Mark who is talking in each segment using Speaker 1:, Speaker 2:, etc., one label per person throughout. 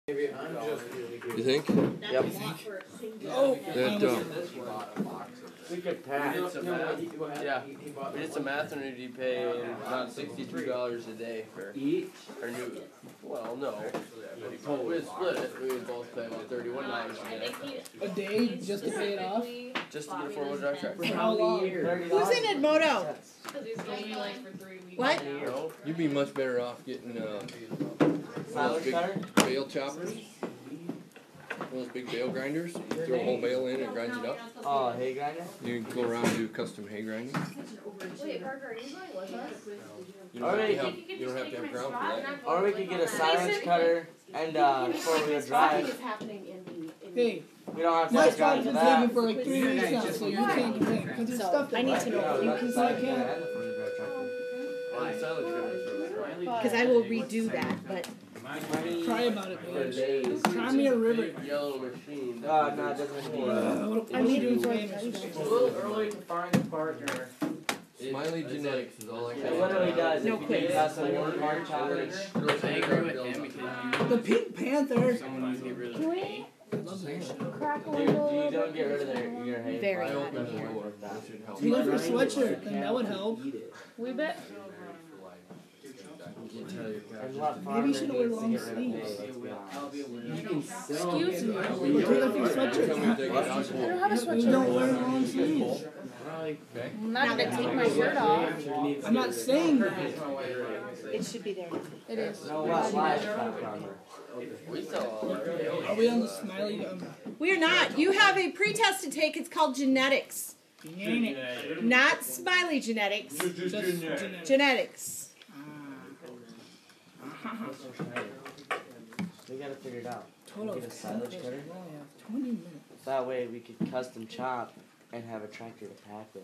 Speaker 1: You think?
Speaker 2: Yep.
Speaker 1: Oh, that
Speaker 2: We could pass.
Speaker 3: Yeah, we did some math and you'd pay about $63 a day for our new. Well, no, we'd split it. We would both pay about $31 a day.
Speaker 4: A day just to pay it off?
Speaker 3: Just to get a 4-wheel drive tractor.
Speaker 4: For how long?
Speaker 5: Who's in Edmodo? What?
Speaker 3: No.
Speaker 1: you'd be much better off getting those big bale choppers. One of those big bale grinders. You throw a whole bale in and it grinds it up.
Speaker 2: Oh, hay grinder?
Speaker 1: You can go around and do custom hay grinding.
Speaker 6: Wait, Parker, are you going with us?
Speaker 1: You don't have to have ground for that.
Speaker 2: Or we could get a silage cutter and 4-wheel drive.
Speaker 4: Hey,
Speaker 2: We don't have to
Speaker 4: my
Speaker 2: have
Speaker 4: spot's
Speaker 2: ground for
Speaker 4: been
Speaker 2: that.
Speaker 4: taken for like 3 weeks now, so you can't complain. Because there's stuff that
Speaker 5: I need to know if you can
Speaker 4: so I can't.
Speaker 5: Because I will redo that, but
Speaker 4: Try about it, man. Try me a river.
Speaker 3: Yellow machine.
Speaker 2: No, it doesn't mean
Speaker 4: I need to do
Speaker 2: It's a little early to find a partner.
Speaker 1: Smiley Genetics is all I
Speaker 2: It
Speaker 1: can.
Speaker 2: literally does.
Speaker 5: No
Speaker 2: If you
Speaker 5: quiz.
Speaker 2: can pass a one chopper.
Speaker 3: I was angry with him because
Speaker 4: The Pink Panther.
Speaker 3: someone needs to get rid of
Speaker 6: Can we
Speaker 3: me.
Speaker 6: crack a
Speaker 2: You
Speaker 6: window?
Speaker 2: don't get rid of your hay.
Speaker 5: Very
Speaker 1: I
Speaker 5: hot
Speaker 1: opened
Speaker 5: in
Speaker 1: the
Speaker 5: here.
Speaker 1: door. That should help.
Speaker 4: You look for a sweatshirt, then that would help.
Speaker 6: We bet.
Speaker 2: There's a lot
Speaker 4: Maybe you should wear
Speaker 2: needs to
Speaker 4: long
Speaker 2: get rid of hay,
Speaker 4: sleeves.
Speaker 2: let's be honest.
Speaker 6: Excuse me.
Speaker 4: Or take off your sweatshirt.
Speaker 6: I don't have a
Speaker 4: You
Speaker 6: sweatshirt.
Speaker 4: don't wear long sleeves.
Speaker 6: I'm not gonna take my shirt off.
Speaker 4: I'm not saying that.
Speaker 5: It should be there.
Speaker 6: It is.
Speaker 2: No, what live platformer?
Speaker 3: We saw
Speaker 4: Are we on the Smiley?
Speaker 5: We are not. You have a pre-test to take. It's called genetics. Not Smiley Genetics.
Speaker 4: Just
Speaker 5: Genetics.
Speaker 2: We gotta figure it out.
Speaker 4: total.
Speaker 2: Get a silage cutter.
Speaker 4: We only have 20 minutes.
Speaker 2: That way we could custom chop and have a tractor to pack with.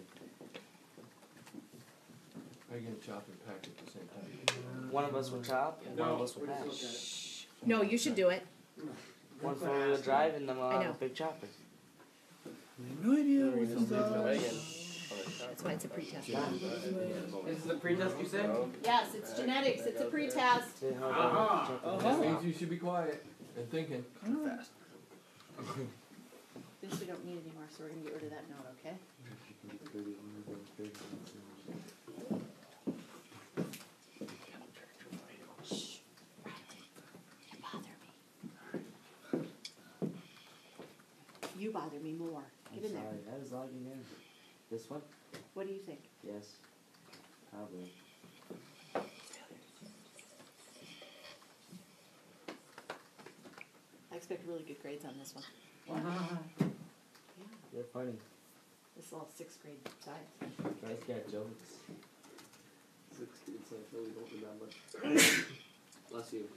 Speaker 1: Are you gonna chop and pack at the same time?
Speaker 2: One of us will chop and one of us will pack.
Speaker 5: No, you should do it.
Speaker 2: One 4-wheel drive and then we'll
Speaker 5: I
Speaker 2: have
Speaker 5: know.
Speaker 2: a big chopper.
Speaker 4: I have no idea what these are.
Speaker 5: That's why it's a pre-test.
Speaker 2: This is the pre-test you said?
Speaker 5: Yes, it's genetics. It's a pre-test.
Speaker 1: That means you should be quiet and thinking.
Speaker 4: Fast.
Speaker 5: This we don't need anymore, so we're gonna get rid of that note, okay? Shh. You bother me. You bother me more. Get in there.
Speaker 2: Sorry, that is logging in. This one?
Speaker 5: What do you think?
Speaker 2: Yes. Probably.
Speaker 5: I expect really good grades on this one.
Speaker 2: You're funny.
Speaker 5: This is all 6th grade science.
Speaker 2: Guys got jokes.
Speaker 3: Bless you.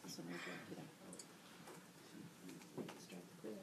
Speaker 5: So we're gonna do that. Start the quiz.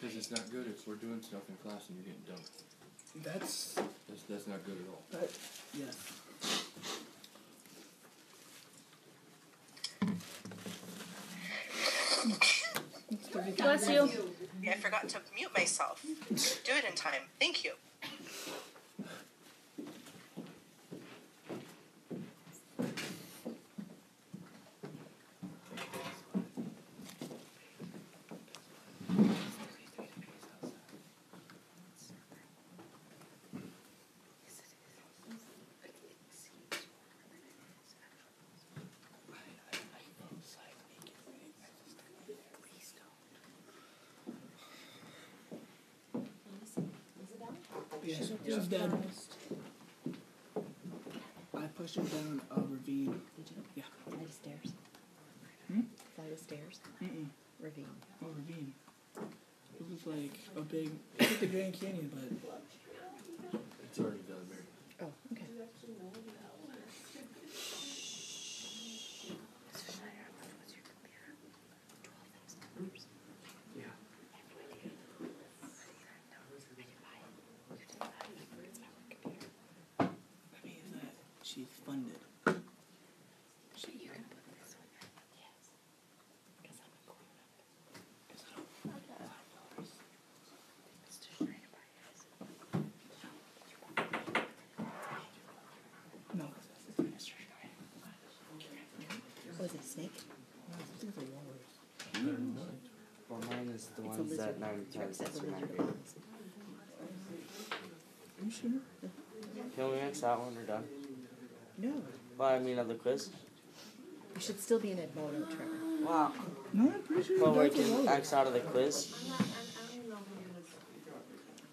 Speaker 1: Because it's not good if we're doing stuff in class and you're getting dumped.
Speaker 4: That's
Speaker 1: That's not good at all.
Speaker 4: yes.
Speaker 6: Bless you.
Speaker 7: I forgot to mute myself. Do it in time. Thank you.
Speaker 4: Yes, she's dead. I pushed her down a ravine.
Speaker 5: Did you?
Speaker 4: Yeah.
Speaker 5: Flight of stairs.
Speaker 4: Hmm?
Speaker 5: Flight of stairs.
Speaker 4: Mm-mm.
Speaker 5: Ravine.
Speaker 4: A ravine. It was like a big, it's like the Grand Canyon, but
Speaker 1: It's already done, Mary.
Speaker 5: Oh, okay.
Speaker 4: that means that she's funded.
Speaker 5: You can put this one in. Yes. Because I'm a grown up.
Speaker 4: Because I don't
Speaker 5: It's to shine it by his.
Speaker 4: know. That's the administration.
Speaker 5: Was it a snake?
Speaker 4: No, I think it's a walrus.
Speaker 2: Well, mine is the
Speaker 5: It's a
Speaker 2: ones
Speaker 5: lizard.
Speaker 2: that 9 times
Speaker 5: That's
Speaker 2: that's
Speaker 5: a lizard.
Speaker 2: remembered.
Speaker 4: Are you sure?
Speaker 2: Can we mix that one or done?
Speaker 5: No.
Speaker 2: Well, I mean, of the quiz.
Speaker 5: You should still be in Edmodo, Trevor.
Speaker 2: Wow.
Speaker 4: No, I'm pretty sure
Speaker 2: Well, we
Speaker 4: that's a
Speaker 2: can
Speaker 4: walrus.
Speaker 2: X out of the quiz.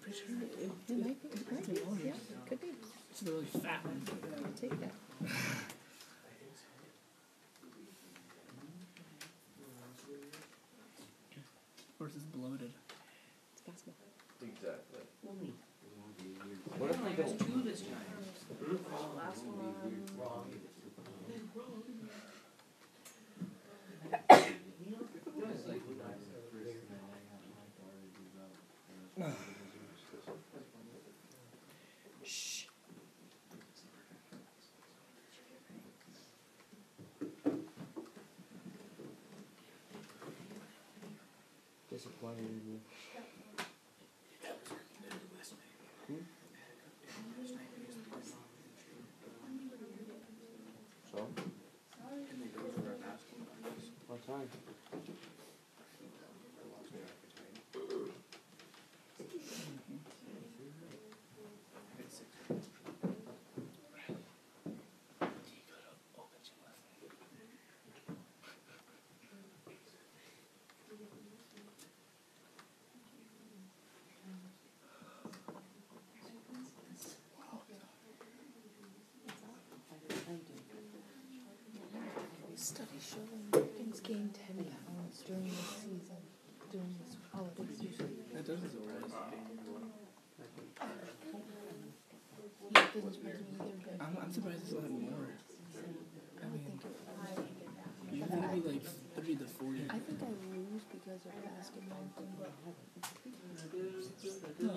Speaker 4: Pretty sure
Speaker 5: It might be. It might be. Yeah, could be.
Speaker 4: it's a really fat one.
Speaker 5: I'll take that.
Speaker 4: Or is bloated?
Speaker 5: It's possible.
Speaker 3: Exactly.
Speaker 2: What if we don't?
Speaker 5: Shh.
Speaker 2: Disappointed in you. So? What time?
Speaker 6: Studies show Americans gain 10 pounds during this season, during this holiday season.
Speaker 4: That doesn't surprise me.
Speaker 6: Yeah, it doesn't surprise me either, but
Speaker 4: I'm surprised it's not more. I mean,
Speaker 6: think
Speaker 4: you think it'd be the 40.
Speaker 6: I think I lose because of basketball thing.
Speaker 4: No,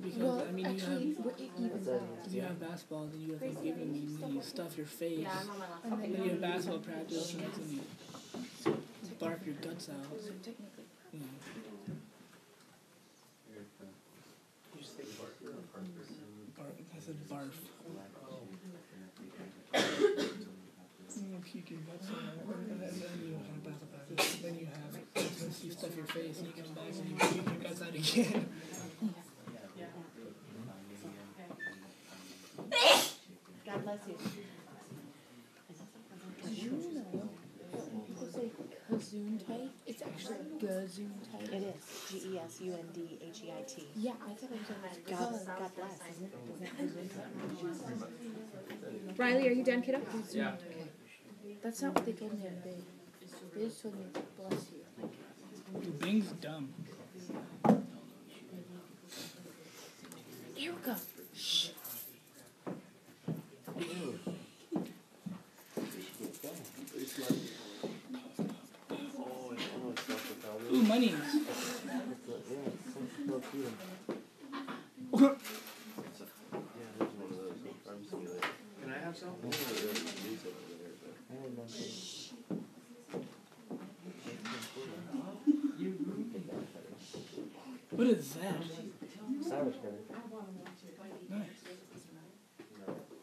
Speaker 4: because
Speaker 6: Well,
Speaker 4: I mean
Speaker 6: actually,
Speaker 4: you have
Speaker 6: it evens out.
Speaker 4: basketball, then you have Thanksgiving, and you stuff your face,
Speaker 6: And
Speaker 4: then
Speaker 6: then
Speaker 4: you have basketball practice, and then you barf your guts out.
Speaker 6: so technically,
Speaker 4: You know. I said barf. You puke your guts out, and then you have basketball practice. Then you have you stuff your face, and you come back and you puke your guts out again.
Speaker 5: God bless you.
Speaker 6: did you know when people say gesundheit, it's actually gesundheit?
Speaker 5: It is. GESUNDHEIT.
Speaker 6: Yeah, I thought it was
Speaker 5: God bless, isn't it? Isn't that Riley, are you done, kiddo?
Speaker 3: Yeah.
Speaker 6: That's not what they told me on Big. They just told me bless you.
Speaker 4: Bing's dumb.
Speaker 6: Erica, shh.
Speaker 4: monies.
Speaker 3: Can I have some?
Speaker 4: What is that?
Speaker 2: Savage cutter.
Speaker 4: Nice.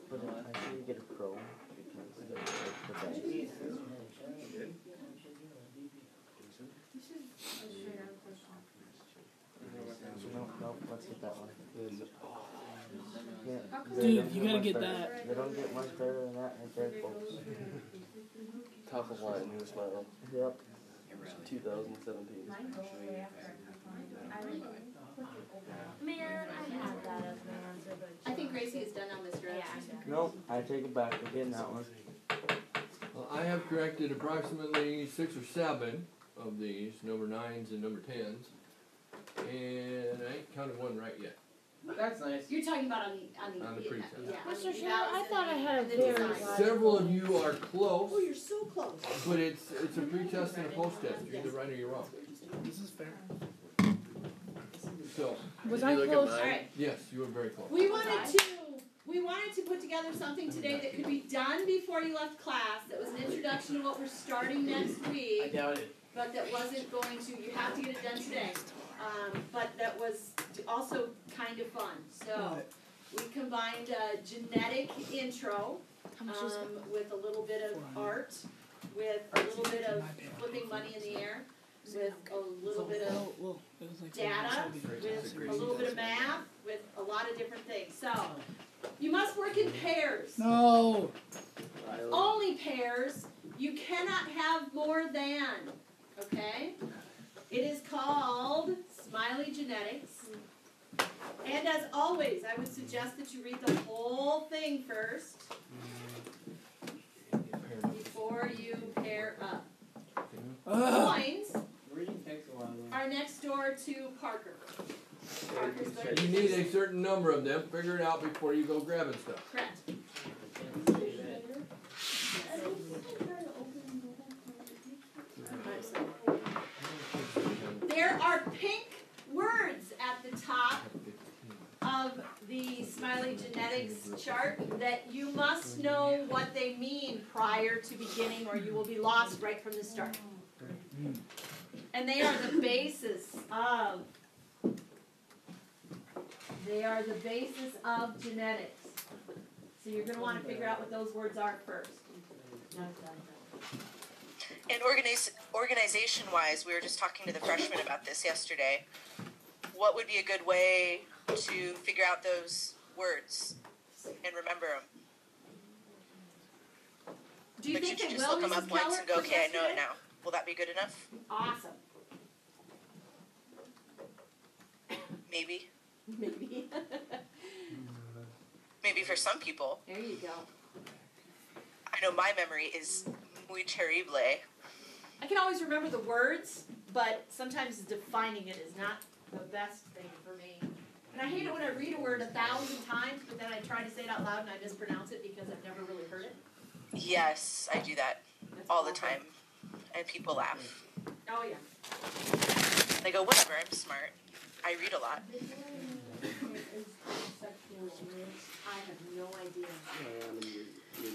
Speaker 2: But I think you get a pro because it's the best. No, let's get that one.
Speaker 4: Dude, you gotta get that.
Speaker 2: They don't get much better than that right there, folks.
Speaker 3: Top of line, new Swivl.
Speaker 2: Yep.
Speaker 3: 2017.
Speaker 6: Man, I had that as my answer, but
Speaker 5: I think Gracie is done on this dress.
Speaker 2: Nope, I take it back. We're getting that one.
Speaker 1: Well, I have corrected approximately 6 or 7 of these, number 9s and number 10s. And I ain't counted one right yet.
Speaker 3: That's nice.
Speaker 5: You're talking about
Speaker 1: On the pretest.
Speaker 5: Yeah,
Speaker 6: Mr. Sheriff, I thought I had a very high.
Speaker 1: Several of you are close,
Speaker 5: Oh, you're so close.
Speaker 1: but it's a pre-test and a post-test. You're either right or you're wrong.
Speaker 4: This is fair.
Speaker 1: So,
Speaker 6: Was
Speaker 3: Did
Speaker 6: I
Speaker 3: you look at
Speaker 6: close?
Speaker 3: mine?
Speaker 5: All right.
Speaker 1: yes, you were very close.
Speaker 5: We wanted to put together something today that could be done before you left class. That was an introduction to what we're starting next
Speaker 3: I
Speaker 5: week,
Speaker 3: doubt it.
Speaker 5: but that wasn't going to. You have to get it done today. But that was also kind of fun. So we combined a genetic intro with a little bit of art, with a little bit of flipping money in the air, with a little bit of data, with a little bit of math, with a lot of different things. So you must work in pairs.
Speaker 4: No.
Speaker 5: Only pairs. You cannot have more than. Okay? It is called Smiley Genetics. And as always, I would suggest that you read the whole thing first before you pair up. Coins are next door to Parker. Parker's going to
Speaker 1: You need a certain number of them. Figure it out before you go grabbing stuff.
Speaker 5: correct. There are pink words at the top of the Smiley Genetics chart that you must know what they mean prior to beginning, or you will be lost right from the start. And they are the basis of genetics. So you're going to want to figure out what those words are first.
Speaker 7: And organization-wise, we were just talking to the freshmen about this yesterday. What would be a good way to figure out those words and remember them?
Speaker 5: Do you
Speaker 7: Like,
Speaker 5: think
Speaker 7: should
Speaker 5: they
Speaker 7: you just
Speaker 5: will,
Speaker 7: look them
Speaker 5: Mrs.
Speaker 7: up once
Speaker 5: Keller,
Speaker 7: and go,
Speaker 5: for
Speaker 7: okay, I know it
Speaker 5: yesterday?
Speaker 7: now? Will that be good enough?
Speaker 5: Awesome.
Speaker 7: Maybe.
Speaker 5: Maybe.
Speaker 7: Maybe for some people.
Speaker 5: There you go.
Speaker 7: I know my memory is muy terrible.
Speaker 5: I can always remember the words, but sometimes defining it is not the best thing for me. And I hate it when I read a word 1,000 times, but then I try to say it out loud and I mispronounce it because I've never really heard it.
Speaker 7: Yes, I do that
Speaker 5: That's
Speaker 7: all the
Speaker 5: awful.
Speaker 7: time. And people laugh.
Speaker 5: Oh, yeah.
Speaker 7: They go, whatever, I'm smart. I read a lot.
Speaker 5: I have no idea.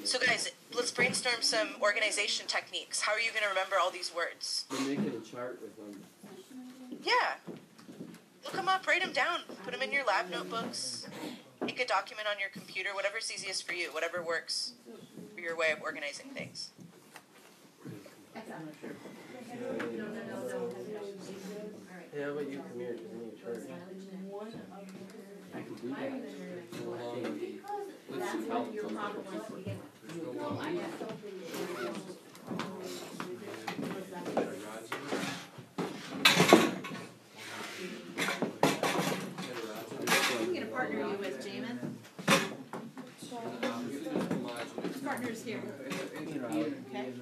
Speaker 7: So guys, let's brainstorm some organization techniques. How are you going to remember all these words?
Speaker 3: We're making a chart with them.
Speaker 7: Yeah. Look them up, write them down, put them in your lab notebooks, make a document on your computer, whatever's easiest for you, whatever works for your way of organizing things.
Speaker 3: Hey, how about you come here? Just give me a chart. I can do that.
Speaker 5: That's what your problem was to begin with. No, I have. I'm going to partner you with Jamin. His partner's here. Okay.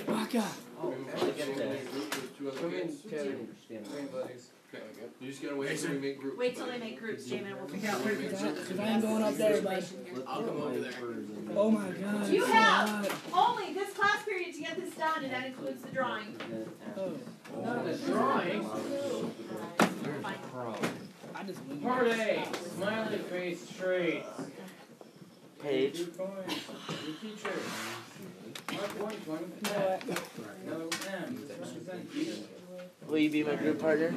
Speaker 4: Waka.
Speaker 3: Come in, Kevin.
Speaker 1: You just gotta wait until we make groups.
Speaker 5: Wait till they make groups, Jamin, and we'll figure out where to go.
Speaker 4: Because I ain't going up there, bud.
Speaker 1: I'll come over there.
Speaker 4: Oh my god.
Speaker 5: You
Speaker 4: it's
Speaker 5: have
Speaker 4: hot.
Speaker 5: only this class period to get this done. done, and that includes the drawing.
Speaker 3: Not a drawing.
Speaker 4: I just winged it.
Speaker 3: Part A, smiley face traits.
Speaker 2: Page.
Speaker 3: 2 points. Your teacher. Mark 1, 20. Another 10. Represent you.
Speaker 2: Will you be my group partner?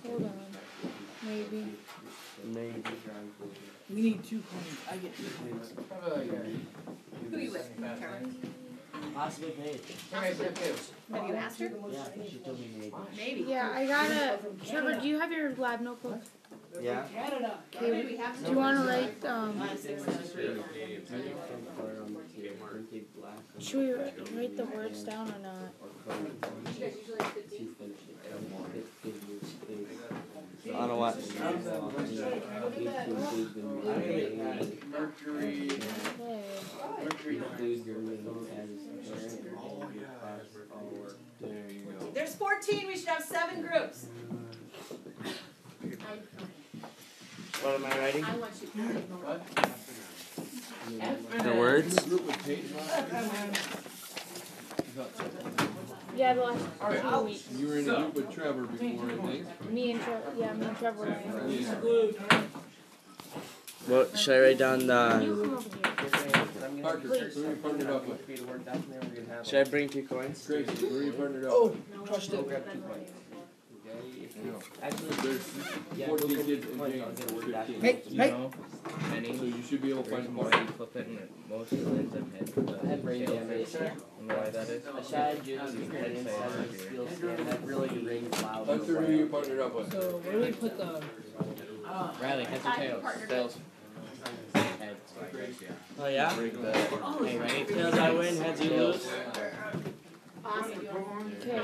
Speaker 6: Hold on. Maybe.
Speaker 2: Maybe.
Speaker 4: We need 2 coins. I get 2 coins.
Speaker 5: Who you with, Caroline?
Speaker 2: Possibly Paige.
Speaker 5: Have you asked her?
Speaker 2: Yeah, she told me maybe.
Speaker 5: Maybe.
Speaker 6: Yeah, I gotta. Trevor, do you have your lab notebook?
Speaker 2: Yeah.
Speaker 5: Maybe we have
Speaker 6: Do you wanna like should we write the words down or not?
Speaker 5: You guys usually have 15?
Speaker 2: I don't know what.
Speaker 3: Mercury.
Speaker 1: There you go.
Speaker 5: There's 14, we should have 7 groups.
Speaker 2: What am I writing?
Speaker 5: I want you to take more.
Speaker 2: The words?
Speaker 1: Group with Paige last week?
Speaker 6: Yeah, the last 2 weeks.
Speaker 1: You were in a group with Trevor before, I think.
Speaker 6: Me and Trevor were in.
Speaker 1: Yeah.
Speaker 2: What should I write down
Speaker 6: You
Speaker 2: the?
Speaker 6: come over here.
Speaker 1: Parker, who are you partnered up with?
Speaker 2: Should I bring 2 coins?
Speaker 1: Gracie, who are you partnered up
Speaker 4: Oh,
Speaker 1: with?
Speaker 4: crushed it.
Speaker 2: Actually,
Speaker 1: There's 14 kids in James, 15.
Speaker 4: Hey, hey.
Speaker 1: So you should be able to find more.
Speaker 8: Flip it and most of the lanes I've hit.
Speaker 2: I have brain damage.
Speaker 8: You know why that is?
Speaker 2: I tried using the inside of the steel stand that really rings loud.
Speaker 1: Hunter, who are you partnered up with?
Speaker 4: So where do we put the?
Speaker 8: Riley, heads or tails?
Speaker 1: Tails.
Speaker 8: Heads.
Speaker 2: Oh yeah?
Speaker 8: Hey, ready?
Speaker 2: Tails I win, heads you lose.
Speaker 5: Awesome.
Speaker 6: Okay.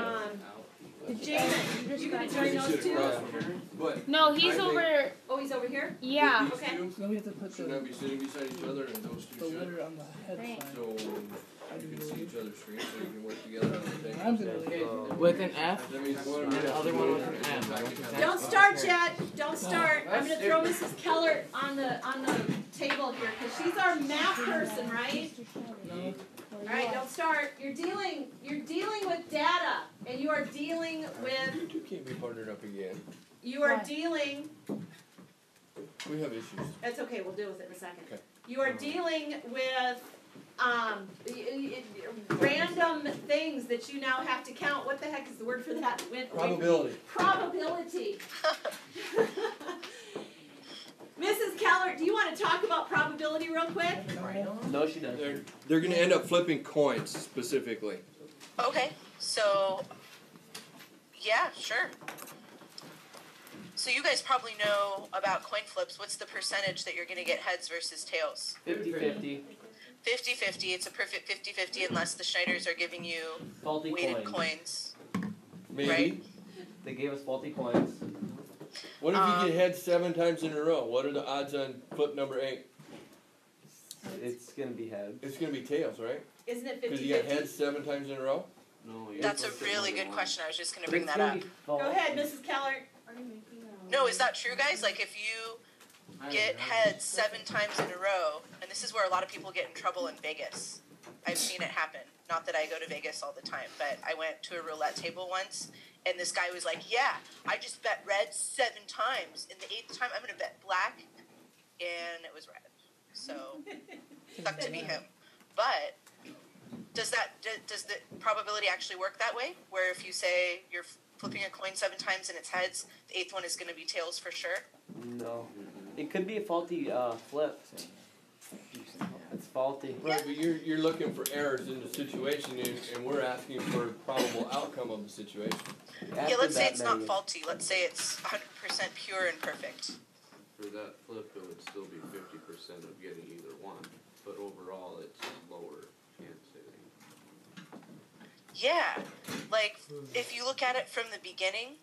Speaker 5: Jason, you gonna join those two?
Speaker 1: But
Speaker 6: No, he's over.
Speaker 5: Oh, he's over here?
Speaker 6: Yeah.
Speaker 1: these
Speaker 5: Okay.
Speaker 1: two
Speaker 4: So then we have to put
Speaker 1: should not be sitting beside each other, and those
Speaker 4: the
Speaker 1: two should.
Speaker 4: letter on the head
Speaker 6: Thanks.
Speaker 4: side.
Speaker 1: So you can see each other's screens, so you can work together on the thing.
Speaker 4: I'm gonna leave.
Speaker 2: With an F?
Speaker 1: That means one
Speaker 2: And the other one with an M.
Speaker 5: Don't start yet. Don't start. I'm gonna throw Mrs. Keller on the table here because she's our math person, right?
Speaker 4: No.
Speaker 5: All right, don't start. You're dealing with data, and you are dealing with
Speaker 1: You two can't be partnered up again.
Speaker 6: Why?
Speaker 5: dealing.
Speaker 1: We have issues.
Speaker 5: That's okay. We'll deal with it in a second.
Speaker 1: Okay.
Speaker 5: You are dealing with random things that you now have to count. What the heck is the word for that?
Speaker 1: Probability.
Speaker 5: Probability. Mrs. Keller, do you want to talk about probability real quick?
Speaker 2: No, she doesn't.
Speaker 1: They're going to end up flipping coins specifically.
Speaker 7: Okay, so yeah, sure. So you guys probably know about coin flips. What's the percentage that you're going to get heads versus tails?
Speaker 2: 50-50.
Speaker 7: 50-50. It's a perfect 50-50 unless the Schneiders are giving you
Speaker 2: Faulty
Speaker 7: weighted
Speaker 2: coins.
Speaker 7: coins.
Speaker 1: Maybe.
Speaker 7: Right.
Speaker 2: They gave us faulty coins.
Speaker 1: What if you get heads 7 times in a row? What are the odds on flip number 8?
Speaker 2: It's gonna be heads.
Speaker 1: It's going to be tails, right?
Speaker 5: Isn't it
Speaker 1: Because you got
Speaker 5: 50-50?
Speaker 1: heads 7 times in a row?
Speaker 2: No,
Speaker 7: That's a really good question. I was just going to bring that up.
Speaker 5: Go ahead, Mrs. Keller.
Speaker 7: No, is that true, guys? Like if you get heads 7 times in a row, and this is where a lot of people get in trouble in Vegas. I've seen it happen. Not that I go to Vegas all the time, but I went to a roulette table once, and this guy was like, yeah, I just bet red 7 times, and the 8th time I'm going to bet black, and it was red. So, sucked to be him. But, does the probability actually work that way? Where if you say you're flipping a coin 7 times and it's heads, the 8th one is going to be tails for sure?
Speaker 2: No. It could be a faulty flip. It's faulty.
Speaker 1: Right, but you're looking for errors in the situation, and we're asking for a probable outcome of the situation.
Speaker 7: Yeah, let's say it's not faulty. Let's say it's 100% pure and perfect.
Speaker 9: For that flip, it would still be 50% of getting either one, but overall, it's lower chance hitting.
Speaker 7: Yeah, like, if you look at it from the beginning,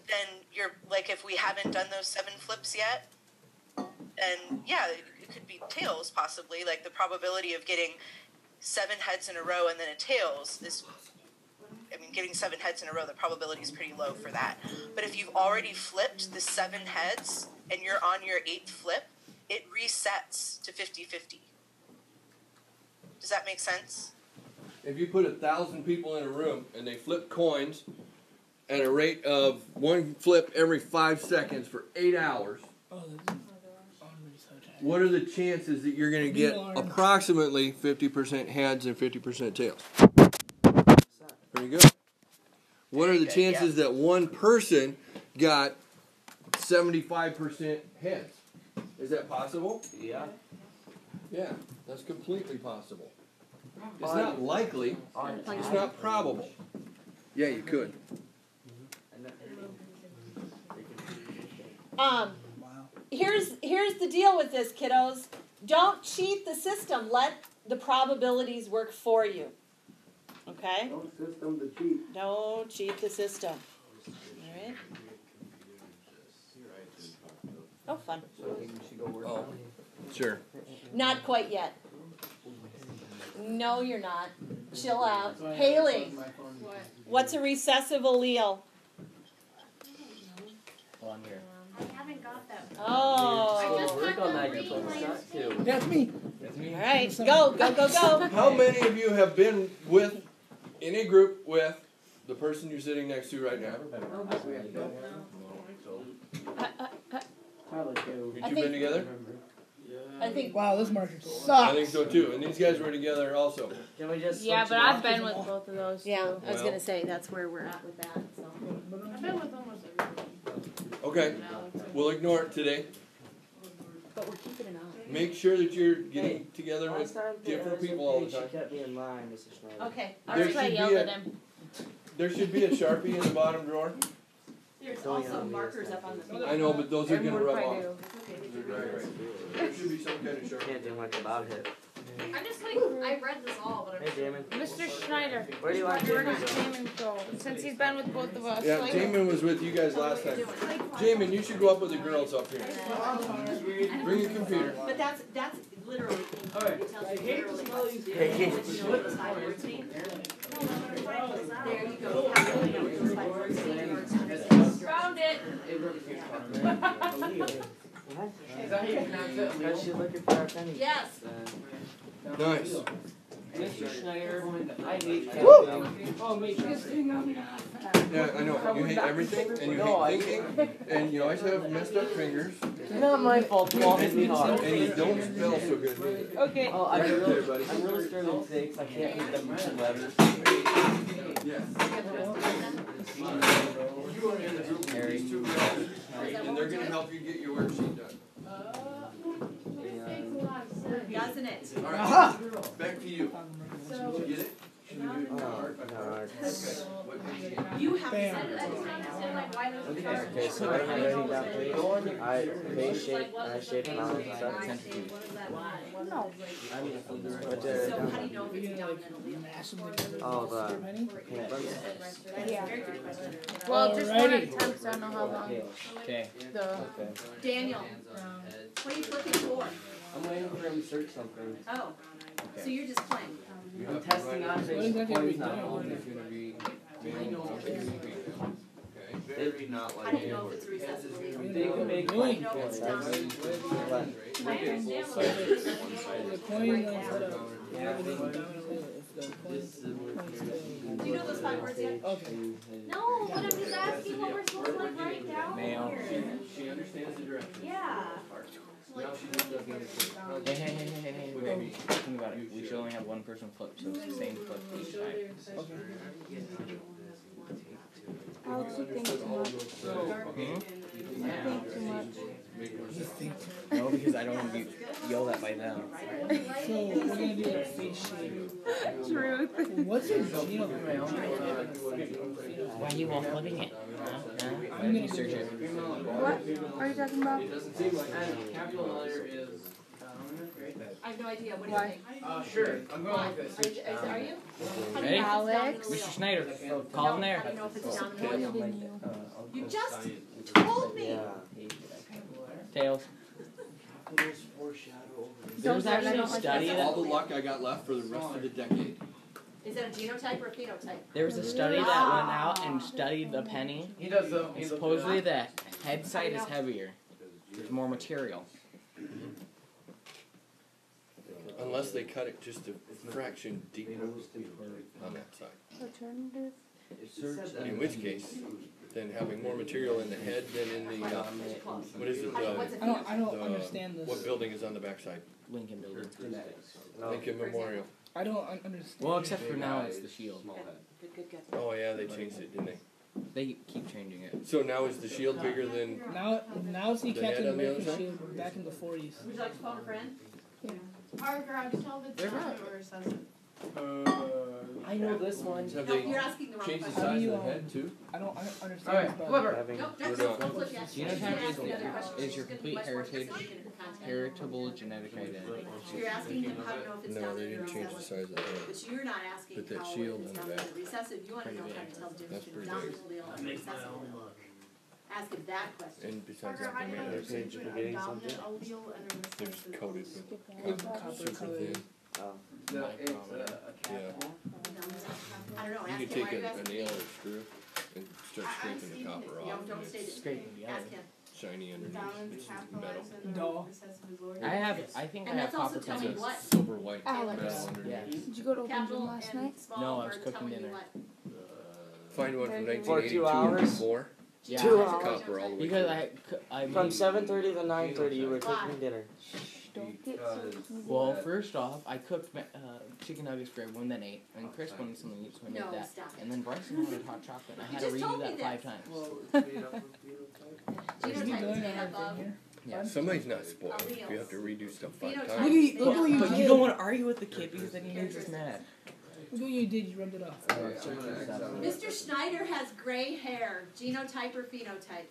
Speaker 7: then you're, like, if we haven't done those 7 flips yet, then, yeah, it could be tails, possibly. Like, the probability of getting 7 heads in a row and then a tails is, I mean, getting 7 heads in a row, the probability is pretty low for that. But if you've already flipped the 7 heads, and you're on your 8th flip, it resets to 50-50. Does that make sense?
Speaker 1: If you put 1,000 people in a room and they flip coins at a rate of one flip every 5 seconds for 8 hours, what are the chances that you're going to get approximately 50% heads and 50% tails? Pretty good. What are the chances that one person got 75% heads? Is that possible?
Speaker 2: Yeah.
Speaker 1: Yeah, that's completely possible. It's not likely. It's not probable. Yeah, you could.
Speaker 5: Here's the deal with this, kiddos. Don't cheat the system. Let the probabilities work for you. Okay?
Speaker 2: Don't system the cheat.
Speaker 5: Don't cheat the system. Alright? Oh, fun.
Speaker 1: Oh, sure.
Speaker 5: Not quite yet. No, you're not. Chill out. Haley, what's a recessive allele?
Speaker 8: Well, I'm here.
Speaker 10: I haven't got that.
Speaker 5: Oh.
Speaker 3: Work on that, you're supposed not to.
Speaker 4: That's me.
Speaker 5: All right, go.
Speaker 1: How many of you have been in a group with the person you're sitting next to right now? You two been together?
Speaker 5: I think.
Speaker 4: Wow, this market sucks.
Speaker 1: I think so too. And these guys were together also.
Speaker 2: Can we just
Speaker 6: Yeah, but I've been with both of those.
Speaker 5: Yeah,
Speaker 6: too.
Speaker 5: I was gonna say that's where we're at with that. So.
Speaker 10: I've been with almost everyone.
Speaker 1: Okay, we'll ignore it today.
Speaker 5: But we're keeping an eye.
Speaker 1: Make sure that you're getting together
Speaker 2: Last
Speaker 1: with
Speaker 2: time
Speaker 1: different people all the
Speaker 2: She
Speaker 1: time.
Speaker 2: kept me in line, Mrs. Schneider.
Speaker 5: Okay.
Speaker 1: There
Speaker 6: That's why I
Speaker 1: should
Speaker 6: yelled
Speaker 1: be
Speaker 6: at him.
Speaker 1: There should be a Sharpie in the bottom drawer.
Speaker 5: There's also markers up on the.
Speaker 1: I know, but those are
Speaker 6: And
Speaker 1: gonna
Speaker 6: more
Speaker 1: rub
Speaker 6: I
Speaker 1: off.
Speaker 6: do.
Speaker 1: There should be some kind of Sharpie.
Speaker 2: Can't do much about it.
Speaker 10: I'm just like, I read this all, but I'm
Speaker 2: Hey, Damon.
Speaker 6: Mr. Schneider,
Speaker 2: Where do you want
Speaker 6: where
Speaker 2: Damon
Speaker 6: does
Speaker 2: to go?
Speaker 6: Damon go? Since he's been with both of us.
Speaker 1: Yeah,
Speaker 6: like,
Speaker 1: Jamin was with you guys last time. Jamin, you should go up with the girls up here. Bring your computer.
Speaker 5: But that's literally. It tells you literally.
Speaker 2: Hey,
Speaker 5: what you know what those 5 words mean. There you go. How do you know what those 5 words mean? Or it's
Speaker 10: found it.
Speaker 2: What? Because she's looking for our penny.
Speaker 5: Yes.
Speaker 1: Nice.
Speaker 3: Mr. Schneider, I hate
Speaker 1: Yeah, I know. You hate everything, and you hate thinking, and you always have messed up fingers,
Speaker 3: Not my fault, Paul hit me hard.
Speaker 1: and you don't spell so good either.
Speaker 6: Okay.
Speaker 3: Oh, I'm really struggling today because I can't read them letters.
Speaker 1: Yeah.
Speaker 3: Harry.
Speaker 1: These two girls, and they're gonna help you get your worksheet done.
Speaker 5: Doesn't it?
Speaker 1: All right. Back to you. Did you get it?
Speaker 2: Oh, no.
Speaker 5: You have to
Speaker 4: Bam.
Speaker 5: send it.
Speaker 2: Okay, so I have everything down, please. I face shape, I shape mountains and stuff.
Speaker 6: No.
Speaker 2: What did I
Speaker 5: So
Speaker 2: do?
Speaker 5: how do you know if it's dominant allele?
Speaker 4: Massively.
Speaker 2: Oh, the paint buns.
Speaker 6: Yeah. Well, just one at a time because I don't know how long
Speaker 8: Okay.
Speaker 6: the.
Speaker 2: Okay.
Speaker 5: Daniel, what are you looking for?
Speaker 3: I'm waiting for him to search something.
Speaker 5: Oh, so you're just playing.
Speaker 3: I'm testing out
Speaker 4: What exactly are we
Speaker 3: points now.
Speaker 4: doing?
Speaker 1: It's gonna be okay.
Speaker 9: Very not
Speaker 5: How
Speaker 9: like
Speaker 5: do you know if it's recessive allele?
Speaker 3: They can make
Speaker 5: How do you know if it's dominant?
Speaker 2: What?
Speaker 4: So the coin instead of everything down if the coin
Speaker 5: Do you know those 5 words yet?
Speaker 4: Okay.
Speaker 10: No, but I'm just asking what we're supposed to like write down
Speaker 8: Male.
Speaker 10: here.
Speaker 1: She understands the direction.
Speaker 10: Yeah.
Speaker 1: Now she just doesn't understand.
Speaker 8: Hey.
Speaker 1: What do you mean?
Speaker 8: Think about it. We should only have one person flip, so it's the same flip each time.
Speaker 6: Alex, you think too much. You think too much.
Speaker 8: No, because I don't want to be yelled at by them.
Speaker 4: So we're gonna do a face shape.
Speaker 6: Truth.
Speaker 4: What's your genome?
Speaker 8: Why are you all flipping it? Why
Speaker 4: I'm
Speaker 8: did you
Speaker 4: gonna
Speaker 8: search it?
Speaker 6: What are you talking about?
Speaker 1: It doesn't seem like
Speaker 3: And capital letter is
Speaker 5: I have no idea. What do you think?
Speaker 3: sure. I'm going
Speaker 5: Why?
Speaker 3: like this.
Speaker 5: Are you? How do you
Speaker 8: Ready?
Speaker 5: know if it's
Speaker 6: Alex?
Speaker 5: dominant
Speaker 8: Mr.
Speaker 5: allele?
Speaker 8: Schneider, call him
Speaker 5: How
Speaker 8: there.
Speaker 5: do you know if it's dominant allele?
Speaker 6: You.
Speaker 5: You just told me.
Speaker 2: Yeah.
Speaker 8: Tails. There was
Speaker 6: Don't
Speaker 8: actually a
Speaker 6: don't like
Speaker 8: study
Speaker 6: that.
Speaker 1: all
Speaker 8: that
Speaker 1: the luck I got left for the rest of the decade.
Speaker 5: Is that a genotype or a phenotype?
Speaker 8: there was a study that went out and studied the penny.
Speaker 3: He does the.
Speaker 8: And supposedly the head side is heavier. There's more material.
Speaker 1: Unless they cut it just a fraction deeper on that side.
Speaker 6: Alternative.
Speaker 1: In which case, then having more material in the head than in the, what is it,
Speaker 4: I don't understand this.
Speaker 1: what building is on the backside?
Speaker 8: Lincoln Building.
Speaker 1: Lincoln Memorial.
Speaker 4: I don't understand.
Speaker 8: Well, except for now, it's the shield.
Speaker 5: Good.
Speaker 1: Oh yeah, they changed it, didn't they?
Speaker 8: They keep changing it.
Speaker 1: So now is the shield bigger than,
Speaker 4: Now it's the
Speaker 1: The head
Speaker 4: Captain
Speaker 1: on the other
Speaker 4: America
Speaker 1: side?
Speaker 4: shield back in the 40s.
Speaker 5: Would you like to phone a friend?
Speaker 10: Parker, how'd you tell the
Speaker 8: They're
Speaker 10: time
Speaker 8: not-
Speaker 10: or recessive?
Speaker 8: I know this one.
Speaker 1: have
Speaker 5: No,
Speaker 1: they
Speaker 5: you're asking the wrong
Speaker 1: changed the
Speaker 5: question.
Speaker 1: size
Speaker 4: you,
Speaker 1: of the head too?
Speaker 4: I don't understand
Speaker 8: Alright,
Speaker 4: this.
Speaker 8: whoever.
Speaker 2: Having
Speaker 5: Nope,
Speaker 1: We're
Speaker 5: don't
Speaker 1: not.
Speaker 5: flip yet.
Speaker 8: Genotype
Speaker 5: She's gonna ask another question.
Speaker 8: is
Speaker 5: She's
Speaker 8: your
Speaker 5: gonna be
Speaker 8: complete
Speaker 5: much more
Speaker 8: heritage,
Speaker 5: specific in her content.
Speaker 8: heritable genetic identity.
Speaker 5: You're asking him how to know if it's
Speaker 1: No,
Speaker 5: dominant
Speaker 1: they
Speaker 5: or
Speaker 1: didn't change the
Speaker 5: recessive.
Speaker 1: size of the head.
Speaker 5: But you're not asking
Speaker 1: But that
Speaker 5: how
Speaker 1: shield
Speaker 5: it's
Speaker 1: on the
Speaker 5: dominant
Speaker 1: back.
Speaker 5: or recessive. You wanna know how to tell the difference
Speaker 1: That's
Speaker 5: between
Speaker 1: pretty
Speaker 5: dominant allele and recessive allele. Ask him that question.
Speaker 1: And besides
Speaker 10: Parker,
Speaker 1: that,
Speaker 10: how do
Speaker 1: they
Speaker 10: you know
Speaker 1: made
Speaker 10: the
Speaker 1: it,
Speaker 10: difference between a
Speaker 2: forgetting
Speaker 10: dominant
Speaker 2: something?
Speaker 10: allele and a
Speaker 1: they're just
Speaker 10: recessive
Speaker 1: coated
Speaker 10: allele?
Speaker 1: with
Speaker 4: Copper
Speaker 1: super
Speaker 4: colored.
Speaker 1: thin.
Speaker 2: Oh.
Speaker 1: Yeah.
Speaker 5: I don't know,
Speaker 1: You
Speaker 5: ask
Speaker 1: could
Speaker 5: him, why
Speaker 1: take
Speaker 5: are you
Speaker 1: a
Speaker 5: asking me?
Speaker 1: nail or a screw and start scraping the copper
Speaker 5: No,
Speaker 1: off.
Speaker 5: don't state it.
Speaker 8: Scraping the
Speaker 5: Ask
Speaker 8: other.
Speaker 5: him.
Speaker 1: Shiny underneath.
Speaker 10: Dominant
Speaker 1: It's
Speaker 10: is
Speaker 1: metal.
Speaker 10: capitalized and the
Speaker 4: Duh.
Speaker 10: recessive is lowercase.
Speaker 8: I think
Speaker 5: And
Speaker 8: I have
Speaker 5: that's also
Speaker 8: copper
Speaker 5: telling me
Speaker 8: pencils.
Speaker 5: what
Speaker 1: Silver white
Speaker 6: Alex.
Speaker 1: metal
Speaker 8: Yeah.
Speaker 1: underneath.
Speaker 6: Did you go to Open Gym
Speaker 5: capital
Speaker 6: last
Speaker 5: and
Speaker 6: night?
Speaker 5: small
Speaker 8: No, I
Speaker 5: are
Speaker 8: was cooking
Speaker 5: telling you
Speaker 8: dinner.
Speaker 5: what.
Speaker 1: Find one from
Speaker 6: For
Speaker 1: 1982
Speaker 2: 2
Speaker 1: or
Speaker 2: hours?
Speaker 1: before.
Speaker 8: Yeah.
Speaker 2: 2
Speaker 1: It's
Speaker 2: hours.
Speaker 1: copper all the way
Speaker 8: Because
Speaker 1: through.
Speaker 8: I
Speaker 2: From
Speaker 8: made,
Speaker 2: 7:30 to 9:30, you were
Speaker 5: Why?
Speaker 2: cooking dinner.
Speaker 6: Don't get so
Speaker 8: well, first off, I cooked chicken nuggets for everyone that ate, and Chris wanted something to eat, so I made
Speaker 5: No,
Speaker 8: that.
Speaker 5: stop
Speaker 8: And
Speaker 5: it.
Speaker 8: then Bryson wanted hot chocolate, and I
Speaker 5: You
Speaker 8: had to
Speaker 5: just told
Speaker 8: redo
Speaker 5: me
Speaker 8: that 5
Speaker 5: this.
Speaker 8: times.
Speaker 4: Is he
Speaker 5: Genotype
Speaker 4: doing
Speaker 5: is made up
Speaker 4: everything
Speaker 5: of.
Speaker 4: here?
Speaker 8: Yeah.
Speaker 1: Somebody's not spoiled if you have to redo stuff 5
Speaker 5: Phenotype.
Speaker 1: times.
Speaker 4: Look at what you
Speaker 8: But
Speaker 4: did.
Speaker 8: you don't want to argue with the kid because then he makes us mad.
Speaker 4: Look what you did. You rubbed it off.
Speaker 5: Mr. Schneider has gray hair. Genotype or phenotype?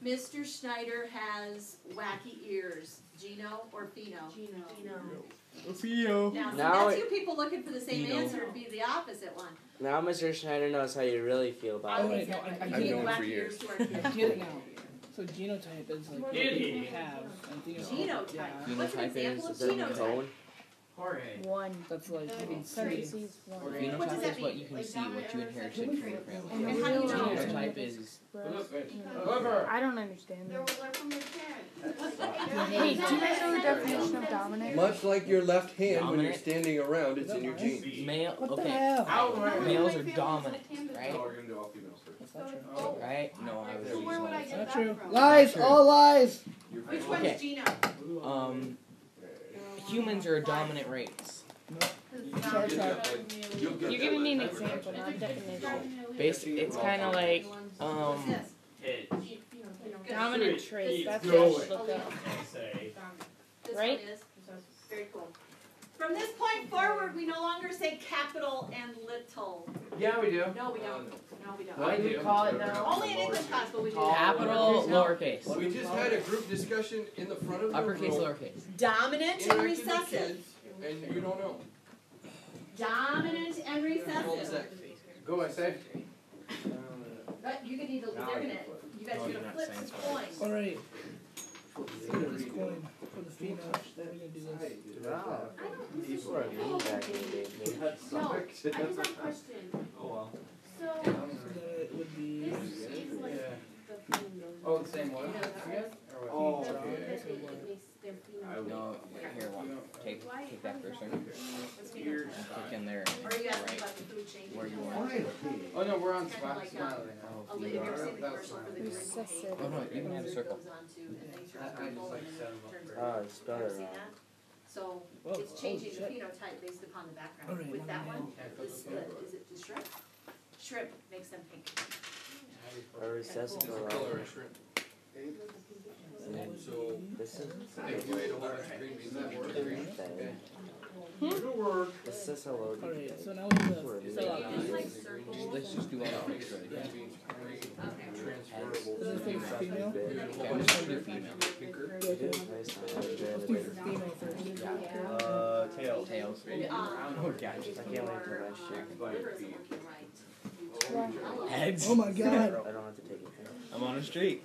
Speaker 5: Mr. Schneider has wacky ears. Geno or pheno?
Speaker 10: Geno.
Speaker 5: Now, see,
Speaker 2: Now
Speaker 5: that's
Speaker 2: it-
Speaker 5: you people looking for the same
Speaker 8: Pheno.
Speaker 5: answer. It'd be the opposite one.
Speaker 2: Now Mr. Schneider knows how you really feel
Speaker 5: I
Speaker 2: about
Speaker 4: Oh,
Speaker 2: it.
Speaker 4: wait,
Speaker 5: would
Speaker 4: no,
Speaker 5: say
Speaker 4: I
Speaker 5: that.
Speaker 4: get
Speaker 5: You
Speaker 4: it.
Speaker 5: give
Speaker 1: I've known for
Speaker 5: wacky
Speaker 1: years.
Speaker 5: ears to our
Speaker 4: I
Speaker 5: kids.
Speaker 4: get it now. So genotype is like what you have, and phenotype.
Speaker 5: Genotype.
Speaker 4: Yeah,
Speaker 5: What's an
Speaker 8: Genotype
Speaker 5: example of
Speaker 8: is
Speaker 2: Is there a
Speaker 5: genotype?
Speaker 2: cone?
Speaker 6: one.
Speaker 4: that's like
Speaker 6: Parentheses one.
Speaker 5: What does
Speaker 8: Phenotype
Speaker 5: that
Speaker 8: is what
Speaker 5: mean?
Speaker 8: you can see, what you inherited from your family.
Speaker 6: And
Speaker 5: And how do you know?
Speaker 8: Genotype is
Speaker 6: I don't understand
Speaker 10: They're
Speaker 6: that.
Speaker 10: from your parents.
Speaker 6: Hey, do you guys know the definition of dominant?
Speaker 1: Much like your left hand when you're
Speaker 8: Dominant.
Speaker 1: standing around, it's in your genes.
Speaker 8: male.
Speaker 4: What the
Speaker 8: Okay,
Speaker 4: hell?
Speaker 8: males are dominant, right?
Speaker 9: we're gonna do all females first.
Speaker 4: That's not true.
Speaker 8: Right? No, I was
Speaker 10: So where would I
Speaker 8: using
Speaker 10: get
Speaker 4: Not
Speaker 10: that
Speaker 4: true.
Speaker 10: from?
Speaker 4: Lies. All lies.
Speaker 5: Which
Speaker 8: Okay.
Speaker 5: one's Geno?
Speaker 8: humans are a dominant race.
Speaker 4: Chart, chart.
Speaker 6: You're gonna need an example, not a definition.
Speaker 8: Basically, it's kind of like
Speaker 5: What's this?
Speaker 6: Dominant trait. That's what I should look up.
Speaker 5: This
Speaker 6: Right?
Speaker 5: one is. Very cool. From this point forward, we no longer say capital and little.
Speaker 3: Yeah, we do.
Speaker 5: No, we don't. No, we don't.
Speaker 3: Why do you
Speaker 8: call it now?
Speaker 5: Only in English class will we do
Speaker 8: capital,
Speaker 5: that.
Speaker 8: lowercase,
Speaker 1: We just had a group discussion in the front of the
Speaker 8: uppercase,
Speaker 1: room.
Speaker 8: lowercase.
Speaker 5: Dominant and
Speaker 1: Interacting with
Speaker 5: recessive.
Speaker 1: kids, and you don't know.
Speaker 5: Dominant and
Speaker 1: Roll the
Speaker 5: recessive.
Speaker 1: sex.
Speaker 3: Go by safe.
Speaker 5: But you can either, they're gonna, you guys
Speaker 8: No,
Speaker 5: are
Speaker 8: you're
Speaker 5: gonna
Speaker 8: not
Speaker 5: flip
Speaker 8: saying
Speaker 5: some
Speaker 8: so.
Speaker 5: coins.
Speaker 4: All right. This coin for the female. We're gonna do this.
Speaker 2: Wow. People are mean back in the day. Maybe.
Speaker 10: No, I just have a question.
Speaker 9: Oh well.
Speaker 10: So,
Speaker 4: So that it would be.
Speaker 10: this is like the female.
Speaker 3: Oh, the same one?
Speaker 9: Oh,
Speaker 10: That
Speaker 9: okay.
Speaker 10: it makes them female.
Speaker 8: No, here, take that cursor and click in there.
Speaker 5: Or you ask me
Speaker 8: Right.
Speaker 5: about the food chain.
Speaker 8: Where you want.
Speaker 3: Oh, no, we're on
Speaker 5: Kind of like,
Speaker 3: Smiley
Speaker 5: Have you ever seen the commercial for the Grinch cake?
Speaker 8: Oh no, you can add a circle.
Speaker 5: Goes on to, and then you turn
Speaker 3: I
Speaker 5: it purple
Speaker 3: just like
Speaker 5: and
Speaker 3: set
Speaker 5: then
Speaker 3: 'em up
Speaker 5: it turns
Speaker 3: for-
Speaker 2: Oh,
Speaker 5: red.
Speaker 2: you spelled
Speaker 5: Ever
Speaker 2: it
Speaker 5: seen
Speaker 2: wrong.
Speaker 5: that? So
Speaker 4: Whoa,
Speaker 5: it's changing the
Speaker 4: holy shit.
Speaker 5: phenotype based upon the background.
Speaker 4: Alright,
Speaker 5: With that one,
Speaker 3: Yeah,
Speaker 5: the split, is it just shrimp? Shrimp makes them pink.
Speaker 2: Or recessive
Speaker 1: What's the
Speaker 2: or
Speaker 1: color of shrimp? So,
Speaker 2: This is
Speaker 1: if you ate a whole bunch of green beans, that works. Green.
Speaker 2: this is a load.
Speaker 4: All right. So now we have to fill out
Speaker 5: It's like
Speaker 4: these.
Speaker 5: circles.
Speaker 8: Let's just do all the pictures.
Speaker 1: Green beans, green,
Speaker 5: Okay.
Speaker 1: transferable.
Speaker 4: So this is female.
Speaker 1: You had a whole
Speaker 8: Okay, I'm
Speaker 1: bunch
Speaker 8: just
Speaker 1: of
Speaker 8: gonna do
Speaker 1: green
Speaker 8: female.
Speaker 1: beans, pinker.
Speaker 2: It is nice.
Speaker 4: Let's do female first.
Speaker 2: Tails.
Speaker 8: Tails.
Speaker 5: Oh,
Speaker 8: Oh gosh.
Speaker 2: I can't wait till next year.
Speaker 5: liver isn't working right.
Speaker 8: Heads.
Speaker 4: Oh my
Speaker 2: I
Speaker 4: god.
Speaker 2: don't have to take it.
Speaker 8: I'm on a streak.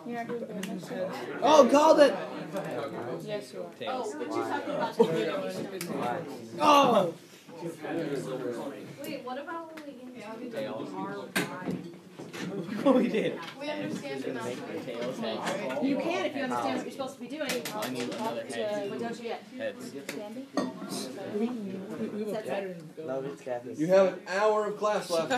Speaker 6: You're not doing good.
Speaker 4: Oh, called it.
Speaker 6: Yes, you are.
Speaker 5: Oh,
Speaker 8: Tails.
Speaker 5: but you're talking about the phenotype.
Speaker 2: Why?
Speaker 4: Oh.
Speaker 10: Wait, what about when we get into
Speaker 8: Tails.
Speaker 10: R, Y?
Speaker 8: Oh, we did.
Speaker 10: We understand the
Speaker 8: Make the tails, heads.
Speaker 5: You can if you understand what you're supposed to be doing.
Speaker 8: I need another head.
Speaker 5: But don't you yet?
Speaker 8: Heads.
Speaker 4: We have a pattern
Speaker 2: No,
Speaker 4: going.
Speaker 2: it's Kathy.
Speaker 1: You have an hour of class left.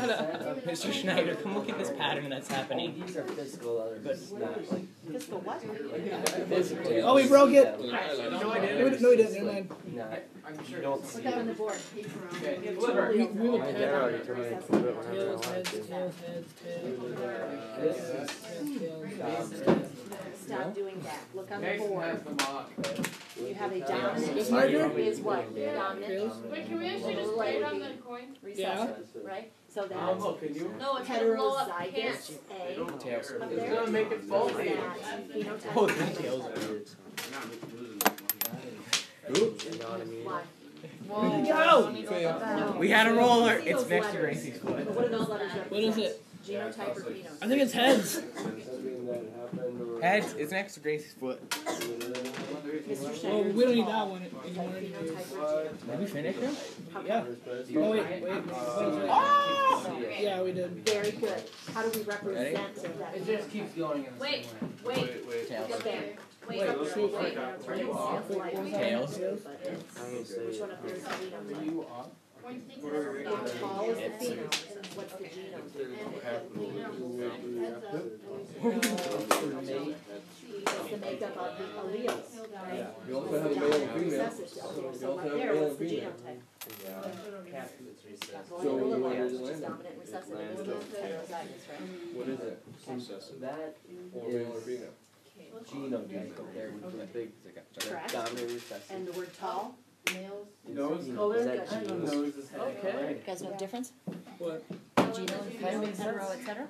Speaker 8: Mr. Schneider, come look at this pattern that's happening.
Speaker 2: These are physical, others not like
Speaker 5: Physical what?
Speaker 2: physical.
Speaker 4: Oh, we broke it.
Speaker 3: No, I
Speaker 4: No, we
Speaker 3: didn't.
Speaker 4: didn't. Never mind.
Speaker 2: Not.
Speaker 3: I'm sure.
Speaker 2: You don't see
Speaker 5: Put that on the
Speaker 2: it.
Speaker 5: board.
Speaker 4: We have a
Speaker 2: My dad already told me to do it whenever I
Speaker 4: tails,
Speaker 2: wanted
Speaker 4: heads,
Speaker 2: to.
Speaker 4: tails, heads, tails.
Speaker 2: This is
Speaker 4: Tails.
Speaker 5: Stop doing that. Look on the
Speaker 3: Mason
Speaker 5: board.
Speaker 3: has the mock.
Speaker 5: You have a dominant
Speaker 4: This marker?
Speaker 5: is what? Dominant.
Speaker 4: Tails.
Speaker 10: Wait, can we actually just write on the coin?
Speaker 5: Recessive, right? So
Speaker 3: Oh,
Speaker 5: that's
Speaker 3: look, can you?
Speaker 10: No, it's gonna blow up
Speaker 5: heterozygous
Speaker 10: pants.
Speaker 5: A.
Speaker 8: Tails.
Speaker 5: Up
Speaker 3: It's
Speaker 5: there.
Speaker 3: gonna make it fall
Speaker 5: That's
Speaker 3: for you.
Speaker 5: phenotype.
Speaker 8: Oh, the tails.
Speaker 2: You know what I mean?
Speaker 5: Why?
Speaker 4: Go!
Speaker 8: We had a roller.
Speaker 5: See
Speaker 8: It's
Speaker 5: those
Speaker 8: next to
Speaker 5: letters.
Speaker 8: Gracie's foot.
Speaker 5: What do those letters represent?
Speaker 4: What is it?
Speaker 5: Genotype or phenotype?
Speaker 4: I think it's heads.
Speaker 8: Heads. It's next to Gracie's foot.
Speaker 5: Mr.
Speaker 4: Oh,
Speaker 5: Schneider.
Speaker 4: we don't need that one anymore.
Speaker 5: Phenotype or
Speaker 8: Did we finish him?
Speaker 4: Yeah. Oh, wait. What is it?
Speaker 5: Oh!
Speaker 4: Yeah, we did.
Speaker 5: Very good. How do we represent that?
Speaker 3: It just keeps going in the
Speaker 10: Wait,
Speaker 3: same way.
Speaker 10: wait,
Speaker 8: Tails.
Speaker 5: Look there.
Speaker 10: wait.
Speaker 5: Tails.
Speaker 4: Tails.
Speaker 2: I'm gonna say.
Speaker 5: Which one up there is the phenotype? How tall is the phenome? What's the genome? It's the makeup of the alleles, right?
Speaker 1: You also have a male and female.
Speaker 5: Recessive still.
Speaker 1: You
Speaker 5: So
Speaker 1: also
Speaker 5: right
Speaker 1: have
Speaker 5: there,
Speaker 1: male
Speaker 5: what's
Speaker 1: and
Speaker 5: the
Speaker 1: female.
Speaker 5: genotype?
Speaker 1: So
Speaker 5: Going a
Speaker 1: you
Speaker 5: little
Speaker 1: want
Speaker 5: higher,
Speaker 1: to
Speaker 5: which is
Speaker 1: land it.
Speaker 5: dominant recessive, and it's heterozygous, right?
Speaker 1: What is it?
Speaker 2: That
Speaker 1: Or male or female?
Speaker 2: genotype up there would be big.
Speaker 5: Correct.
Speaker 2: Dominant recessive.
Speaker 5: And the word tall?
Speaker 3: Nose
Speaker 2: Is
Speaker 3: color?
Speaker 2: that
Speaker 3: I know
Speaker 2: genes?
Speaker 3: nose is
Speaker 5: Okay. You guys know the difference?
Speaker 4: What?
Speaker 5: Genome, phenotype, hetero, et cetera?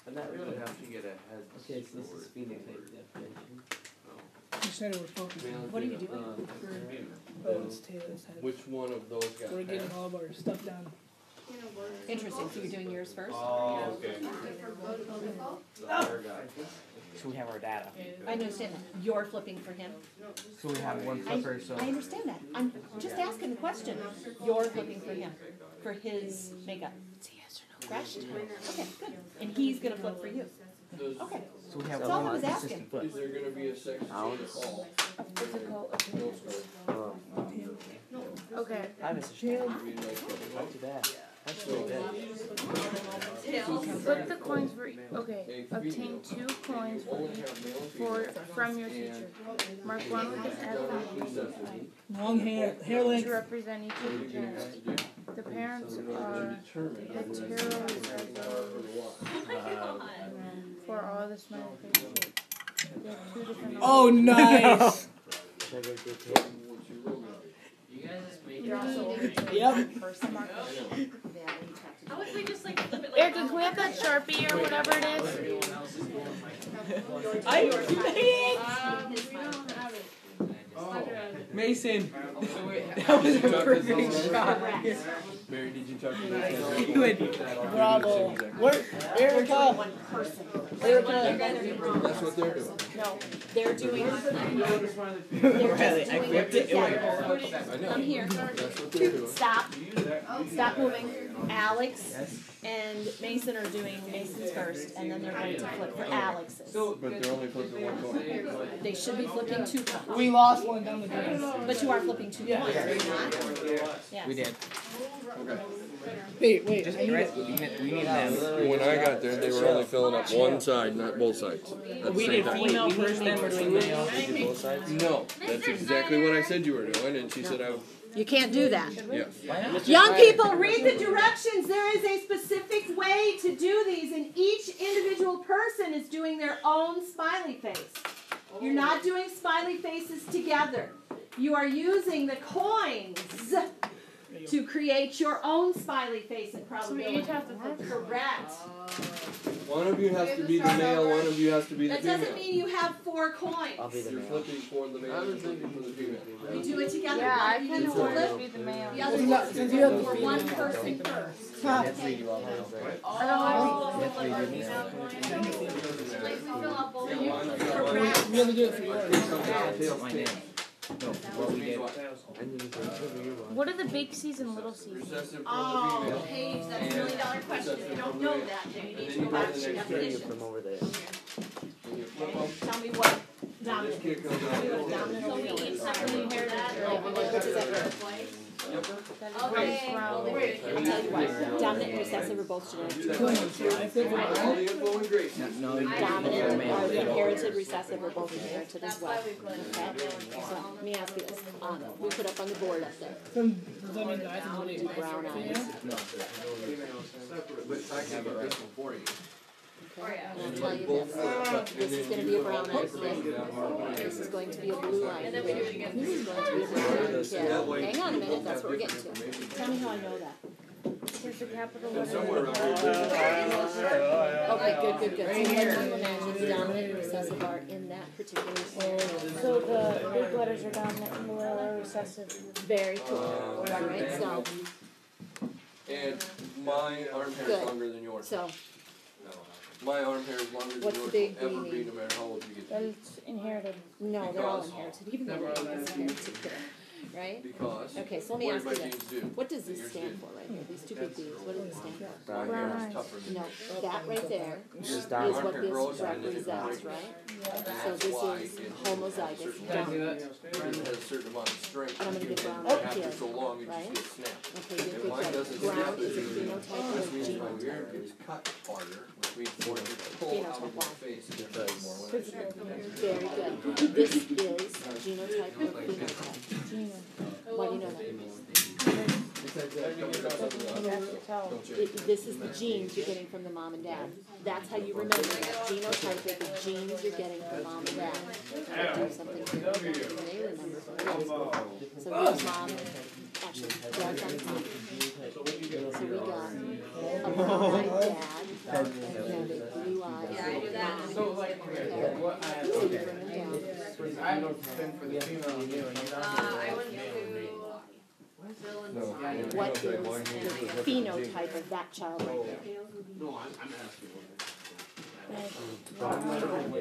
Speaker 2: I'm not
Speaker 9: You
Speaker 2: really.
Speaker 9: have to get a head.
Speaker 2: Okay, so this is phenotype definition.
Speaker 4: You said it was focusing.
Speaker 5: What are you doing?
Speaker 4: Oh, it's tails, heads.
Speaker 1: Which one of those got
Speaker 4: We're getting
Speaker 1: passed?
Speaker 4: all of our stuff down.
Speaker 5: Interesting, so you're doing yours first?
Speaker 9: Oh, okay.
Speaker 8: So we have our data.
Speaker 5: I understand that. You're flipping for him.
Speaker 8: So we have one flipper. So
Speaker 5: I understand that. I'm just asking the question. You're flipping for him, for his makeup. It's a yes or no question. Okay, good. And he's gonna flip for you. Okay.
Speaker 8: so we have
Speaker 5: That's all I
Speaker 8: one
Speaker 5: was
Speaker 8: consistent
Speaker 5: asking.
Speaker 8: flip.
Speaker 1: Is there gonna be a section
Speaker 2: Ounce.
Speaker 1: call?
Speaker 10: Okay.
Speaker 2: Hi, Mr. Schneider. Not too bad. That's really good.
Speaker 10: Flip the coins for okay. Obtain 2 coins from your teacher. Mark one with an F
Speaker 4: Long hair
Speaker 10: to
Speaker 4: length.
Speaker 10: represent each of the parents. The parents are heterozygous for all the smiley faces. They have 2 different.
Speaker 4: Oh, nice.
Speaker 2: Should I go get hit?
Speaker 10: They're also
Speaker 4: Yep.
Speaker 5: Person mark.
Speaker 10: How would we just like flip it like Erica, can we have that Sharpie or whatever it is?
Speaker 8: I
Speaker 10: we don't have it.
Speaker 8: Mason.
Speaker 3: That
Speaker 8: was a perfect shot.
Speaker 1: Mary, did you talk to Mason?
Speaker 8: You would.
Speaker 4: Bravo. Where? Erica.
Speaker 5: One person.
Speaker 4: Erica.
Speaker 1: That's what they're doing.
Speaker 5: No, they're doing,
Speaker 8: Really, I flipped it. It went.
Speaker 1: I know.
Speaker 5: I'm here.
Speaker 1: That's what they're doing.
Speaker 5: Stop. Stop moving. Alex and Mason are doing Mason's first, and then they're going to flip for Alex's.
Speaker 1: But they're only flipping one coin.
Speaker 5: They should be flipping 2 coins.
Speaker 4: We lost one down the drain.
Speaker 5: But you are flipping 2 coins, are you not? Yes.
Speaker 8: We did.
Speaker 4: Wait.
Speaker 8: Just
Speaker 4: I need
Speaker 8: right.
Speaker 4: it.
Speaker 8: We need them.
Speaker 1: When I got there, they were only filling up one side, not both sides. At the
Speaker 8: We
Speaker 1: same
Speaker 8: did
Speaker 1: time.
Speaker 8: female first, then we're doing male.
Speaker 2: Both sides?
Speaker 1: No, that's exactly what I said you were doing, and she said I would.
Speaker 5: You can't do that.
Speaker 1: Yeah.
Speaker 5: Young people, read the directions. There is a specific way to do these, and each individual person is doing their own smiley face. You're not doing smiley faces together. You are using the coins to create your own smiley face and
Speaker 10: So we
Speaker 5: probability.
Speaker 10: each have to flip.
Speaker 5: Correct.
Speaker 1: One of you has to be the male, one of you has to be the
Speaker 5: That
Speaker 1: female.
Speaker 5: doesn't mean you have 4
Speaker 2: I'll
Speaker 5: coins.
Speaker 2: be the
Speaker 1: You're
Speaker 2: male.
Speaker 1: flipping for the male, you're flipping for the female.
Speaker 5: You do it together.
Speaker 10: Yeah, I
Speaker 5: One of you
Speaker 10: kind
Speaker 5: needs
Speaker 10: of
Speaker 5: to
Speaker 10: want to
Speaker 5: flip.
Speaker 10: be the male.
Speaker 5: The other
Speaker 4: Since
Speaker 5: one
Speaker 4: you have the
Speaker 5: for
Speaker 4: female.
Speaker 5: one person first.
Speaker 2: That's three you all have, right?
Speaker 10: Like we fill out both.
Speaker 4: We have to do it for yours.
Speaker 8: My name. No, what we did.
Speaker 10: What are the big C's and little C's?
Speaker 1: Recessive
Speaker 5: Oh,
Speaker 1: female.
Speaker 5: Paige, that's $1 million question. If you don't know that, then you need to go back to your definitions.
Speaker 2: From over there.
Speaker 1: When you flip them,
Speaker 5: Tell me what
Speaker 1: this
Speaker 5: dominant.
Speaker 1: kid comes out.
Speaker 5: Dominant. So we each separately inherit that, like, what does that
Speaker 10: Okay.
Speaker 5: I'll tell you what, dominant and recessive are both genetic.
Speaker 1: All the info and grace.
Speaker 8: No, you
Speaker 5: Dominant or inherited, recessive are both inherited as well. Okay? So let me ask you this, we put up on the board up there.
Speaker 4: Does that mean guys and
Speaker 5: Do brown eyes.
Speaker 1: But I can get this one for you.
Speaker 5: Okay, and I'll tell you this, this is gonna be a brown eyed kid, this is going to be a blue eyed kid, this is going to be a blue eyed kid. Hang on a minute, that's what we're getting to. Tell me how I know that.
Speaker 10: Here's the capital
Speaker 1: And somewhere
Speaker 10: letter.
Speaker 1: around here.
Speaker 5: Okay, good. So let's imagine the dominant and recessive are in that particular scenario.
Speaker 10: So the big letters are dominant and the little are recessive.
Speaker 5: Very cool, alright, so,
Speaker 1: And my arm hair is
Speaker 5: Good.
Speaker 1: longer than yours.
Speaker 5: so,
Speaker 1: My arm hair is longer than
Speaker 5: What's
Speaker 1: yours
Speaker 5: the big
Speaker 1: will ever
Speaker 5: B
Speaker 1: be,
Speaker 5: mean?
Speaker 1: no matter how old you get.
Speaker 10: That it's inherited.
Speaker 5: no, they're all
Speaker 1: Because-
Speaker 5: inherited, even the name is inherited, right?
Speaker 1: Because
Speaker 5: Okay, so let me
Speaker 1: what
Speaker 5: ask
Speaker 1: do
Speaker 5: you
Speaker 1: my
Speaker 5: this,
Speaker 1: genes do?
Speaker 5: what does this stand for right here, these two big B's, what does it stand for?
Speaker 1: My
Speaker 10: Brown
Speaker 1: hair
Speaker 10: eyes.
Speaker 1: is tougher than
Speaker 5: No,
Speaker 1: yours.
Speaker 5: that right there is
Speaker 2: dominant.
Speaker 5: what
Speaker 1: Arm hair grows
Speaker 5: this
Speaker 1: and then it
Speaker 5: represents,
Speaker 1: breaks.
Speaker 5: right? So
Speaker 1: That's
Speaker 5: this
Speaker 1: why
Speaker 5: is
Speaker 1: it
Speaker 5: homozygous dominant.
Speaker 1: It has a certain amount of strength.
Speaker 5: And I'm gonna get brown
Speaker 1: After
Speaker 5: here,
Speaker 1: so long, it
Speaker 5: right?
Speaker 1: just gets snapped.
Speaker 5: Okay,
Speaker 1: If
Speaker 5: good,
Speaker 1: mine
Speaker 5: good.
Speaker 1: doesn't
Speaker 5: Brown
Speaker 1: snap,
Speaker 5: is a
Speaker 1: it
Speaker 5: phenotype or a
Speaker 1: means my
Speaker 5: genotype?
Speaker 1: ear is cut harder, which means more to pull out of my face and it hurts more when I shave.
Speaker 5: Very good. This is genotype or phenotype.
Speaker 10: Gina.
Speaker 5: Why do you know that? This is the genes you're getting from the mom and dad. That's how you remember that. Genotype is the genes you're getting from mom and dad. I'll do something for you that you may remember from high school. So here's mom, actually, dad's on top. So we got a brown-eyed dad and a blue-eyed mom.
Speaker 8: So like, what I
Speaker 5: So you bring them down.
Speaker 8: I don't been for the female and you, and you're not.
Speaker 5: I went to what is the phenotype of that child right there?
Speaker 9: No, I'm asking.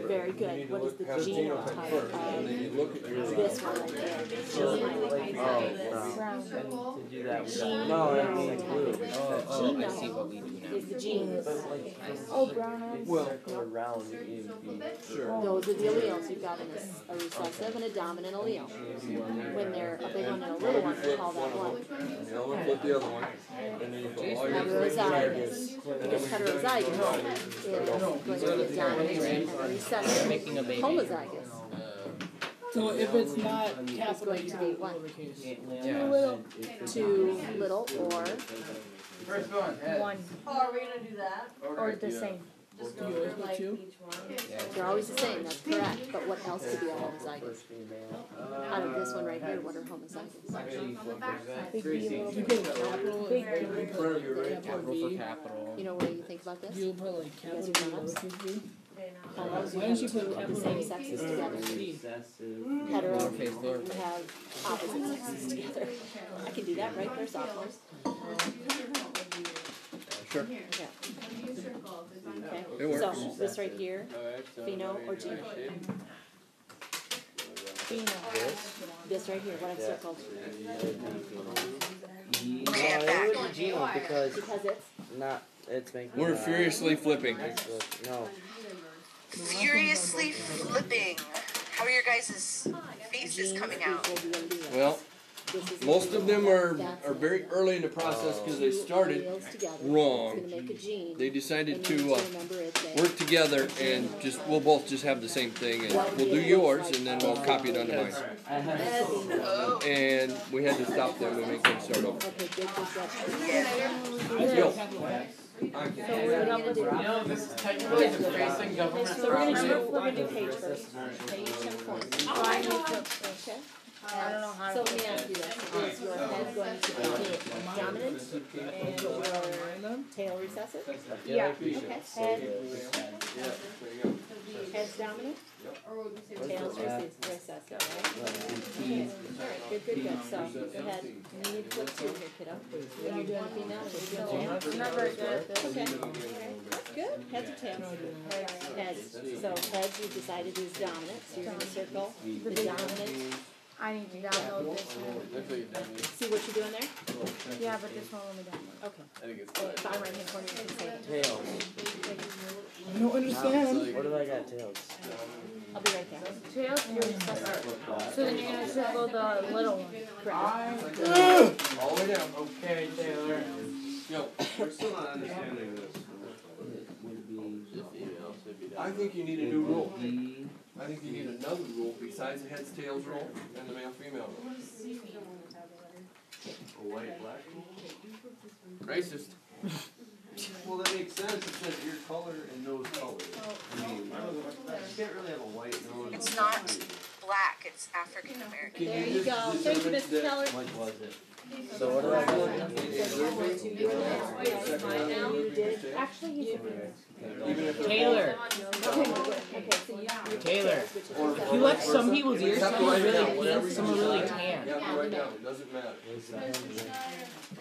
Speaker 5: Very good. What is the
Speaker 1: Have a genotype first, and then you look at your.
Speaker 5: this one right there?
Speaker 10: Brown.
Speaker 2: To do that, we
Speaker 5: Gene
Speaker 2: no, I mean blue.
Speaker 8: Oh, I see what we do now.
Speaker 5: is the genes.
Speaker 10: Oh, brown eyes.
Speaker 1: Well,
Speaker 2: Around
Speaker 1: sure.
Speaker 5: Those are the alleles. You've got a recessive and a dominant allele. When they're a big one and a little one, we call that what?
Speaker 1: And the other one, flip the other one, and then you put all your.
Speaker 5: Heterozygous. Because heterozygous is going to be dominant and recessive.
Speaker 8: Making a baby.
Speaker 5: Homozygous
Speaker 4: So if it's not
Speaker 5: is
Speaker 4: capital,
Speaker 5: going to be what?
Speaker 8: Yeah.
Speaker 5: Too little or
Speaker 8: First one, head.
Speaker 10: One.
Speaker 5: Oh, are we gonna do that?
Speaker 10: Or the same.
Speaker 5: Just
Speaker 4: go through like
Speaker 5: two? They're always the same, that's correct, but what else could be a homozygous? Out of this one right here, what are homozygous?
Speaker 8: Actually, flip that.
Speaker 10: Big B, little
Speaker 4: you
Speaker 10: B.
Speaker 4: put capital
Speaker 10: Big
Speaker 4: and
Speaker 10: B.
Speaker 4: you put
Speaker 8: Capital
Speaker 4: B.
Speaker 8: for capital.
Speaker 5: You know what you think about this?
Speaker 4: You put like capital B, lowercase b.
Speaker 5: Homos,
Speaker 4: Why
Speaker 5: you
Speaker 4: don't
Speaker 5: have
Speaker 4: you put
Speaker 5: two of the
Speaker 4: capital
Speaker 5: same
Speaker 4: B?
Speaker 5: sexes together.
Speaker 4: C.
Speaker 5: Hetero,
Speaker 8: Lowercase, lowercase.
Speaker 5: you have opposite sexes together. I can do that, right, for sophomores?
Speaker 1: Sure.
Speaker 5: Yeah.
Speaker 1: It
Speaker 5: Okay,
Speaker 1: works.
Speaker 5: so this right here, pheno or geno?
Speaker 10: Pheno.
Speaker 5: This right here, what I've circled,
Speaker 2: it would be Gino because
Speaker 5: because it's
Speaker 2: not, it's making.
Speaker 1: We're furiously flipping.
Speaker 2: No.
Speaker 7: Furiously flipping. How are your guys' faces
Speaker 5: genes
Speaker 7: coming out?
Speaker 5: equal the allele.
Speaker 1: Well,
Speaker 5: This is
Speaker 1: most of them are
Speaker 5: That's
Speaker 1: very early in the process because they
Speaker 5: two
Speaker 1: started
Speaker 5: alleles together.
Speaker 1: wrong.
Speaker 5: It's gonna make a gene.
Speaker 1: They decided
Speaker 5: And you
Speaker 1: to
Speaker 5: need remember it's a-
Speaker 1: work together and we'll both just have the same thing and we'll do yours and then we'll copy it onto mine. And we had to stop them and make them start over.
Speaker 5: Okay, good,
Speaker 1: Go.
Speaker 10: So we're gonna do.
Speaker 8: You know, this is technically facing government
Speaker 5: So we're gonna
Speaker 8: property.
Speaker 5: do, we're gonna do page first. Page and point.
Speaker 10: Oh, I need to.
Speaker 5: Okay.
Speaker 10: I don't know how
Speaker 5: So
Speaker 10: to.
Speaker 5: let me ask you this, is your head going to be dominant and your tail recessive?
Speaker 10: Yeah.
Speaker 5: Okay, head's dominant? Tail's recessive, right? Alright, good, so the head, you need to flip two here, kiddo. When you're doing female, and you're doing male.
Speaker 10: I'm not very good at this.
Speaker 5: Okay, that's good, heads or tails? Heads, so heads you've decided is dominant, so you're gonna circle the dominant
Speaker 10: I need to download this one.
Speaker 5: See what you're doing there?
Speaker 10: Yeah, but this one only download.
Speaker 5: Okay.
Speaker 3: I think it's
Speaker 5: Bottom right hand corner, you can say it.
Speaker 2: Tails.
Speaker 4: I don't understand.
Speaker 2: What do I got tails?
Speaker 5: I'll be right there.
Speaker 10: Tails, you're gonna circle. So then you're gonna circle the little one.
Speaker 1: All the way down.
Speaker 8: Okay, Taylor.
Speaker 1: Yo,
Speaker 9: We're still not understanding this.
Speaker 1: I think you need a new rule. I think you need another rule besides the heads, tails rule and the male-female rule.
Speaker 9: A white, black.
Speaker 1: Racist.
Speaker 9: Well, that makes sense. It says ear color and nose color. I mean, you can't really have a white nose.
Speaker 7: It's not black, it's African American.
Speaker 5: There you go. Thank you, Mr. Keller.
Speaker 2: What was it? So what do I got?
Speaker 10: Actually, he's
Speaker 8: Taylor. Taylor. You let some people's ears, some are really pink, some are really tan.
Speaker 1: Yeah, right now, it doesn't matter.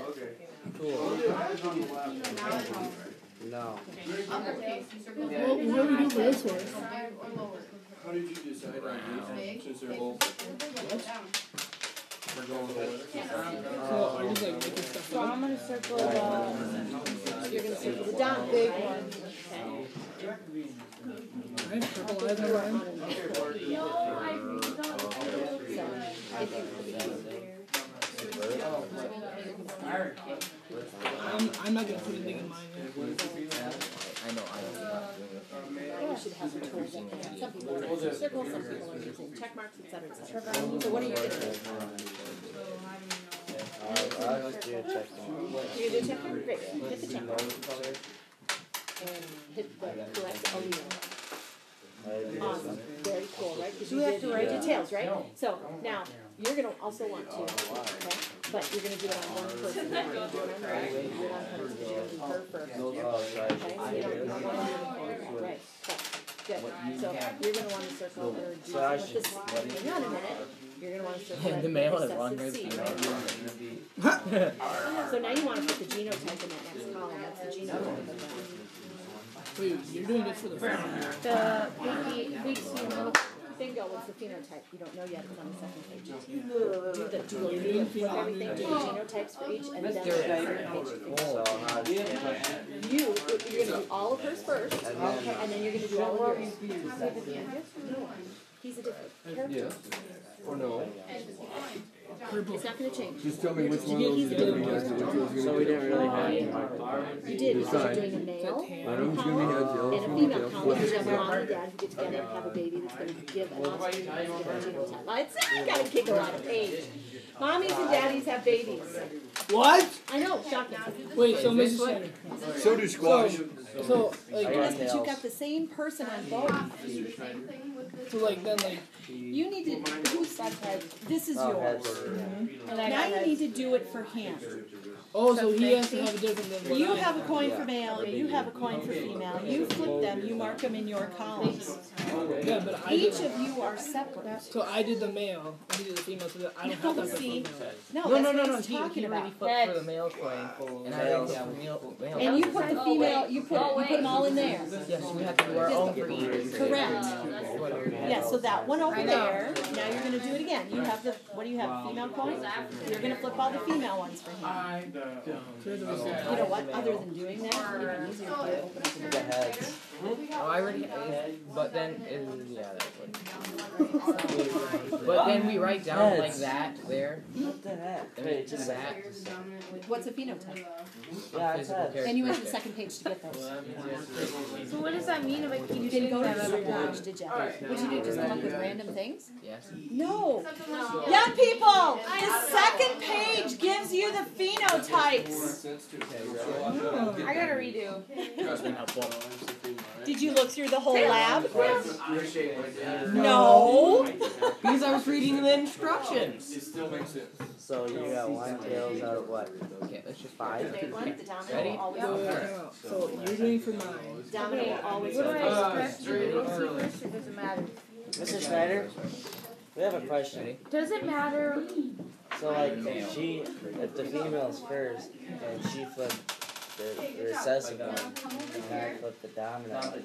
Speaker 9: Okay.
Speaker 2: Cool. No.
Speaker 4: Well, what do we do for this one?
Speaker 1: How did you decide on these, since they're both? We're going with it.
Speaker 4: So are you like making stuff
Speaker 10: So I'm gonna circle the.
Speaker 5: You're gonna circle the down
Speaker 10: Big one.
Speaker 4: Alright, purple eyes are on.
Speaker 10: No, I
Speaker 4: I'm not gonna put anything in mine yet.
Speaker 8: I know, I'm not doing it.
Speaker 5: You should have some tools in there. Some people are using circles, some people are using check marks, etc., etc. So what are you gonna do?
Speaker 2: I'll just do a check mark.
Speaker 5: You're gonna do check mark? Great. Hit the check mark. And hit the correct allele. Awesome. Very cool, right? Because you have to write your tails, right? So now you're gonna also want to, okay? But you're gonna do it on one person. You're gonna do it on her. You do it on her because you're gonna do her first. Okay? So you don't want to do anything. Right. Good. So you're gonna want to circle or do with this. Hang on a minute. You're gonna want to circle
Speaker 8: The male is
Speaker 5: recessive
Speaker 8: longer
Speaker 5: C,
Speaker 8: than
Speaker 5: right? So now you want to put the genotype in that next column. That's the genotype of that.
Speaker 4: Wait, you're doing this for the phone.
Speaker 10: The big
Speaker 5: Bingo, what's the phenotype? You don't know yet, it's on the second page. Do flip everything, do the genotypes for each, and then the second page. You're gonna do all of hers first, okay, and then you're gonna do all of yours. He's a different character.
Speaker 1: Yes. Or no.
Speaker 5: It's not gonna change.
Speaker 1: Just tell me which one of those is going to be heads and which one's going to be
Speaker 2: So we didn't really have any.
Speaker 5: You did, because you're doing a male
Speaker 1: One of them's going to be heads, the other's
Speaker 5: and a
Speaker 1: going to be
Speaker 5: female
Speaker 1: tails.
Speaker 5: column, because you have mom and dad who get together and have a baby that's gonna give an offspring that's gonna give a genotype. I gotta kick her out of page. Mommies and daddies have babies.
Speaker 4: What?
Speaker 5: I know, shocking.
Speaker 4: Wait, so Mrs. Shannon.
Speaker 1: So do squash.
Speaker 4: So, like,
Speaker 5: Yes, but you've got the same person on both.
Speaker 4: so like, then, like,
Speaker 5: You need to, who's that type? This is yours.
Speaker 10: And I
Speaker 5: Now
Speaker 10: got
Speaker 5: you need to do it for him.
Speaker 4: oh, so he has to have a different than what
Speaker 5: You
Speaker 4: I
Speaker 5: have a coin for male, you have a coin for female. You flip them, you mark them in your columns.
Speaker 4: Yeah, but I
Speaker 5: Each
Speaker 4: did,
Speaker 5: of you are separate.
Speaker 4: so I did the male, and he did the female, so that I don't have
Speaker 5: No,
Speaker 4: that for
Speaker 5: see,
Speaker 4: female.
Speaker 5: no,
Speaker 8: No,
Speaker 5: that's
Speaker 8: no,
Speaker 5: what
Speaker 8: no,
Speaker 5: he's
Speaker 8: he
Speaker 5: talking
Speaker 8: already
Speaker 5: about.
Speaker 8: flipped for the male coin, and I already have male.
Speaker 5: And you put the female, you put them all in there.
Speaker 8: Yes, we have to do our own for each.
Speaker 5: Correct. Yeah, so that one over there, now you're gonna do it again. You have the, what do you have, female coin? You're gonna flip all the female ones for him. You know what, other than doing that, it'd be easier to open up
Speaker 2: The heads.
Speaker 8: Oh, I already, but then, yeah, that would. But then we write down like that, there,
Speaker 2: What the heck?
Speaker 8: and
Speaker 2: Wait,
Speaker 8: it's just that.
Speaker 5: What's a phenotype?
Speaker 2: Yeah, it's heads.
Speaker 5: And you went to the second page to get those.
Speaker 10: So what does that mean if I keep
Speaker 5: You didn't go to
Speaker 10: that
Speaker 5: the
Speaker 10: other
Speaker 5: second
Speaker 10: one?
Speaker 5: page, did you? What'd you do, just come up with random things?
Speaker 8: Yes.
Speaker 5: No. Young people, the second page gives you the phenotypes.
Speaker 10: I gotta redo.
Speaker 5: Did you look through the whole lab? No.
Speaker 8: Because I was reading the instructions.
Speaker 1: It still makes sense.
Speaker 2: So you got one tails out of what?
Speaker 8: Okay, let's just
Speaker 2: 5?
Speaker 5: Big one, the dominant
Speaker 8: Ready?
Speaker 5: will always
Speaker 4: So,
Speaker 5: go
Speaker 4: so you're doing for mine.
Speaker 5: Dominant will always
Speaker 10: What do
Speaker 5: go
Speaker 10: I express? Do you first or does it matter?
Speaker 2: Mr. Schneider, we have a question.
Speaker 10: Does it matter?
Speaker 2: So like, if the female's first and she flipped The recessive one. And I flip the dominant. The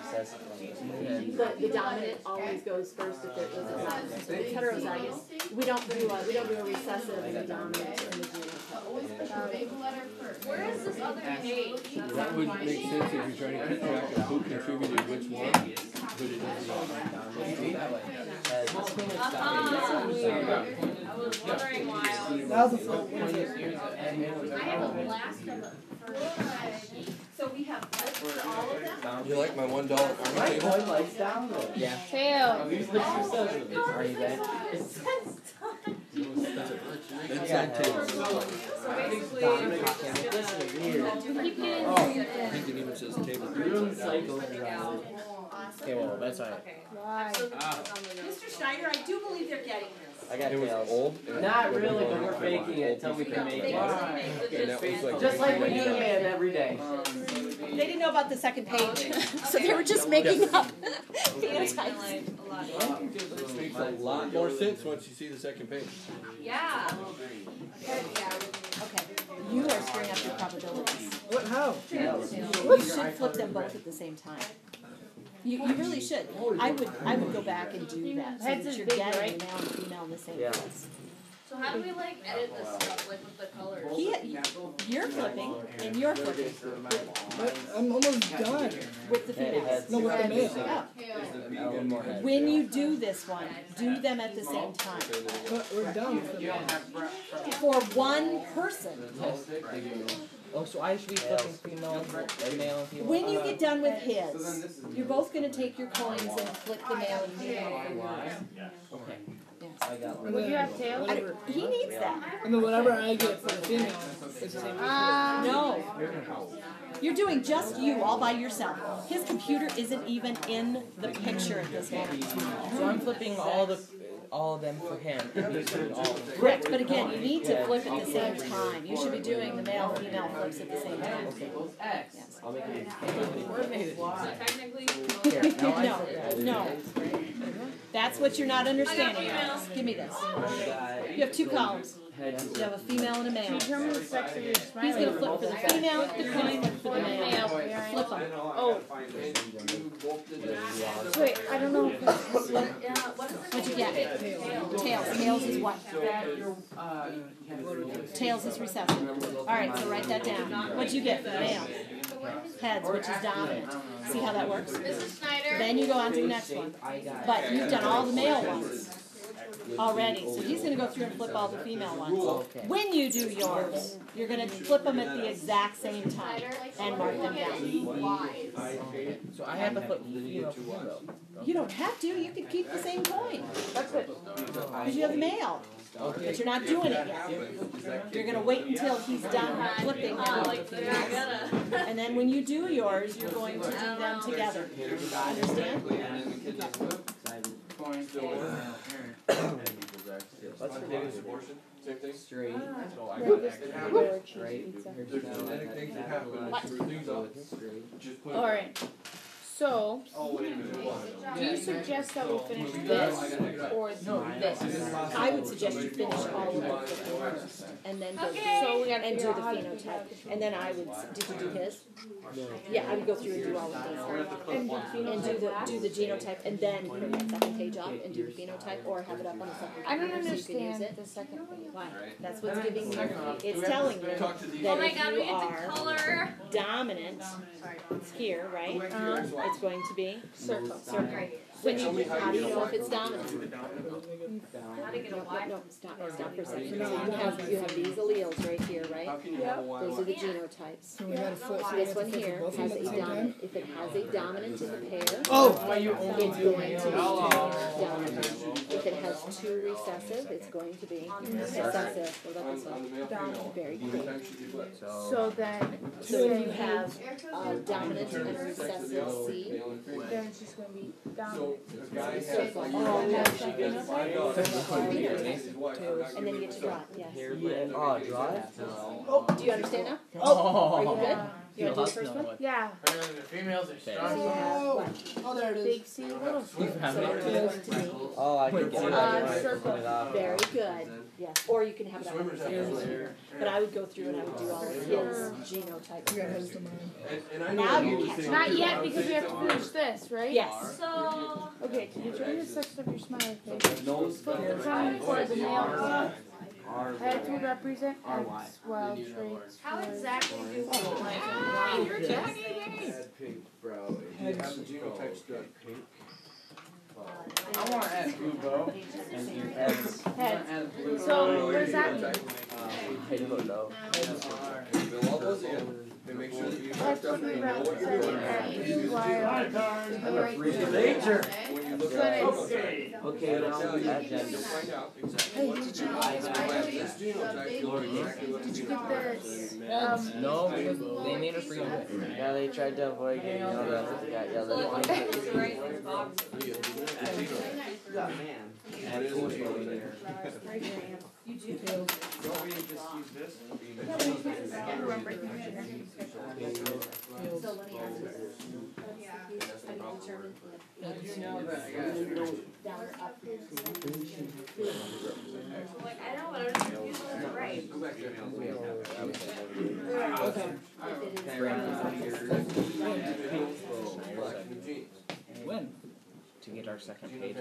Speaker 2: recessive one.
Speaker 5: The dominant always goes first if there is a dominant. It's heterozygous. We don't do a recessive and a dominant in the genotype.
Speaker 6: Where is this other page?
Speaker 1: That would make sense if you're trying to keep track of who contributed which one, but it
Speaker 6: I was wondering why I was.
Speaker 4: That was a flip.
Speaker 6: I have a blast of it.
Speaker 5: So we have flips for all of them?
Speaker 1: doesn't. You like my $1 army
Speaker 2: My
Speaker 1: table?
Speaker 2: boy likes dominant.
Speaker 8: Yeah.
Speaker 10: Tail.
Speaker 8: These lips are so good. Are you there?
Speaker 1: That's that table.
Speaker 6: So basically,
Speaker 2: Dominant cocktail. This is weird.
Speaker 10: Keep getting
Speaker 1: I think it even says table.
Speaker 8: Okay, well, that's alright.
Speaker 10: Why?
Speaker 5: Mr. Schneider, I do believe they're getting this.
Speaker 2: I got
Speaker 1: It was
Speaker 2: tails.
Speaker 1: old.
Speaker 8: Not really, but we're faking it until we can make
Speaker 5: They
Speaker 8: it.
Speaker 5: can make
Speaker 1: Okay, that was like.
Speaker 8: Just like we do to man every day.
Speaker 5: They didn't know about the second page, so they were just making up phenotypes.
Speaker 1: This makes a lot more sense once you see the second page.
Speaker 6: yeah.
Speaker 5: Okay, you are screwing up your probabilities.
Speaker 4: What? How?
Speaker 5: You should flip them both at the same time. You really should. I would go back and do that, so
Speaker 10: Heads
Speaker 5: that
Speaker 10: is
Speaker 5: you're
Speaker 10: big,
Speaker 5: getting
Speaker 10: right?
Speaker 5: the male and female in the same
Speaker 2: Yeah.
Speaker 5: place.
Speaker 6: So how do we like edit this stuff like with the colors?
Speaker 5: You're flipping, and you're flipping
Speaker 4: But I'm almost done.
Speaker 5: with the females.
Speaker 4: No, with the male.
Speaker 5: Yeah.
Speaker 2: One more head.
Speaker 5: When you do this one, do them at the same time.
Speaker 4: But we're done with the male.
Speaker 5: For one person.
Speaker 8: Oh, so I should be flipping female and male and female.
Speaker 5: When you get done with his, you're both going to take your coins and flip the male and female for yours.
Speaker 8: Okay.
Speaker 5: Yes.
Speaker 2: I got one.
Speaker 10: Would you have tails?
Speaker 5: He needs that.
Speaker 4: And then whatever I get for the female is the same.
Speaker 5: No. You're doing just you all by yourself. His computer isn't even in the picture at this moment.
Speaker 8: So I'm flipping all of them for him. And he's flipping all of them.
Speaker 5: Correct, but again, you need to flip at the same time. You should be doing the male female flips at the same time. Yes.
Speaker 8: I'll make it.
Speaker 6: So technically,
Speaker 5: No. That's what you're not understanding. Give me this. You have two columns. You have a female and a male.
Speaker 10: Determine the sex of your
Speaker 5: He's
Speaker 10: smiley.
Speaker 5: going to flip for the female, you're going to flip for the male. Flip them.
Speaker 10: Oh, wait, I don't know.
Speaker 5: What'd you get? Tails. Tails is what? Tails is recessive. Alright, so write that down. What'd you get for the male? Heads, which is dominant. See how that works?
Speaker 6: Mrs. Schneider.
Speaker 5: Then you go on to the next one. But you've done all the male ones already, so he's going to go through and flip all the female ones. When you do yours, you're going to flip them at the exact same time and mark them down.
Speaker 8: So I have to flip female for female.
Speaker 5: You don't have to, you can keep the same coin.
Speaker 8: That's it.
Speaker 5: Because you have the male. But you're not doing it yet. You're going to wait until he's done flipping all the females. And then when you do yours, you're going to do them together. Understand?
Speaker 1: What's the biggest portion? Same thing?
Speaker 8: Straight.
Speaker 1: There's genetic things that happen that screw things up. Just put.
Speaker 10: Alright. So,
Speaker 1: Oh, wait a minute.
Speaker 10: do you suggest that we finish this or this?
Speaker 5: I would suggest you finish all of them first, and then go through
Speaker 10: So we gotta
Speaker 5: and do
Speaker 10: figure
Speaker 5: the
Speaker 10: out how to
Speaker 5: phenotype. And then I would, did you do his? Yeah, I would go through and do all of those. And do the genotype, and then print that second page off and do the phenotype, or have it up on the second
Speaker 10: I don't
Speaker 5: computer so you can use
Speaker 10: understand
Speaker 5: it.
Speaker 10: the second page.
Speaker 5: Why? That's what's giving you, it's telling you
Speaker 6: Oh
Speaker 5: that
Speaker 6: my
Speaker 5: if
Speaker 6: god, we
Speaker 5: you
Speaker 6: get to
Speaker 5: are
Speaker 6: color.
Speaker 5: dominant, it's here, right? It's going to be
Speaker 10: Circle.
Speaker 5: When you, how do you know if it's dominant?
Speaker 6: How to get a Y?
Speaker 5: No, stop for a second. You have these alleles right here, right?
Speaker 1: How can you have a Y?
Speaker 5: Those are the genotypes.
Speaker 4: So we gotta flip. So we
Speaker 5: This
Speaker 4: have to
Speaker 5: one
Speaker 4: flip
Speaker 5: here
Speaker 4: both of
Speaker 5: has
Speaker 4: them at
Speaker 5: a
Speaker 4: the same time.
Speaker 5: dominant, if it has a dominant in the pair,
Speaker 4: Oh!
Speaker 5: it's going to be dominant. If it has two recessive, it's going to be recessive. What about this
Speaker 1: On the
Speaker 5: one?
Speaker 1: male female.
Speaker 5: Very
Speaker 1: How many
Speaker 5: good.
Speaker 1: times should you flip?
Speaker 10: So then,
Speaker 5: So if you have dominant and
Speaker 1: Sex of
Speaker 5: recessive
Speaker 1: the other
Speaker 5: C,
Speaker 1: male and female.
Speaker 10: then it's just gonna be
Speaker 1: So
Speaker 10: dominant.
Speaker 1: if a guy has
Speaker 5: So
Speaker 1: like
Speaker 5: it's like,
Speaker 1: your
Speaker 5: oh, yeah,
Speaker 1: she gets my daughter, his wife, I'm not
Speaker 5: and then you
Speaker 1: giving
Speaker 5: get to draw it, yes.
Speaker 2: Oh, draw it?
Speaker 5: Do you understand now?
Speaker 8: Oh.
Speaker 5: Are you good? You wanna do the first one?
Speaker 10: Yeah.
Speaker 8: The females are strong.
Speaker 4: Oh, there it is.
Speaker 10: Big C, little C.
Speaker 5: So you're going to me.
Speaker 2: Oh, I can get it.
Speaker 5: Circle. Very good. Yes. Or you can have it on the side. But I would go through and I would do all of his genotypes.
Speaker 4: You got heads to mine.
Speaker 1: And I know
Speaker 5: Now
Speaker 1: that
Speaker 5: you're
Speaker 1: you
Speaker 5: catching
Speaker 1: think-
Speaker 10: Not yet because we have to finish this, right?
Speaker 5: Yes.
Speaker 10: Okay, can you show me the section of your smiley face? Flip the front for the male. Head to represent X, wild traits.
Speaker 6: How exactly do we
Speaker 3: Add pink brow. If you have the genotypes done pink.
Speaker 8: I want to add blue bow.
Speaker 10: Heads. So, what does that mean?
Speaker 2: I don't know.
Speaker 1: Fill all those in and make sure that you
Speaker 10: Heads
Speaker 1: marked
Speaker 10: to
Speaker 1: up and you know what you're
Speaker 10: represent
Speaker 1: doing.
Speaker 10: X, wild traits.
Speaker 8: Nature.
Speaker 1: When you look
Speaker 10: Good.
Speaker 1: at it,
Speaker 2: Okay,
Speaker 1: it'll
Speaker 2: now
Speaker 1: tell you,
Speaker 2: that
Speaker 1: you'll
Speaker 2: gender.
Speaker 1: find out exactly
Speaker 10: Hey,
Speaker 1: what
Speaker 10: did
Speaker 1: to
Speaker 10: you
Speaker 1: do.
Speaker 10: get this
Speaker 1: If you have this genotype, you'll know exactly what to
Speaker 10: Did
Speaker 1: do.
Speaker 10: you get this?
Speaker 8: No, because they made us bring it.
Speaker 2: Yeah, they tried to avoid getting yelled at. They got yelled at.
Speaker 1: What is the genotype?
Speaker 5: You do.
Speaker 8: Don't we just use this?
Speaker 5: So let me ask you this. How do you determine
Speaker 8: You know that I got you.
Speaker 5: down or up?
Speaker 6: Like, I know, but I'm just confused with the right.
Speaker 1: Go back there. Black and jeans.
Speaker 8: When? To get our second page.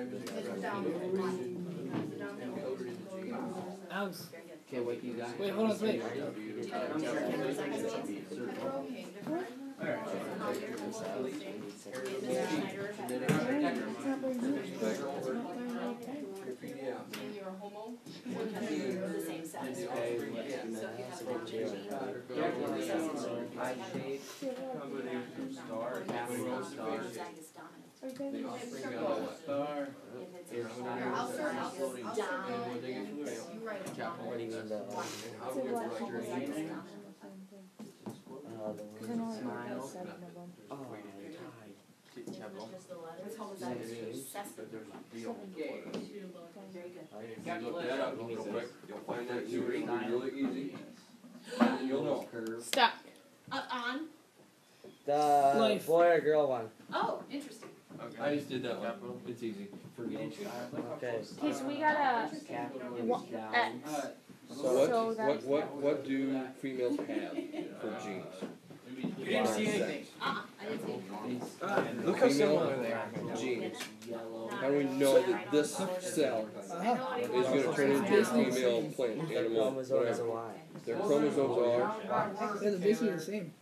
Speaker 4: Alex.
Speaker 8: Okay, what you got?
Speaker 4: Wait, hold on, wait.
Speaker 5: The same sex.
Speaker 1: If you look that up real quick, you'll find that really easy. You'll know.
Speaker 10: Stuck.
Speaker 5: On?
Speaker 2: The
Speaker 4: Life.
Speaker 2: boy or girl one.
Speaker 5: Oh, interesting.
Speaker 1: I just did that one. It's easy.
Speaker 2: Okay.
Speaker 10: Okay, so we got a X.
Speaker 1: So
Speaker 10: that's-
Speaker 1: what do females have for genes?
Speaker 8: You didn't see anything.
Speaker 5: I didn't see.
Speaker 8: Look how similar they are.
Speaker 1: Genes. How do we know that this cell is going to turn into a female plant,
Speaker 2: Their
Speaker 1: animal,
Speaker 2: chromosomes
Speaker 1: whatever?
Speaker 2: are Y.
Speaker 1: Their chromosomes are.
Speaker 4: It's basically the same.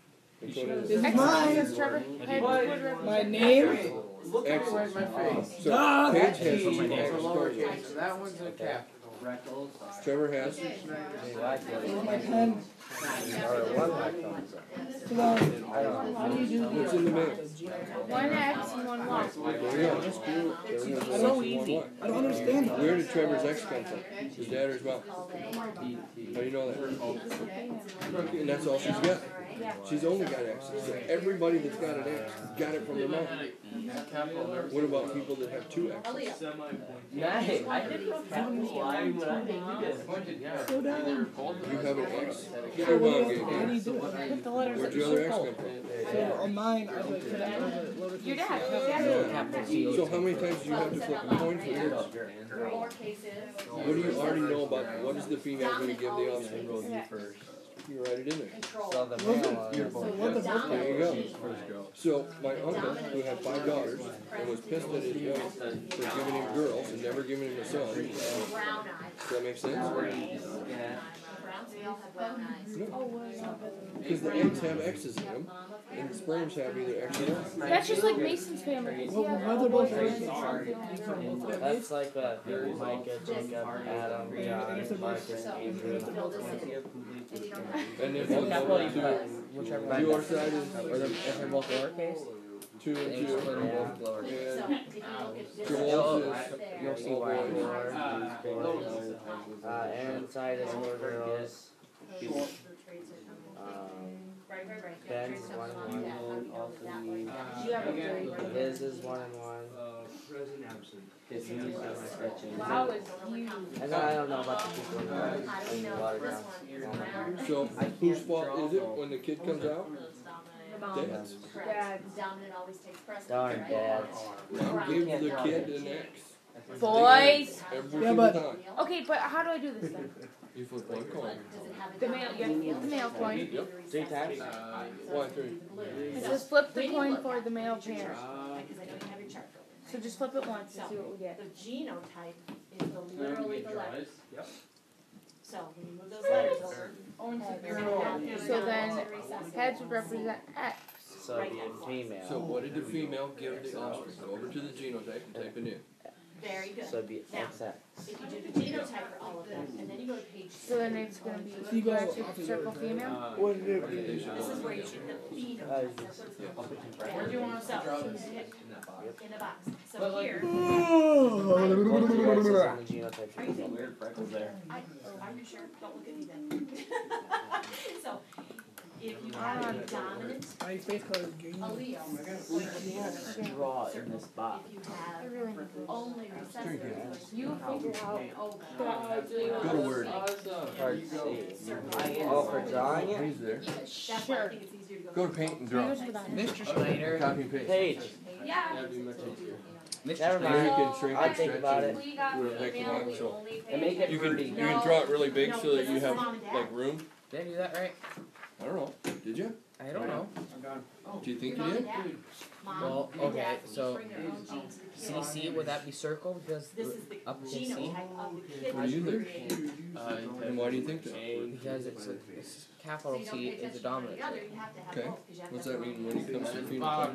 Speaker 1: And so it is.
Speaker 4: This is
Speaker 10: X
Speaker 4: mine.
Speaker 10: says Trevor. Head would represent
Speaker 4: My name.
Speaker 8: Look at me right in my face.
Speaker 1: So
Speaker 4: Ah,
Speaker 1: Paige
Speaker 8: That
Speaker 1: has
Speaker 8: T
Speaker 1: two
Speaker 8: is
Speaker 1: X
Speaker 8: a
Speaker 1: chromosomes.
Speaker 8: lowercase, so that one's a capital.
Speaker 1: Trevor has.
Speaker 4: My pen.
Speaker 2: Or one Y chromosome.
Speaker 4: Come on.
Speaker 2: I don't know.
Speaker 4: How do you do
Speaker 1: What's
Speaker 4: the
Speaker 1: in the middle?
Speaker 10: one X and one Y.
Speaker 1: There you go. There
Speaker 4: So
Speaker 1: we
Speaker 4: easy. I don't understand that.
Speaker 1: Where did Trevor's X come from? His dad or his mom? How do you know that? And that's all she's got. She's only got X's. So everybody that's got an X got it from their mom. What about people that have two X's?
Speaker 2: Nice. I didn't know capital Y when I did.
Speaker 4: Slow down.
Speaker 1: You have an X? Get your mom gave
Speaker 4: How do you
Speaker 1: you.
Speaker 4: do it? Hit the letters
Speaker 1: Where'd
Speaker 4: that
Speaker 1: your
Speaker 4: you
Speaker 1: other X
Speaker 4: circle.
Speaker 1: come from?
Speaker 4: So on mine, I put lowercase.
Speaker 10: Your dad.
Speaker 2: Capital C.
Speaker 1: So how many times do you have to flip a coin for this?
Speaker 5: Lower cases.
Speaker 1: What do you already know about what is the female going to give the offspring? You write it in there.
Speaker 2: So the male one.
Speaker 1: There you go. So my uncle, who had 5 daughters and was pissed at his wife for giving him girls and never giving him a son.
Speaker 5: Brown eyes.
Speaker 1: Does that make sense?
Speaker 5: Browns, they all have brown eyes.
Speaker 1: No. Because the eggs have X's in them, and the sperms have either X or Y.
Speaker 10: That's just like Mason's family.
Speaker 4: Well, why they're both X's?
Speaker 2: That's like Micah, Jacob, Adam, John, Marcus, Andrew.
Speaker 1: And if you go to
Speaker 2: Whichever
Speaker 1: your side is
Speaker 2: Or if they're both lowercase,
Speaker 1: 2
Speaker 2: then
Speaker 1: and
Speaker 2: you
Speaker 1: 2.
Speaker 2: split them both lowercase.
Speaker 5: So, if you look at this.
Speaker 1: Jamal's
Speaker 2: You'll see why Aaron's side is four girls. Ben's is 1 and 1.
Speaker 5: You have a very
Speaker 2: Liz is 1 and 1.
Speaker 10: Wow is huge.
Speaker 2: And then I don't know about the people in the water down.
Speaker 1: So whose fault is it when the kid comes out? Dads.
Speaker 5: Correct. Dominant always takes precedence,
Speaker 2: Darn
Speaker 5: right?
Speaker 2: dads.
Speaker 1: Now give the kid an X.
Speaker 10: Boys.
Speaker 1: Every
Speaker 4: Yeah,
Speaker 1: single
Speaker 4: but-
Speaker 1: time.
Speaker 10: Okay, but how do I do this then?
Speaker 1: You flip one coin.
Speaker 5: Does it have a
Speaker 10: The male,
Speaker 5: dominant?
Speaker 10: yeah, the male coin.
Speaker 1: Yep.
Speaker 2: 3 times?
Speaker 1: Why 3?
Speaker 10: It says flip the coin for the male pair.
Speaker 5: Because I know you have your chart open.
Speaker 10: So just flip it once and see what we get.
Speaker 5: The genotype is literally the letters. So when you move those letters over.
Speaker 10: So then heads would represent X.
Speaker 2: So it'd be a female.
Speaker 1: So what did the female give the offspring? Go over to the genotype and type it in.
Speaker 5: Very good.
Speaker 2: So it'd be
Speaker 5: Now,
Speaker 2: XX.
Speaker 5: if you do the genotype for all of them, and then you go to page
Speaker 10: So then it's gonna be
Speaker 4: You go
Speaker 10: circle female.
Speaker 5: this is where you get the phenotype. Where do you want to sell? In the box. So here.
Speaker 2: On the genotype.
Speaker 8: Weird freckles there.
Speaker 5: Are you sure? Don't look at me then. So, if you have a dominant
Speaker 4: My face color is green.
Speaker 5: allele,
Speaker 2: We can't draw in this box.
Speaker 5: if you
Speaker 10: I
Speaker 5: have
Speaker 10: really need this.
Speaker 5: only recessive,
Speaker 10: You figure out
Speaker 1: Go to Word.
Speaker 2: Hard to see. Oh, for drawing it?
Speaker 1: He's there.
Speaker 5: that's why I think it's easier to
Speaker 1: Go to paint and draw.
Speaker 8: Mr. Schneider.
Speaker 1: Copy and paste.
Speaker 2: Page.
Speaker 5: Yeah.
Speaker 3: That'd be much easier.
Speaker 8: Mr.
Speaker 2: Never
Speaker 1: Now
Speaker 2: mind.
Speaker 1: you can shrink
Speaker 2: I'll
Speaker 1: and
Speaker 2: think
Speaker 1: stretch
Speaker 2: about it.
Speaker 1: and
Speaker 5: We got
Speaker 1: do it like you
Speaker 5: female,
Speaker 1: want.
Speaker 5: we
Speaker 1: So
Speaker 5: only pay.
Speaker 2: And make it
Speaker 1: you can
Speaker 2: pretty.
Speaker 1: draw it really big
Speaker 5: No,
Speaker 1: so that
Speaker 5: because
Speaker 1: you
Speaker 5: this is
Speaker 1: have
Speaker 5: mom and dad.
Speaker 1: like room.
Speaker 8: Did I do that right?
Speaker 1: I don't know. Did you?
Speaker 8: I don't know.
Speaker 1: Do you think you
Speaker 5: Mom and
Speaker 1: did?
Speaker 5: dad. Mom
Speaker 8: Well,
Speaker 5: and
Speaker 8: okay,
Speaker 5: dad each
Speaker 8: so
Speaker 5: bring their own genes to the kid.
Speaker 8: CC, would that be circle? Because
Speaker 5: This is the
Speaker 8: up to C?
Speaker 5: genotype of the kid
Speaker 1: What
Speaker 5: that
Speaker 1: do you
Speaker 5: you
Speaker 1: think?
Speaker 5: created.
Speaker 1: And why do you think that?
Speaker 8: Because it's
Speaker 5: So
Speaker 8: capital
Speaker 5: you don't
Speaker 8: T
Speaker 5: pay
Speaker 8: is a
Speaker 5: attention to one or
Speaker 8: dominant
Speaker 5: the other,
Speaker 8: trait.
Speaker 5: you have to have
Speaker 1: Okay.
Speaker 5: both, 'cause you have
Speaker 1: What's
Speaker 5: to have
Speaker 1: that
Speaker 5: both.
Speaker 1: mean when it comes to phenotype?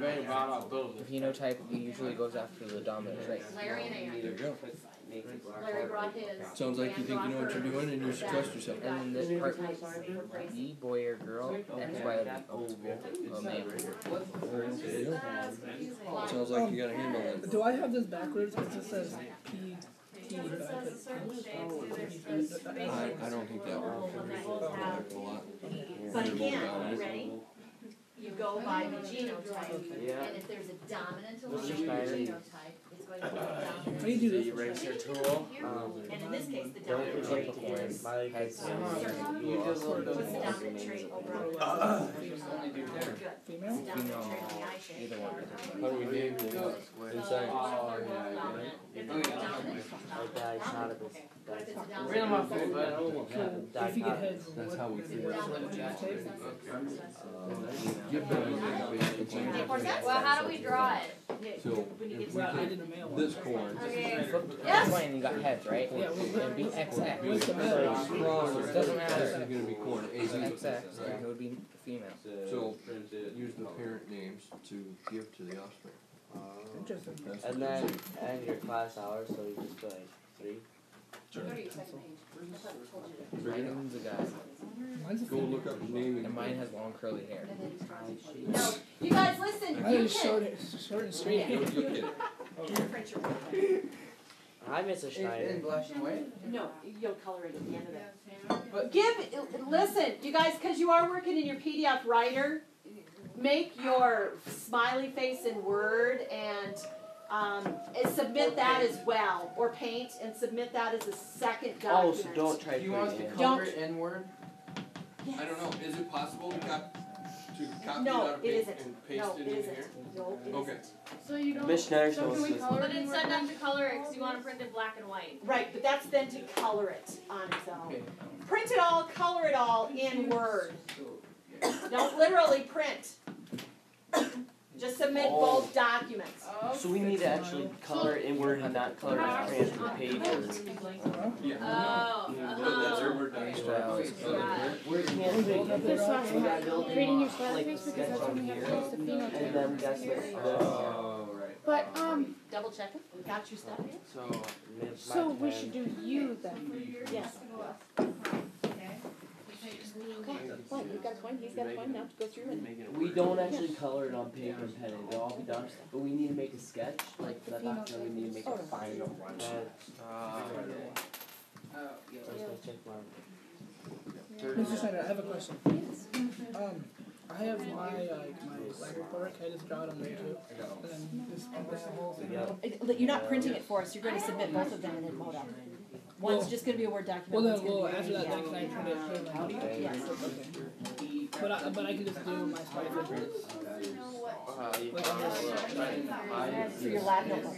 Speaker 8: The phenotype usually goes after the dominant trait.
Speaker 5: Larry and
Speaker 1: There
Speaker 5: Aaron.
Speaker 1: you go.
Speaker 5: Larry brought his.
Speaker 1: Sounds like you think you know what you're doing and you should trust yourself.
Speaker 8: And then this part, B, boy or girl, X, Y, would be old school, male.
Speaker 1: There you go. Sounds like you got a handle on it.
Speaker 4: Do I have this backwards? Because it says P. T,
Speaker 5: Well,
Speaker 4: but
Speaker 5: it
Speaker 4: I
Speaker 5: says a
Speaker 4: put
Speaker 5: certain
Speaker 4: P.
Speaker 5: shades, so there's the
Speaker 1: I don't think that works. A lot.
Speaker 5: But again, ready? You go by the genotype,
Speaker 2: Yeah.
Speaker 5: and if there's a dominant
Speaker 2: Mr.
Speaker 5: allele
Speaker 2: Schneider.
Speaker 5: genotype, it's going to be a dominant.
Speaker 4: How do you do this?
Speaker 8: Eraser tool.
Speaker 5: And in this case, the
Speaker 2: Don't
Speaker 5: dominant
Speaker 2: forget
Speaker 5: trait
Speaker 2: the
Speaker 5: is.
Speaker 2: coin.
Speaker 8: Heads.
Speaker 5: What's the dominant trait over on the other? Good.
Speaker 4: Female?
Speaker 5: It's the dominant trait on the eye shape.
Speaker 8: Either one.
Speaker 1: How do we name things? Inside.
Speaker 5: Dominant. If it's dominant.
Speaker 2: Like that, I shot at this.
Speaker 5: But if it's a
Speaker 8: Real my
Speaker 5: dominant.
Speaker 8: food, but
Speaker 4: So if you get heads,
Speaker 1: That's how we figure it out.
Speaker 8: female.
Speaker 1: Give them a big
Speaker 10: Well, how do we draw it?
Speaker 1: So
Speaker 5: When you
Speaker 1: if
Speaker 5: get
Speaker 1: we
Speaker 4: I
Speaker 1: take
Speaker 4: did the male one.
Speaker 1: this corn,
Speaker 10: Okay.
Speaker 8: Flip this way and you got heads, right?
Speaker 4: Yeah,
Speaker 8: It'd be XX.
Speaker 4: what's the male?
Speaker 1: stronger,
Speaker 8: Doesn't
Speaker 1: this
Speaker 8: matter.
Speaker 1: is gonna be corn,
Speaker 8: So
Speaker 1: AB.
Speaker 8: XX, it would be female.
Speaker 1: So use the parent names to give to the offspring.
Speaker 4: Interesting.
Speaker 1: That's
Speaker 2: And
Speaker 1: what
Speaker 2: then
Speaker 1: it is.
Speaker 2: end your class hours, so you just go like 3.
Speaker 5: Go to your second page. I thought it told you to.
Speaker 1: Bring it.
Speaker 8: Mine's a guy.
Speaker 4: Mine's a
Speaker 1: Go
Speaker 4: female.
Speaker 1: look up his name
Speaker 8: And
Speaker 1: and
Speaker 8: mine has long curly hair.
Speaker 5: No, you guys, listen,
Speaker 4: Mine
Speaker 5: you
Speaker 4: is
Speaker 5: can.
Speaker 4: short and straight.
Speaker 1: Look at it.
Speaker 5: Print your paper.
Speaker 2: Hi, Mr. Schneider.
Speaker 8: black and white?
Speaker 5: No, you'll color it at the end of it. But listen, you guys, because you are working in your PDF writer, make your smiley face in Word and submit that as well, or Paint and submit that as a second
Speaker 2: Oh,
Speaker 5: document.
Speaker 2: so don't try to
Speaker 8: You want us to
Speaker 2: put it in.
Speaker 8: color it in Word?
Speaker 1: I don't know, is it possible to copy
Speaker 5: No,
Speaker 1: it out of
Speaker 5: it
Speaker 1: paint
Speaker 5: isn't.
Speaker 1: and paste
Speaker 5: No,
Speaker 1: it
Speaker 5: it
Speaker 1: in
Speaker 5: isn't.
Speaker 1: here?
Speaker 5: No, it
Speaker 1: Okay.
Speaker 5: isn't.
Speaker 10: So you don't.
Speaker 2: Miss Schneider's
Speaker 10: So can
Speaker 2: supposed
Speaker 10: we
Speaker 2: to.
Speaker 10: color
Speaker 6: But
Speaker 10: it in
Speaker 6: instead
Speaker 10: Word
Speaker 6: not
Speaker 10: then?
Speaker 6: to color it because you want to print it black and white.
Speaker 5: Right, but that's then to color it on its own.
Speaker 8: Okay.
Speaker 5: Print it all, color it all in Word. Don't literally print. Just submit both documents.
Speaker 2: So we need to actually color it in Word and not color it in the paper.
Speaker 1: Yeah.
Speaker 6: Oh.
Speaker 1: That's your word document.
Speaker 8: Extra hours.
Speaker 2: Word can't be.
Speaker 10: This last
Speaker 2: We
Speaker 10: one,
Speaker 2: gotta build
Speaker 10: creating your
Speaker 2: like
Speaker 10: smiley face because
Speaker 2: sketch
Speaker 10: that's
Speaker 2: on
Speaker 10: when you have
Speaker 2: here,
Speaker 10: to use the
Speaker 2: and then
Speaker 10: phenotype.
Speaker 2: that's this.
Speaker 1: Oh, right.
Speaker 10: But
Speaker 5: Double check it. We got your stuff here?
Speaker 2: So,
Speaker 10: so we should do you then.
Speaker 5: Yes. Okay. What? You got a coin? He's got a coin now to go through and.
Speaker 2: we don't actually color it on paper and pen, it'll all be done, but we need to make a sketch, like for that document, we need to make a final one.
Speaker 4: Mr. Schneider, I have a question. I have my lab report. Can I just draw it on there too? And then just put that whole thing out?
Speaker 5: You're not printing it for us. You're going to submit both of them in Edmodo. One's just going to be a Word document.
Speaker 4: Well,
Speaker 5: one's
Speaker 4: then,
Speaker 5: gonna
Speaker 4: well,
Speaker 5: be a
Speaker 4: after that, then
Speaker 5: PDF.
Speaker 4: can I print it?
Speaker 5: Yes.
Speaker 4: Okay. But I can just do my slide favorites.
Speaker 6: For your lab notebook.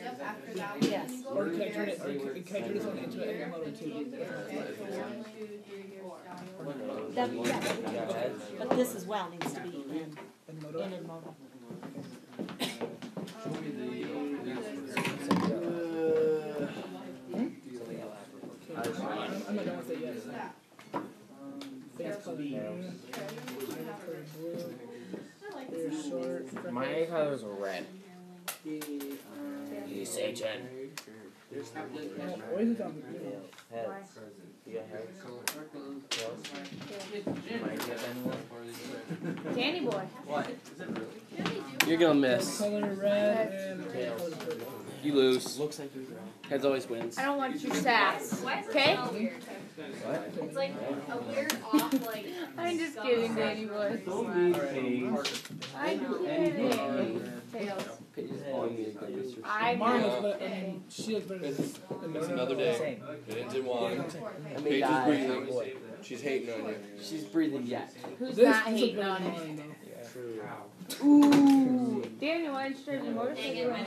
Speaker 6: Yes.
Speaker 4: Or can I turn it? Or can I turn this one into an edit mode too?
Speaker 6: That, yeah. But this as well needs to be in Edmodo.
Speaker 4: I'm not done with it yet. Face color blue. They're short.
Speaker 8: My colors are red. He's Satan.
Speaker 4: Why is it on the blue?
Speaker 2: Heads. You got heads?
Speaker 10: Danny boy.
Speaker 3: What? You're gonna miss.
Speaker 4: Color red and color purple.
Speaker 3: You lose.
Speaker 8: Looks like you're
Speaker 3: Heads always wins.
Speaker 10: I don't want your sass. Okay?
Speaker 5: It's like a weird off, like.
Speaker 10: I'm just kidding, Danny boy.
Speaker 2: Don't be paid.
Speaker 10: I'm kidding. Tails. I
Speaker 4: Mine
Speaker 10: know.
Speaker 4: looks better. I mean, she looks better than
Speaker 1: It's another day. It ends in one. Paige is breathing. She's hating on you.
Speaker 2: She's breathing yet.
Speaker 10: Who's
Speaker 4: This
Speaker 10: not
Speaker 4: looks
Speaker 10: hating
Speaker 4: better
Speaker 10: on
Speaker 4: than
Speaker 10: it?
Speaker 4: mine though.
Speaker 10: Ooh. Danny, why didn't you trade your motorcycle in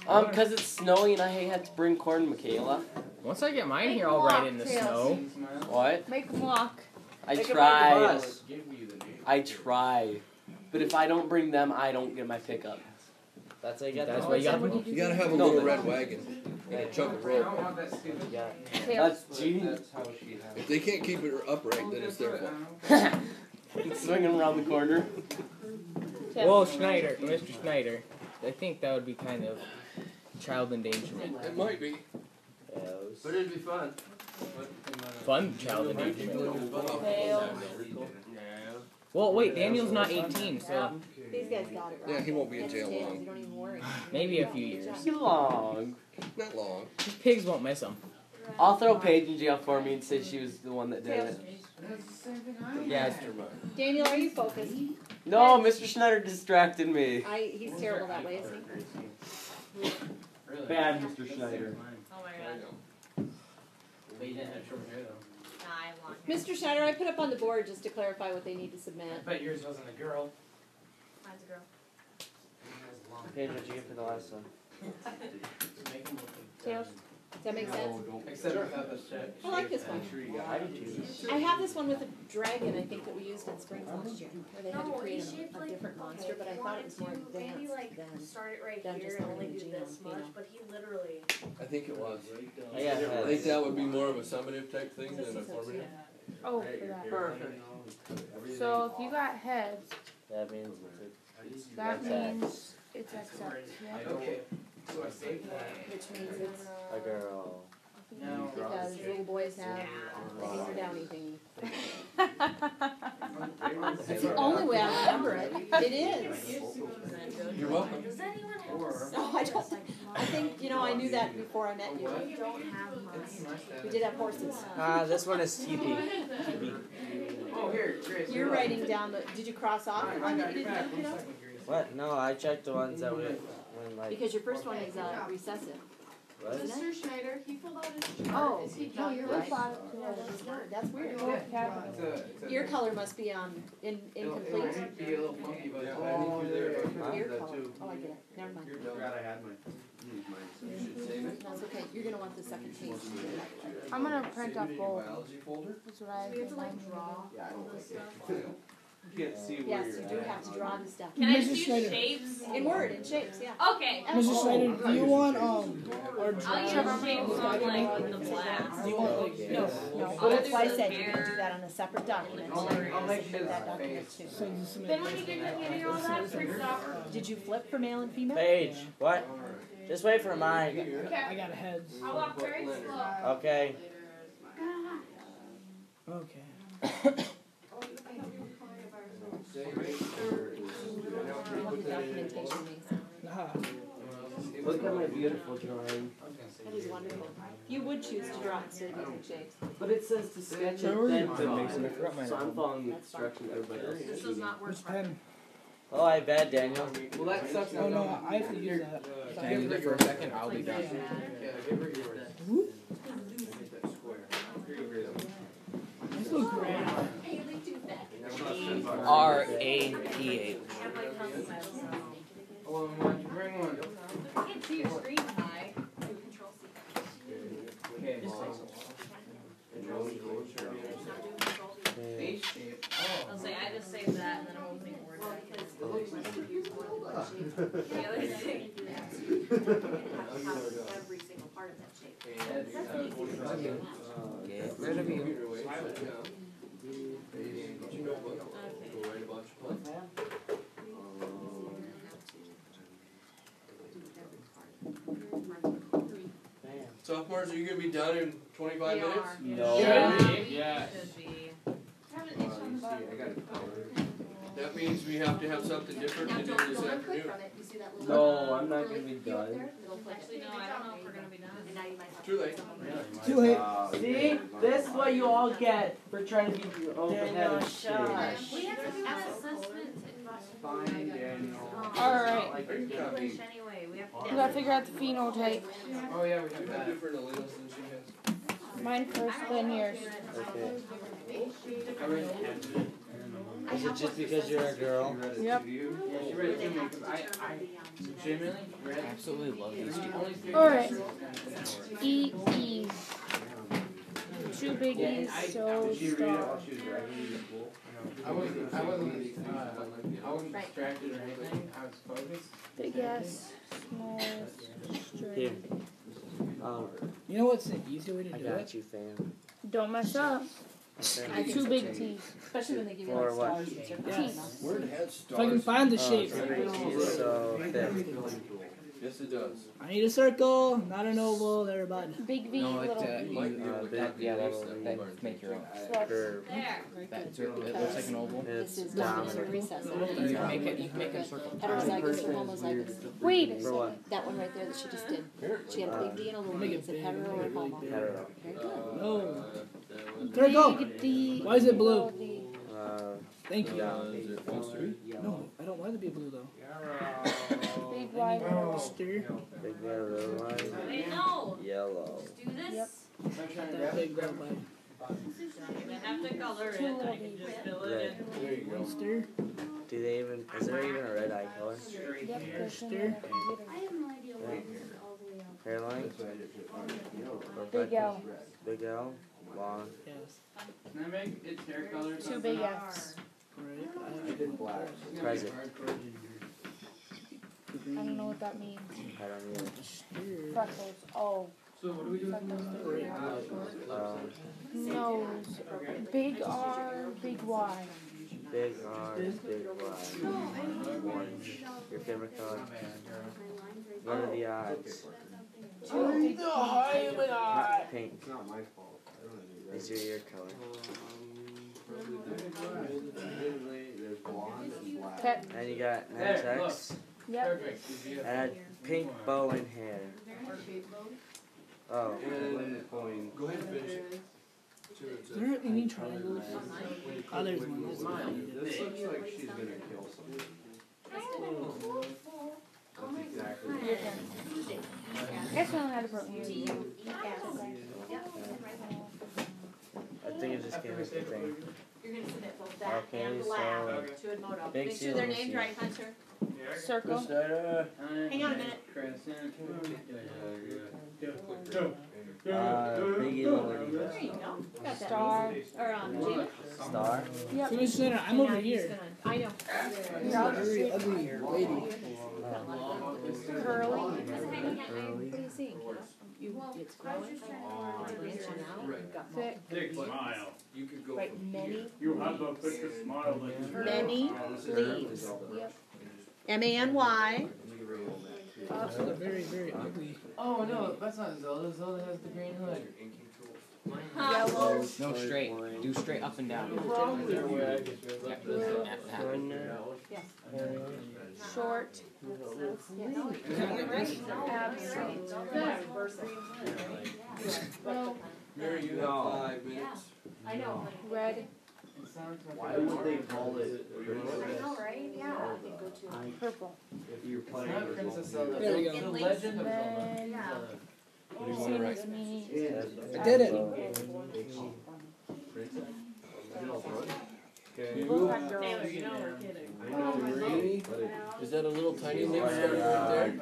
Speaker 10: town?
Speaker 3: Cause it's snowy and I had to bring corn to Michaela.
Speaker 8: Once I get mine here all right in the snow.
Speaker 3: What?
Speaker 10: Make them walk.
Speaker 3: I try. I try. But if I don't bring them, I don't get my pickup.
Speaker 2: That's how you get
Speaker 8: That's
Speaker 2: the
Speaker 8: what you got.
Speaker 1: You gotta have a little red wagon and a chunk of rope.
Speaker 2: Yeah.
Speaker 3: That's cheating.
Speaker 1: If they can't keep it upright, then it's their fault.
Speaker 3: It's swinging around the corner.
Speaker 8: Well, Schneider, Mr. Schneider, I think that would be kind of child endangerment.
Speaker 1: It might be.
Speaker 3: But it'd be fun.
Speaker 8: Fun child endangerment.
Speaker 10: Tails.
Speaker 8: Well, wait, Daniel's not 18, so
Speaker 6: These guys got it right.
Speaker 1: Yeah, he won't be in jail
Speaker 6: You
Speaker 1: long.
Speaker 6: don't even worry.
Speaker 8: maybe a few years.
Speaker 3: Too long.
Speaker 1: Not long.
Speaker 8: Pigs won't miss him.
Speaker 3: I'll throw Paige in jail for me and say she was the one that did it.
Speaker 8: Yeah,
Speaker 6: Daniel, are you focused?
Speaker 3: No, Mr. Schneider distracted me.
Speaker 6: He's terrible that way, isn't he?
Speaker 3: Bad Mr. Schneider.
Speaker 5: Oh my god.
Speaker 6: Mr. Schneider, I put up on the board just to clarify what they need to submit.
Speaker 8: bet yours wasn't a girl.
Speaker 5: Mine's a girl.
Speaker 2: Paige, what'd you get for the last one?
Speaker 10: Tails.
Speaker 6: Does that make sense?
Speaker 3: Except without the check.
Speaker 6: I like this one.
Speaker 2: I do too.
Speaker 6: I have this one with a dragon, I think, that we used in Springs last year, where they had to
Speaker 5: No,
Speaker 6: create
Speaker 5: it's shaped
Speaker 6: a
Speaker 5: like-
Speaker 6: different monster,
Speaker 5: okay,
Speaker 6: but I
Speaker 5: if you
Speaker 6: thought it was more
Speaker 5: wanted to, maybe
Speaker 6: advanced
Speaker 5: like
Speaker 6: than.
Speaker 5: start it right
Speaker 6: than
Speaker 5: here
Speaker 6: just
Speaker 5: and
Speaker 6: the
Speaker 5: only do
Speaker 6: genome,
Speaker 5: this
Speaker 6: you
Speaker 5: much,
Speaker 6: know.
Speaker 5: but he literally.
Speaker 1: I think it was.
Speaker 2: I got
Speaker 1: I think
Speaker 2: heads.
Speaker 1: that would be more of a summative type thing than a formative.
Speaker 10: Oh, for that.
Speaker 3: Perfect.
Speaker 10: So if you got heads,
Speaker 2: That means
Speaker 10: that
Speaker 2: That's X.
Speaker 10: means it's accept. Yeah.
Speaker 3: Okay.
Speaker 6: Which means it's,
Speaker 2: a girl.
Speaker 6: because little boys have finger downy thingy. It's the only way I remember it. It is.
Speaker 1: You're welcome.
Speaker 5: Does anyone have a
Speaker 6: No, I don't think, I knew that before I met you.
Speaker 5: We don't have mine.
Speaker 6: We did have horses.
Speaker 2: This one is TP.
Speaker 3: Oh, here, Grace.
Speaker 6: You're writing down did you cross off the one that you didn't look it up?
Speaker 2: What? No, I checked the ones that when like.
Speaker 6: Because your first one is recessive.
Speaker 2: What?
Speaker 5: Mr. Schneider, he filled out his chart.
Speaker 6: Oh,
Speaker 5: Is he
Speaker 6: no, you're
Speaker 5: done?
Speaker 6: right. Yeah, that's not, that's weird. Your color must be incomplete.
Speaker 3: Be a little funky, but
Speaker 6: Your color. Oh, I get it. Never mind.
Speaker 9: I had mine.
Speaker 6: That's okay. You're gonna want the second page.
Speaker 10: I'm gonna print off both.
Speaker 1: Biology folder?
Speaker 10: That's what I
Speaker 5: We have to like draw all this stuff.
Speaker 9: You can't see where
Speaker 6: Yes,
Speaker 9: you're
Speaker 6: you do
Speaker 9: at.
Speaker 6: have to draw the stuff.
Speaker 5: Can I
Speaker 4: Mrs.
Speaker 5: choose
Speaker 4: Schneider.
Speaker 5: shapes?
Speaker 6: In Word, in shapes, yeah.
Speaker 5: Okay.
Speaker 4: Mrs. Schneider, do you want our
Speaker 5: I'll
Speaker 4: drawing?
Speaker 5: use shapes on like with the black.
Speaker 6: Do you want like no? Well, that's why I said you're gonna do that on a separate document. So you're gonna submit that document too.
Speaker 4: So you submit
Speaker 10: Then when you get all that printed off.
Speaker 6: Did you flip for male and female?
Speaker 2: Paige, what? Just wait for mine.
Speaker 4: I got heads.
Speaker 10: I'll walk very slow.
Speaker 2: Okay.
Speaker 4: Okay.
Speaker 6: What the documentation means.
Speaker 4: Aha.
Speaker 3: Look at my beautiful drawing.
Speaker 6: That is wonderful. You would choose to draw instead of using shapes.
Speaker 3: But it says to sketch it, then draw. So I'm following the instructions everybody else
Speaker 5: This
Speaker 3: is
Speaker 5: does not work.
Speaker 4: Which pen?
Speaker 2: Oh, I bet Daniel.
Speaker 3: Well, that sucks.
Speaker 4: Oh no, I have to use that.
Speaker 8: Can I use it for a second? I'll be done.
Speaker 3: Yeah, give her yours.
Speaker 4: This looks great.
Speaker 5: Haley do that.
Speaker 8: APH.
Speaker 3: Well, why'd you bring one?
Speaker 5: I can't see your screen high. Control C.
Speaker 3: Okay, Face shape. Oh.
Speaker 5: I'll say I just saved that and then I'm opening Word. Well, because the other thing. Every single part of that shape.
Speaker 8: Get rid of you.
Speaker 1: Sophomores, are you going to be done in 25 minutes?
Speaker 3: No.
Speaker 8: Yeah.
Speaker 1: That means we have to have something different to do this afternoon.
Speaker 2: No, I'm not gonna be done.
Speaker 5: Actually, no, I don't know if we're gonna be done. And now you might have
Speaker 1: Too late.
Speaker 4: Too late.
Speaker 2: See, this is what you all get for trying to be
Speaker 8: Daniel,
Speaker 2: shush.
Speaker 5: We have to do an assessment.
Speaker 9: Fine, Daniel.
Speaker 10: Alright.
Speaker 5: English anyway. We have to.
Speaker 10: We gotta figure out the phenotype.
Speaker 3: Oh yeah, we have that.
Speaker 1: Different alleles than she has.
Speaker 10: Mine first, then yours.
Speaker 2: Okay.
Speaker 8: Is it just because you're a girl?
Speaker 10: Yep.
Speaker 3: Yeah, she read it to me because I genuinely read
Speaker 8: Absolutely love these two.
Speaker 10: Alright. E. Two biggies, so
Speaker 9: Did she read it
Speaker 10: star.
Speaker 9: while she was writing in the pool?
Speaker 3: I wasn't distracted or anything. I was focused.
Speaker 10: Big ass, small
Speaker 2: Here.
Speaker 10: string.
Speaker 4: You know what's an easier way to
Speaker 2: I
Speaker 4: do
Speaker 2: got
Speaker 4: it?
Speaker 2: you, fam.
Speaker 10: Don't mess up.
Speaker 2: Okay.
Speaker 10: Two big T's.
Speaker 5: Especially when they give you
Speaker 2: For
Speaker 5: like
Speaker 2: what?
Speaker 5: stars and stuff.
Speaker 10: Teeth.
Speaker 1: Where the heck
Speaker 4: If I can find the
Speaker 2: Oh,
Speaker 4: shape.
Speaker 2: so thick.
Speaker 1: Yes, it does.
Speaker 4: I need a circle, not an oval. There, bud.
Speaker 10: Big V,
Speaker 8: No,
Speaker 10: little
Speaker 8: it,
Speaker 10: V.
Speaker 8: yeah, that make your own.
Speaker 2: Curve.
Speaker 5: There.
Speaker 8: That, it looks like an oval.
Speaker 2: It's
Speaker 11: This is dominant
Speaker 2: dominant.
Speaker 11: recessive.
Speaker 8: You can make it a circle.
Speaker 11: Heterozygous or homozygous.
Speaker 10: Wait a
Speaker 2: For
Speaker 10: second.
Speaker 2: what?
Speaker 11: That one right there that she just did. She had a big D and a little
Speaker 4: Make
Speaker 11: D.
Speaker 4: it
Speaker 11: Is it
Speaker 4: big,
Speaker 11: hetero or
Speaker 4: really
Speaker 11: homo?
Speaker 4: big.
Speaker 2: Hetero.
Speaker 11: Very good.
Speaker 4: No. There we go.
Speaker 10: Big D.
Speaker 4: Why is it blue?
Speaker 10: little D.
Speaker 4: Thank you.
Speaker 2: Down.
Speaker 4: No, I don't want it to be blue though.
Speaker 10: Big Y, little
Speaker 4: Stir.
Speaker 2: Big yellow line.
Speaker 5: Wait, no.
Speaker 2: Yellow.
Speaker 5: Just do this.
Speaker 10: Yep.
Speaker 4: That big red line.
Speaker 5: You have to color
Speaker 10: Two little D's.
Speaker 2: Red.
Speaker 1: There you go.
Speaker 4: Stir.
Speaker 2: Do they even? Is there even a red eye color?
Speaker 10: Yep, there's in
Speaker 4: Stir.
Speaker 10: the computer.
Speaker 2: Hairline.
Speaker 10: Big L.
Speaker 2: Big L. Long.
Speaker 4: Yes.
Speaker 3: Can I make its hair color?
Speaker 10: Two big F's.
Speaker 4: Right.
Speaker 2: Present.
Speaker 10: I don't know what that means.
Speaker 2: I don't either.
Speaker 4: Stir.
Speaker 10: Freckles. Oh.
Speaker 3: So what do we do?
Speaker 10: Nose. Big R, big Y.
Speaker 2: Big R, big Y. Orange. Your favorite color? What are the odds?
Speaker 10: Two big
Speaker 2: Pink.
Speaker 9: It's not my fault. I don't know.
Speaker 2: Is your ear color?
Speaker 9: There's blonde and black.
Speaker 10: Pet.
Speaker 2: And you got
Speaker 3: There,
Speaker 2: 9X.
Speaker 10: Yep.
Speaker 3: Perfect.
Speaker 2: Add pink bow and hair. Oh.
Speaker 1: And go ahead and finish it.
Speaker 4: Is there any triangles? Oh, there's one. That's
Speaker 9: This looks like she's gonna kill somebody. That's exactly
Speaker 10: Your turn. Guess I don't know how to put you.
Speaker 2: I think it just came with the thing.
Speaker 5: You're gonna submit both that
Speaker 2: Okay,
Speaker 5: and
Speaker 2: so
Speaker 5: black to Edmodo.
Speaker 2: big
Speaker 5: Make sure they're
Speaker 2: seal.
Speaker 5: named right, Hunter.
Speaker 10: Circle.
Speaker 5: Hang on a minute.
Speaker 3: Crescent.
Speaker 2: Big yellow.
Speaker 5: There you go. Got that.
Speaker 10: Star.
Speaker 5: Or James.
Speaker 2: Star.
Speaker 10: Yep.
Speaker 4: Commissioner Center, I'm over here.
Speaker 5: I know.
Speaker 4: Very ugly lady.
Speaker 10: Curly.
Speaker 11: What are you seeing? It's growing. Branching out. You've got
Speaker 10: Thick.
Speaker 12: Big smile.
Speaker 1: You could go
Speaker 11: Right,
Speaker 1: from
Speaker 11: many.
Speaker 12: You have a picture smile like
Speaker 11: Many leaves.
Speaker 10: Yep.
Speaker 11: M-A-N-Y.
Speaker 4: Also, very, very ugly.
Speaker 3: Oh no, that's not Zelda. Zelda has the green hood.
Speaker 10: Yellow.
Speaker 8: No, straight. Do straight up and down.
Speaker 10: Short. Absent.
Speaker 1: Mary, you have 5 minutes.
Speaker 5: I know.
Speaker 10: Red.
Speaker 9: Why would they call it?
Speaker 5: I know, right? Yeah.
Speaker 10: Purple.
Speaker 9: If you're playing
Speaker 3: Not
Speaker 9: with
Speaker 3: Princess
Speaker 9: multiple-
Speaker 3: Zelda.
Speaker 4: There we go.
Speaker 3: The Legend of Zelda.
Speaker 10: Then.
Speaker 1: What do you want to write?
Speaker 10: Seems me.
Speaker 4: I did it.
Speaker 10: We both had girls.
Speaker 5: Taylor, you know we're kidding.
Speaker 1: 3. Is that a little tiny nip starter right there?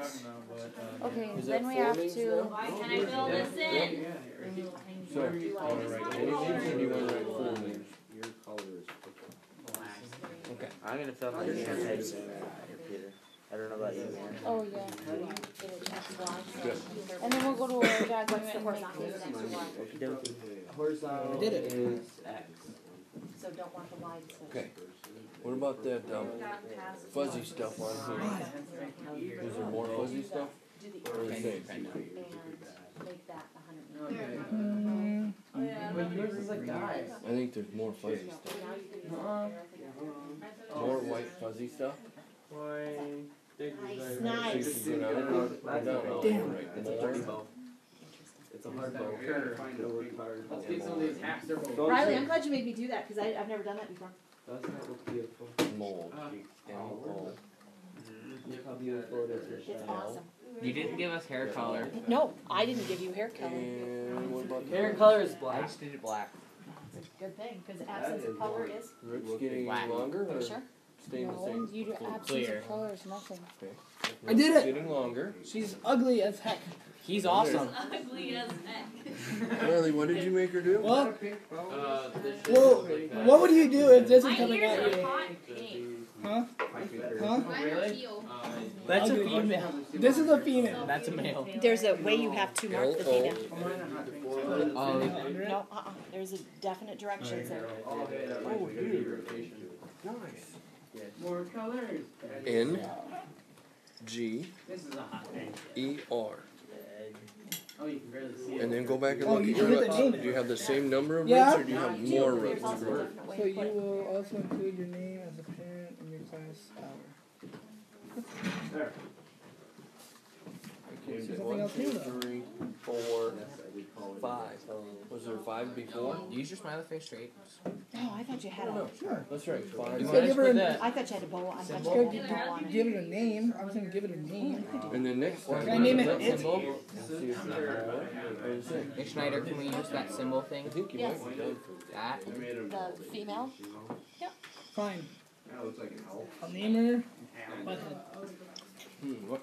Speaker 10: Okay,
Speaker 1: Is
Speaker 10: then
Speaker 1: that
Speaker 10: we have
Speaker 1: 4 links
Speaker 10: to.
Speaker 1: now?
Speaker 5: Can I fill this in?
Speaker 1: So, any links or do you want to write 4 links?
Speaker 9: Your color is purple.
Speaker 1: Okay.
Speaker 8: I'm gonna fill my hands here, Peter. I don't know about you, man.
Speaker 10: Oh yeah.
Speaker 1: Good.
Speaker 10: And then we'll go to our document and make
Speaker 8: Okie dokie. Horizontal
Speaker 4: did it.
Speaker 8: is X.
Speaker 11: So don't want the wide switch.
Speaker 1: Okay. What about that fuzzy stuff on here? Is there more fuzzy stuff?
Speaker 11: Do the
Speaker 1: Or the same?
Speaker 11: and make that 100.
Speaker 8: But yours is like dies.
Speaker 1: I think there's more fuzzy stuff. More white fuzzy stuff?
Speaker 5: Nice.
Speaker 1: So you can go down.
Speaker 4: Damn.
Speaker 8: It's a hard bow. It's a hard bow. Find a work hard.
Speaker 3: Let's get some of these hacks. They're both.
Speaker 5: Riley, I'm glad you made me do that, because I've never done that before.
Speaker 8: Doesn't that look beautiful?
Speaker 1: Mold. M-O.
Speaker 8: Look how beautiful it is.
Speaker 5: It's awesome.
Speaker 8: You didn't give us hair color.
Speaker 5: No, I didn't give you hair color.
Speaker 1: And what about
Speaker 8: Hair color is black. I just did it black.
Speaker 5: It's a good thing, because absence of color is.
Speaker 1: Roots getting
Speaker 8: Black.
Speaker 1: longer or
Speaker 5: Sure.
Speaker 1: staying the
Speaker 10: No,
Speaker 1: same?
Speaker 10: you do absence
Speaker 8: Clear.
Speaker 10: of color is nothing.
Speaker 1: Okay.
Speaker 4: I did it.
Speaker 1: Getting longer.
Speaker 4: She's ugly as heck.
Speaker 8: He's awesome.
Speaker 5: Ugly as heck.
Speaker 1: Riley, what did you make her do?
Speaker 4: Well,
Speaker 3: This
Speaker 4: well, what would you do if this is
Speaker 5: My
Speaker 4: coming
Speaker 5: ears
Speaker 4: at
Speaker 5: are
Speaker 4: you?
Speaker 5: hot pink.
Speaker 4: Huh? Huh?
Speaker 3: Really?
Speaker 8: That's a
Speaker 4: Ugly.
Speaker 8: female.
Speaker 4: This is a female.
Speaker 8: That's a male.
Speaker 5: There's a way you have to mark the female.
Speaker 1: L-O.
Speaker 5: No, there's a definite directions there.
Speaker 1: Oh, dude. Nice.
Speaker 3: More colors.
Speaker 1: N G
Speaker 3: This is a hot thing.
Speaker 1: E R.
Speaker 3: Oh, you can barely see it.
Speaker 1: And then go back and
Speaker 4: Oh,
Speaker 1: look
Speaker 4: you
Speaker 1: at
Speaker 4: should
Speaker 1: your
Speaker 4: hit the
Speaker 1: roots.
Speaker 4: name.
Speaker 1: Do you have the same number of
Speaker 4: Yeah.
Speaker 1: roots or do you have more roots?
Speaker 5: There's also a different way
Speaker 4: So
Speaker 5: to
Speaker 4: you
Speaker 5: put it.
Speaker 4: will also include your name as a parent in your class hour.
Speaker 3: There.
Speaker 1: Okay,
Speaker 4: See something
Speaker 1: 1,
Speaker 4: else
Speaker 1: 2,
Speaker 4: new, though.
Speaker 1: 3, 4, 5. Was there 5 before?
Speaker 8: Use your smiley face straight.
Speaker 5: Oh, I thought you had a.
Speaker 1: No, that's right. 5.
Speaker 8: You
Speaker 4: So
Speaker 8: want to
Speaker 4: give her
Speaker 8: put
Speaker 4: an-
Speaker 8: that?
Speaker 5: I thought you had a bowl. I thought
Speaker 8: Symbol?
Speaker 5: you
Speaker 4: Give,
Speaker 5: had a bowl on it.
Speaker 4: give it a name. I was gonna give it a name.
Speaker 1: And then next time.
Speaker 4: Can I name it
Speaker 8: That
Speaker 4: it?
Speaker 8: symbol.
Speaker 1: See if it's more or the same.
Speaker 8: Hey Schneider, can we use that symbol thing?
Speaker 1: I think you
Speaker 5: Yes.
Speaker 1: might be done for
Speaker 8: That.
Speaker 5: The female.
Speaker 4: Fine.
Speaker 9: That looks like an elf.
Speaker 4: I'll name her Butthead.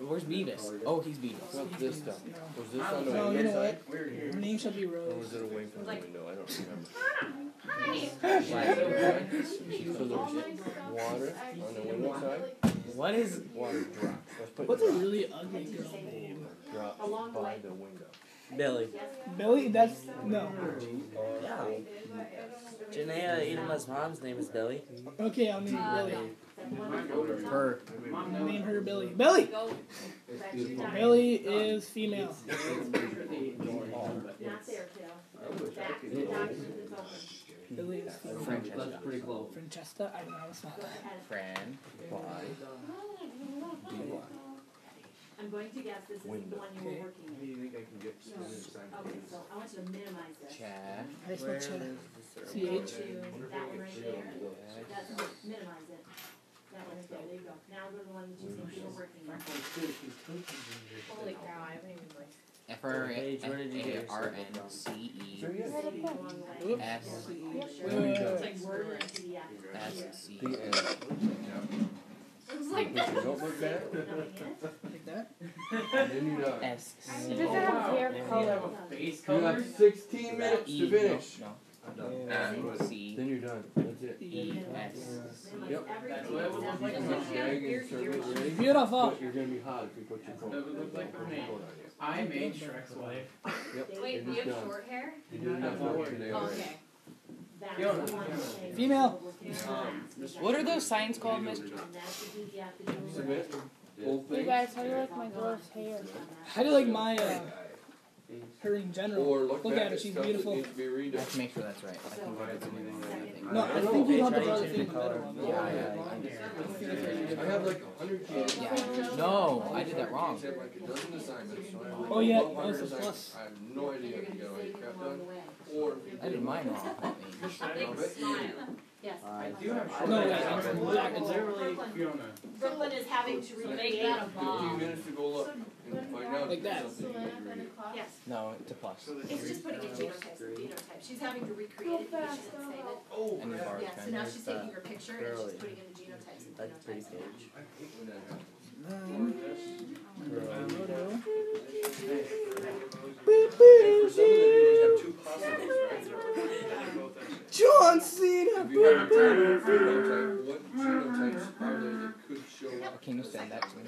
Speaker 8: Where's Beavis? Oh, he's Beavis.
Speaker 1: What's this stuff? Was this on the
Speaker 4: No, you
Speaker 1: window
Speaker 4: know
Speaker 1: side?
Speaker 4: what? Her name shall be
Speaker 1: Or
Speaker 4: Rose.
Speaker 1: was it away from the window? I don't remember.
Speaker 5: Hi.
Speaker 1: So there's water on the window side.
Speaker 8: What is?
Speaker 1: Water drops. Let's put
Speaker 4: What's a really ugly girl name?
Speaker 1: drops by the window.
Speaker 8: Billy.
Speaker 4: Billy? That's no.
Speaker 8: Yeah. Janaea Edama's mom's name is Billy.
Speaker 4: Okay, I'll name her Billy.
Speaker 8: Her.
Speaker 4: Name her Billy. Billy. Billy is female.
Speaker 5: Not there, kiddo. Back to the document that's open.
Speaker 4: Billy is female.
Speaker 8: Francesca.
Speaker 3: Pretty close.
Speaker 4: Francesca. I don't know how to spell that.
Speaker 8: Fran.
Speaker 5: I'm going to guess this is the one you were working
Speaker 9: Do
Speaker 5: in.
Speaker 9: you think I can get spinach
Speaker 5: Okay, so I want you to minimize this.
Speaker 8: Chad.
Speaker 4: I spell Chad.
Speaker 5: Go
Speaker 4: CH.
Speaker 5: to that one right there. That's it. Minimize it. That one right there. There you go. Now go to the one that you think you were working in.
Speaker 11: Holy cow, I haven't even like.
Speaker 8: F-R-A-R-N-C-E. S.
Speaker 5: It's like Word and PDF.
Speaker 8: S-C.
Speaker 1: The end.
Speaker 5: It's like
Speaker 1: Put your notebook back.
Speaker 4: Like that?
Speaker 1: And then you're done.
Speaker 8: S-C.
Speaker 10: It doesn't have hair color.
Speaker 3: Face
Speaker 1: You have 16 minutes to finish.
Speaker 8: No.
Speaker 1: C. Then you're done. That's it.
Speaker 8: E-S.
Speaker 1: Yep.
Speaker 3: That's what it would look like.
Speaker 1: Drag and serve it ready.
Speaker 4: Beautiful.
Speaker 1: But you're gonna be hot if you put your coat.
Speaker 3: That would look like for me.
Speaker 1: Coat on you.
Speaker 3: I made Shrek's wife.
Speaker 1: Yep.
Speaker 11: Wait,
Speaker 1: You're
Speaker 11: you have
Speaker 1: just done.
Speaker 11: short hair?
Speaker 1: You did enough work today
Speaker 11: Oh,
Speaker 1: already.
Speaker 11: okay.
Speaker 5: That's the one that
Speaker 4: Female.
Speaker 8: What are those signs called, Mr.?
Speaker 5: That's the PDF that you were
Speaker 1: Submit. Full
Speaker 10: You
Speaker 1: thing.
Speaker 10: guys, how do you like my girl's hair?
Speaker 4: How do you like my her in general?
Speaker 1: Or look
Speaker 4: Look
Speaker 1: back
Speaker 4: at her,
Speaker 1: at
Speaker 4: she's
Speaker 1: stuff
Speaker 4: beautiful.
Speaker 1: that needs to be
Speaker 8: I
Speaker 1: redone.
Speaker 8: have to make sure that's right. I can write anything or anything.
Speaker 4: No, I think you have to draw the thing in the middle of it.
Speaker 1: I have like 100 kids.
Speaker 8: Yeah. No, I did that wrong.
Speaker 1: I have like a dozen assignments. So I have
Speaker 4: Oh, yeah,
Speaker 1: like 100
Speaker 4: that's a
Speaker 1: assignments.
Speaker 4: plus.
Speaker 1: I have no idea if you get all your crap done. Or if you
Speaker 8: I did mine wrong. That means.
Speaker 11: Big smile.
Speaker 5: Yes.
Speaker 3: I do have
Speaker 4: No,
Speaker 3: short
Speaker 4: wait,
Speaker 3: hair.
Speaker 4: I'm
Speaker 3: Literally, Fiona.
Speaker 5: Brooklyn is having to
Speaker 11: Make
Speaker 5: recreate.
Speaker 11: that a
Speaker 1: 15
Speaker 11: bomb.
Speaker 1: minutes to go look. And
Speaker 4: Like that.
Speaker 5: Yes.
Speaker 8: No, it's a plus.
Speaker 5: It's just putting in genotype. She's having to recreate it because she didn't save it.
Speaker 8: And your bar
Speaker 5: Yeah, so now she's taking
Speaker 8: pen.
Speaker 5: her picture and she's putting in the genotypes and
Speaker 2: That's pretty
Speaker 5: phenotypes.
Speaker 2: page.
Speaker 4: John Cena.
Speaker 1: Have you had a phenotype? What genotypes are there that could show up?
Speaker 8: Can you send that to me?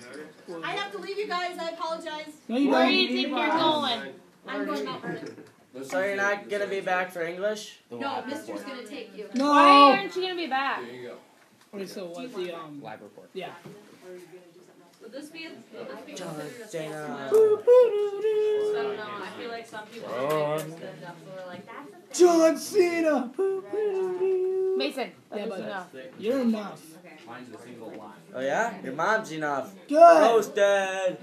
Speaker 5: I have to leave you guys. I apologize.
Speaker 4: No, you
Speaker 10: Where
Speaker 4: don't.
Speaker 10: do you think you're going?
Speaker 5: I'm going Mount Vernon.
Speaker 2: So you're not gonna be back for English?
Speaker 5: No, Mister's gonna take you.
Speaker 4: No.
Speaker 10: Why aren't you gonna be back?
Speaker 1: There you go.
Speaker 4: Okay, so what the
Speaker 8: Lab report.
Speaker 4: Yeah.
Speaker 5: Would this be considered a
Speaker 2: Dana.
Speaker 5: I don't know. I feel like some people stood up and were like, that's a
Speaker 4: John Cena.
Speaker 10: Mason, that
Speaker 4: Yeah,
Speaker 10: is
Speaker 4: but
Speaker 10: enough.
Speaker 4: you're enough.
Speaker 9: Mine's a single line.
Speaker 2: Oh yeah? Your mom's enough.
Speaker 4: Good.
Speaker 2: Roasted.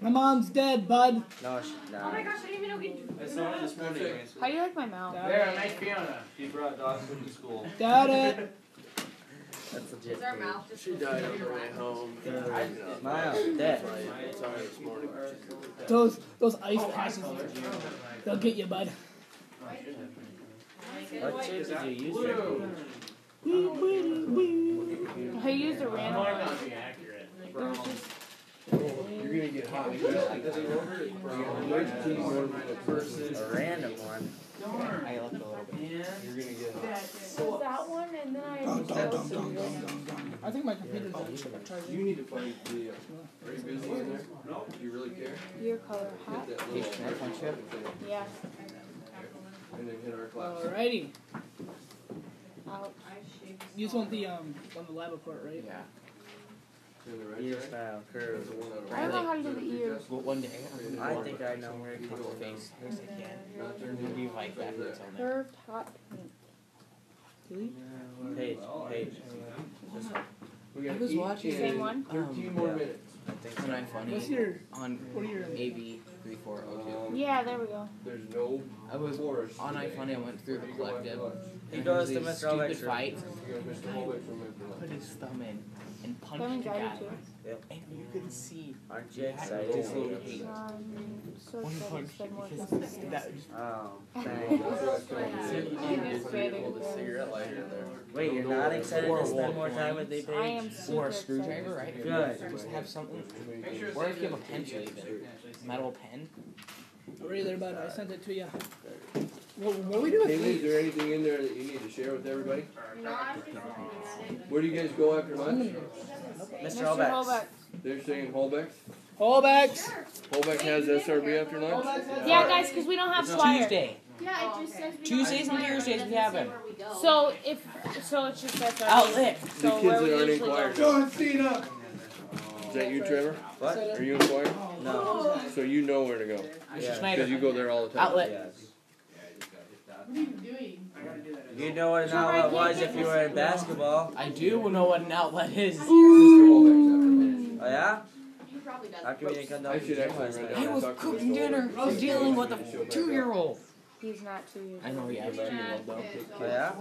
Speaker 4: My mom's dead, bud.
Speaker 2: No, she's
Speaker 5: Oh my
Speaker 2: not.
Speaker 5: gosh, I didn't even know we could do
Speaker 9: I saw it this morning.
Speaker 10: How do you like my mouth?
Speaker 9: There, nice Fiona. She brought dogs to school.
Speaker 4: Got it.
Speaker 2: That's legit.
Speaker 5: Is our mouth just
Speaker 3: She died on the way home.
Speaker 2: Smile. Dead.
Speaker 3: I saw her this morning.
Speaker 4: Those ice patches, they'll get you, bud.
Speaker 2: What chip did you use for food?
Speaker 10: I used a random
Speaker 9: Might
Speaker 10: one.
Speaker 9: not be accurate.
Speaker 1: You're gonna get hot. You're
Speaker 2: A random one.
Speaker 8: I left a little bit.
Speaker 1: gonna get hot.
Speaker 10: So that one, and then I
Speaker 4: Dum, dum, dum, dum, dum, dum. I think my computer's on
Speaker 1: You
Speaker 4: charging.
Speaker 1: need to find the. Are you busy in there? Do you really care?
Speaker 10: your color hot.
Speaker 1: Hit that little
Speaker 8: Can I punch you?
Speaker 10: Yeah.
Speaker 1: and then hit our class.
Speaker 4: Alrighty.
Speaker 10: Ouch.
Speaker 4: You just want the lab report, right?
Speaker 8: Yeah.
Speaker 1: In the right
Speaker 2: Ear
Speaker 1: track?
Speaker 2: style curve.
Speaker 10: I don't know how to do the ears.
Speaker 8: Well, one day
Speaker 2: I think I know where it
Speaker 8: take
Speaker 2: goes.
Speaker 8: the face first I can.
Speaker 1: Not turn
Speaker 8: Maybe you like that it's on there.
Speaker 10: Curved hot pink.
Speaker 2: Page.
Speaker 1: We got
Speaker 8: I was watching
Speaker 10: Same one?
Speaker 1: 13 more minutes.
Speaker 2: I think
Speaker 8: When I funny
Speaker 4: What's your
Speaker 8: on
Speaker 4: what are your
Speaker 8: AB 3402.
Speaker 10: Yeah, there we go.
Speaker 1: There's no
Speaker 8: I was
Speaker 1: forest.
Speaker 8: on iFunny. I went through the collective.
Speaker 2: He
Speaker 8: and
Speaker 2: goes
Speaker 8: there
Speaker 2: to
Speaker 8: was
Speaker 2: Mr.
Speaker 8: a
Speaker 2: Alex
Speaker 8: stupid fight.
Speaker 1: You got Mr. Holbeck from it.
Speaker 8: Put his thumb in and punched
Speaker 10: Kevin
Speaker 8: the
Speaker 10: got
Speaker 8: guy.
Speaker 10: you too.
Speaker 2: Yep.
Speaker 8: And you could see
Speaker 2: Aren't you
Speaker 8: this
Speaker 2: excited?
Speaker 8: little hate.
Speaker 10: So
Speaker 8: One
Speaker 10: excited
Speaker 8: punch
Speaker 10: to spend more
Speaker 8: because
Speaker 10: time.
Speaker 8: that
Speaker 2: Oh, thanks.
Speaker 3: Hold the cigarette lighter in there.
Speaker 2: Wait, you're not excited to spend more time with the
Speaker 10: I am
Speaker 2: page?
Speaker 10: super
Speaker 8: or a screwdriver, right? If you
Speaker 2: Good.
Speaker 8: just have something. Or if you have a pencil even. Metal pen.
Speaker 4: already there, bud? I sent it to you. What are we doing?
Speaker 1: Haley, is there anything in there that you need to share with everybody? Where do you guys go after lunch?
Speaker 2: Mr.
Speaker 10: Mr.
Speaker 2: Holbeck.
Speaker 10: Holbeck.
Speaker 1: They're saying Holbeck's.
Speaker 4: Holbecks.
Speaker 1: Holbeck has SRB after lunch?
Speaker 10: Yeah, guys, because we don't have flyer.
Speaker 8: Tuesday.
Speaker 5: Yeah, it just says we
Speaker 8: Tuesdays
Speaker 5: don't
Speaker 8: and
Speaker 5: have
Speaker 8: Thursdays
Speaker 5: flyer,
Speaker 8: we
Speaker 5: it
Speaker 8: have
Speaker 5: doesn't
Speaker 8: them.
Speaker 5: say where we go.
Speaker 10: So it's just that's our
Speaker 8: Outlet.
Speaker 1: The
Speaker 10: So
Speaker 1: kids
Speaker 10: where
Speaker 1: that
Speaker 10: we
Speaker 1: aren't in
Speaker 10: usually
Speaker 1: choir.
Speaker 10: go.
Speaker 4: John Cena.
Speaker 1: Is that you, Trevor?
Speaker 2: What?
Speaker 1: Are you in choir?
Speaker 2: No.
Speaker 1: So you know where to go.
Speaker 8: Mr.
Speaker 2: Yeah.
Speaker 8: Schneider.
Speaker 1: Because you go there all the time.
Speaker 8: Outlet.
Speaker 2: Yes.
Speaker 4: What are you doing?
Speaker 2: You know what an outlet was if you were in basketball.
Speaker 8: I do know what an outlet is.
Speaker 2: Oh yeah?
Speaker 5: He probably does.
Speaker 2: How come you didn't come down
Speaker 1: I
Speaker 2: to the
Speaker 1: should
Speaker 2: gym
Speaker 1: actually
Speaker 2: last
Speaker 1: write
Speaker 2: night?
Speaker 1: down
Speaker 8: I
Speaker 1: and
Speaker 8: was
Speaker 1: talk to
Speaker 8: cooking
Speaker 1: Mr.
Speaker 8: dinner,
Speaker 1: Holbeck.
Speaker 8: dealing with a 2-year-old.
Speaker 10: He's not 2 years
Speaker 8: I know he has a 2-year-old though.
Speaker 2: Oh yeah?